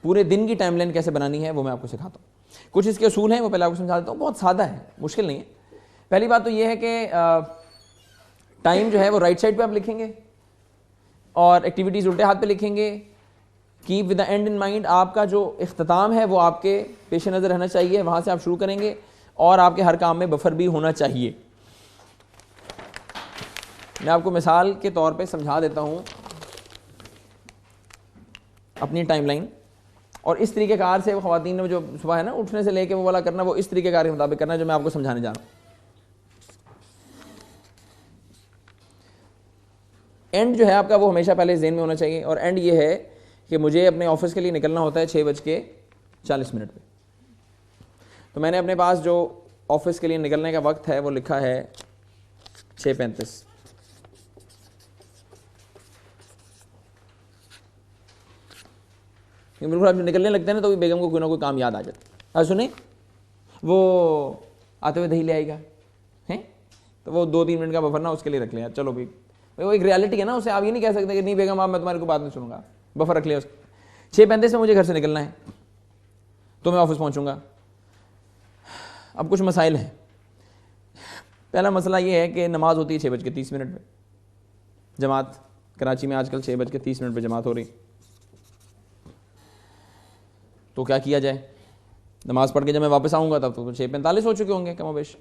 पूरे दिन की टाइमलाइन कैसे बनानी है वो मैं आपको सिखाता हूँ। कुछ इसके असूल हैं, वो पहले आपको समझा देता हूँ। बहुत सादा है, मुश्किल नहीं है। पहली बात तो ये है कि टाइम जो है वो राइट साइड पे आप लिखेंगे और एक्टिविटीज़ उल्टे हाथ पे लिखेंगे। Keep with the and in mind, आपका जो इख्तिताम है वो आपके पेश नज़र रहना चाहिए, वहाँ से आप शुरू करेंगे और आपके हर काम में बफर भी होना चाहिए। मैं आपको मिसाल के तौर पे समझा देता हूँ अपनी टाइमलाइन। और इस तरीक़ेकार से वो ख़वातीन ने जो सुबह है ना उठने से लेके वो वाला करना, वो इस तरीक़ेकार के मुताबिक करना जो मैं आपको समझाने जा रहा हूँ। एंड जो है आपका वो हमेशा पहले ज़हन में होना चाहिए। और एंड ये है कि मुझे अपने ऑफिस के लिए निकलना होता है 6:40 पे। तो मैंने अपने पास जो ऑफिस के लिए निकलने का वक्त है वो लिखा है 6:35। बिल्कुल आप निकलने लगते हैं ना तो भी बेगम को कोई ना कोई काम याद आ जाता है। सुने वो आते हुए दही ले आएगा हैं, तो वो 2-3 मिनट का बफर ना उसके लिए रख लिया। चलो भाई वो एक रियलिटी है ना, उसे आप ये नहीं कह सकते कि नहीं बेगम आप मैं तुम्हारे को बात नहीं सुनूंगा, बफर रख लिया उसका। 6:35 में मुझे घर से निकलना है तो मैं ऑफिस पहुंचूंगा। अब कुछ मसाइल हैं। पहला मसला ये है कि नमाज होती है 6:30 पे, जमात कराची में आजकल 6:30 पे जमात हो रही। तो क्या किया जाए? नमाज पढ़ के जब मैं वापस आऊँगा तब तो 6:45 हो चुके होंगे कमोबेश।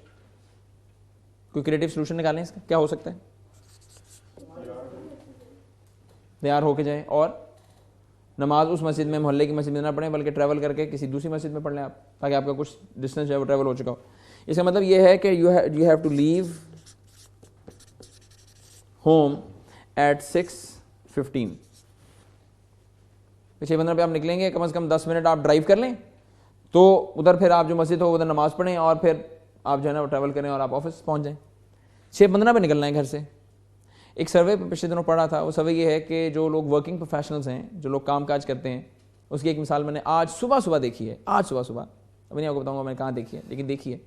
कोई क्रिएटिव सोल्यूशन निकालें इसका, क्या हो सकता है? तैयार होके जाए और नमाज उस मस्जिद में, मोहल्ले की मस्जिद में ना पढ़ें, बल्कि ट्रैवल करके किसी दूसरी मस्जिद में पढ़ लें आप, ताकि आपका कुछ डिस्टेंस जो है वो ट्रैवल हो चुका हो। इसका मतलब ये है कि you have to leave home at 6:15। 6:15 पे आप निकलेंगे, कम से कम 10 मिनट आप ड्राइव कर लें, तो उधर फिर आप जो मस्जिद हो उधर नमाज पढ़ें और फिर आप जो है ना वो ट्रैवल करें और आप ऑफिस पहुंच जाएं। 6:15 पे निकलना है घर से। एक सर्वे पिछले दिनों पढ़ा था, वो सर्वे ये है कि जो लोग वर्किंग प्रोफेशनल्स हैं, जो लोग काम काज करते हैं, उसकी एक मिसाल मैंने आज सुबह देखी है। आज सुबह अभी नहीं आपको बताऊंगा मैंने कहाँ देखी है, लेकिन देखी है।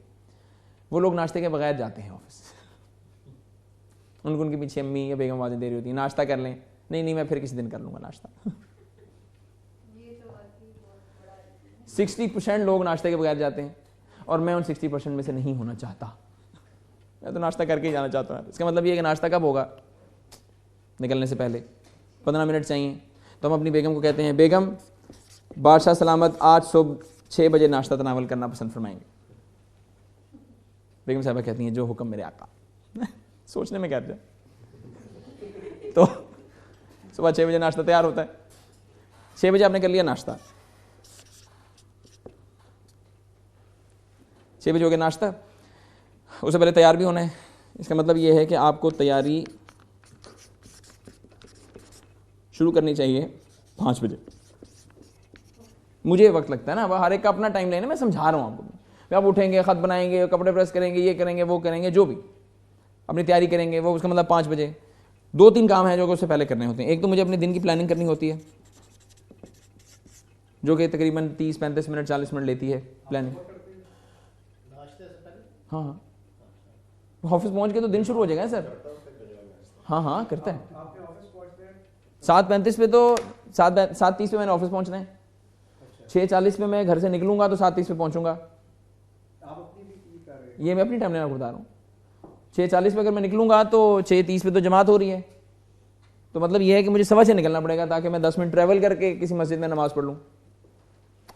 वो लोग नाश्ते के बगैर जाते हैं ऑफिस। उनकी पीछे अम्मी या बेगम आवाज़ें दे रही होती है, नाश्ता कर लें। नहीं मैं फिर किसी दिन कर लूँगा नाश्ता। 60% लोग नाश्ते के बगैर जाते हैं और मैं उन 60% में से नहीं होना चाहता। मैं तो नाश्ता करके ही जाना चाहता हूँ। इसका मतलब ये है कि नाश्ता कब होगा? निकलने से पहले 15 मिनट चाहिए। तो हम अपनी बेगम को कहते हैं, बेगम बादशाह सलामत आज सुबह 6 बजे नाश्ता तनावल करना पसंद फरमाएंगे। बेगम साहबा कहती हैं, जो हुक्म मेरे आका। सोचने में क्या है। तो सुबह 6 बजे नाश्ता तैयार होता है। 6 बजे आपने कर लिया नाश्ता, 6 बजे हो गया नाश्ता, उससे पहले तैयार भी होना है। इसका मतलब ये है कि आपको तैयारी शुरू करनी चाहिए 5 बजे। मुझे वक्त लगता है ना, हर एक का अपना टाइम लाइन है, मैं समझा रहा हूँ आपको। आप उठेंगे, ख़त बनाएंगे, कपड़े प्रेस करेंगे, ये करेंगे, वो करेंगे, जो भी अपनी तैयारी करेंगे, वो उसका मतलब 5 बजे। 2-3 काम हैं जो कि उससे पहले करने होते हैं। एक तो मुझे अपने दिन की प्लानिंग करनी होती है, जो कि तकरीबन 30-35 मिनट 40 मिनट लेती है प्लानिंग। हाँ, ऑफिस पहुंच के तो दिन शुरू हो जाएगा सर। हाँ करता है। 7:35 पे तो 7:30 पे मैंने ऑफिस पहुंचना है। 6:40 पे मैं घर से निकलूंगा तो 7:30 पे पहुंचूंगा। ये मैं अपनी टाइम लाइन बता रहा हूँ। 6:40 पे अगर मैं निकलूंगा तो 6:30 पे तो जमात हो रही है। तो मतलब ये है कि मुझे 6:15 निकलना पड़ेगा, ताकि मैं 10 मिनट ट्रैवल करके किसी मस्जिद में नमाज पढ़ लूँ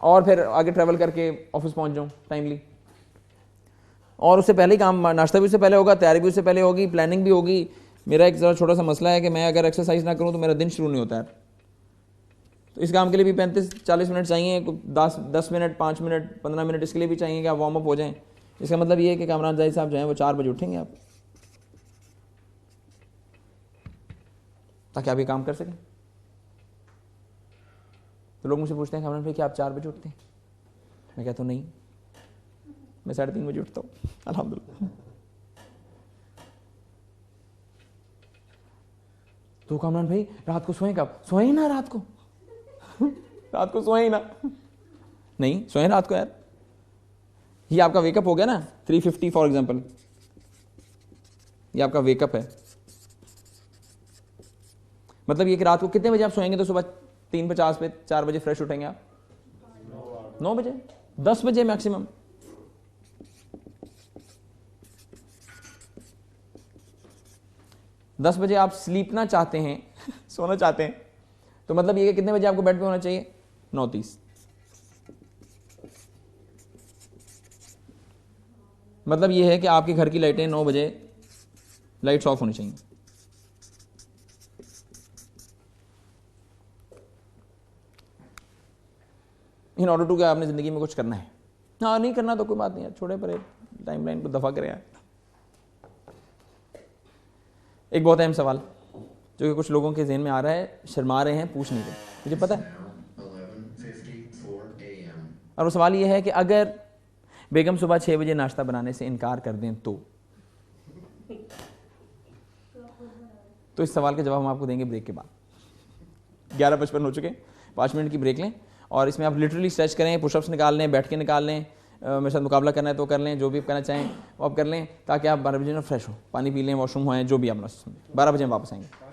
और फिर आगे ट्रैवल करके ऑफिस पहुंच जाऊँ टाइमली। और उससे पहले ही काम, नाश्ता भी उससे पहले होगा, तैयारी भी उससे पहले होगी, प्लानिंग भी होगी। मेरा एक ज़रा छोटा सा मसला है कि मैं अगर एक्सरसाइज ना करूं तो मेरा दिन शुरू नहीं होता है। तो इस काम के लिए भी 35-40 मिनट चाहिए, 10 मिनट, 5 मिनट, 15 मिनट इसके लिए भी चाहिए कि आप वार्म अप हो जाएं। इसका मतलब ये है कि कामरान जाहिद साहब जो हैं वो 4 बजे उठेंगे आप, ताकि आप ये काम कर सकें। तो लोग मुझसे पूछते हैं, कामरान भाई क्या आप 4 बजे उठते हैं? मैं कहता हूँ नहीं, मैं 3:30 बजे उठता हूँ अल्हम्दुलिल्लाह। तो कामरान भाई रात को सोएं कब? सोएं ना रात को। रात को सोएं ना। नहीं सोएं रात को यार। ये आपका वेकअप हो गया ना 3:50 फॉर एग्जांपल, ये आपका वेकअप है। मतलब ये कि रात को कितने बजे आप सोएंगे तो सुबह 3:50 पे 4 बजे फ्रेश उठेंगे आप? 9 बजे, 10 बजे मैक्सिमम। दस बजे आप स्लीपना चाहते हैं, सोना चाहते हैं, तो मतलब ये कि कितने बजे आपको बेड पे होना चाहिए? 9:30। मतलब ये है कि आपके घर की लाइटें 9 बजे लाइट्स ऑफ होनी चाहिए। इन ऑर्डर टू क्या आपने जिंदगी में कुछ करना है। हाँ नहीं करना तो कोई बात नहीं है, छोड़े परे, टाइम लाइन को दफा करें यार। एक बहुत अहम सवाल जो कि कुछ लोगों के ज़हन में आ रहा है, शर्मा रहे हैं, पूछ नहीं रहे, मुझे पता है। और वो सवाल ये है कि अगर बेगम सुबह 6 बजे नाश्ता बनाने से इनकार कर दें तो इस सवाल का जवाब हम आपको देंगे ब्रेक के बाद। 11:55 हो चुके, 5 मिनट की ब्रेक लें और इसमें आप लिटरली स्ट्रेच करें, पुशअप्स निकाल लें, बैठ के निकाल लें, मेरे साथ मुकाबला करना है तो कर लें, जो भी करना चाहें वो आप कर लें, ताकि आप 12 बजे ना फ्रेश हो, पानी पी लें, वॉशरूम हो, जो भी आप 12 बजे हम वापस आएंगे।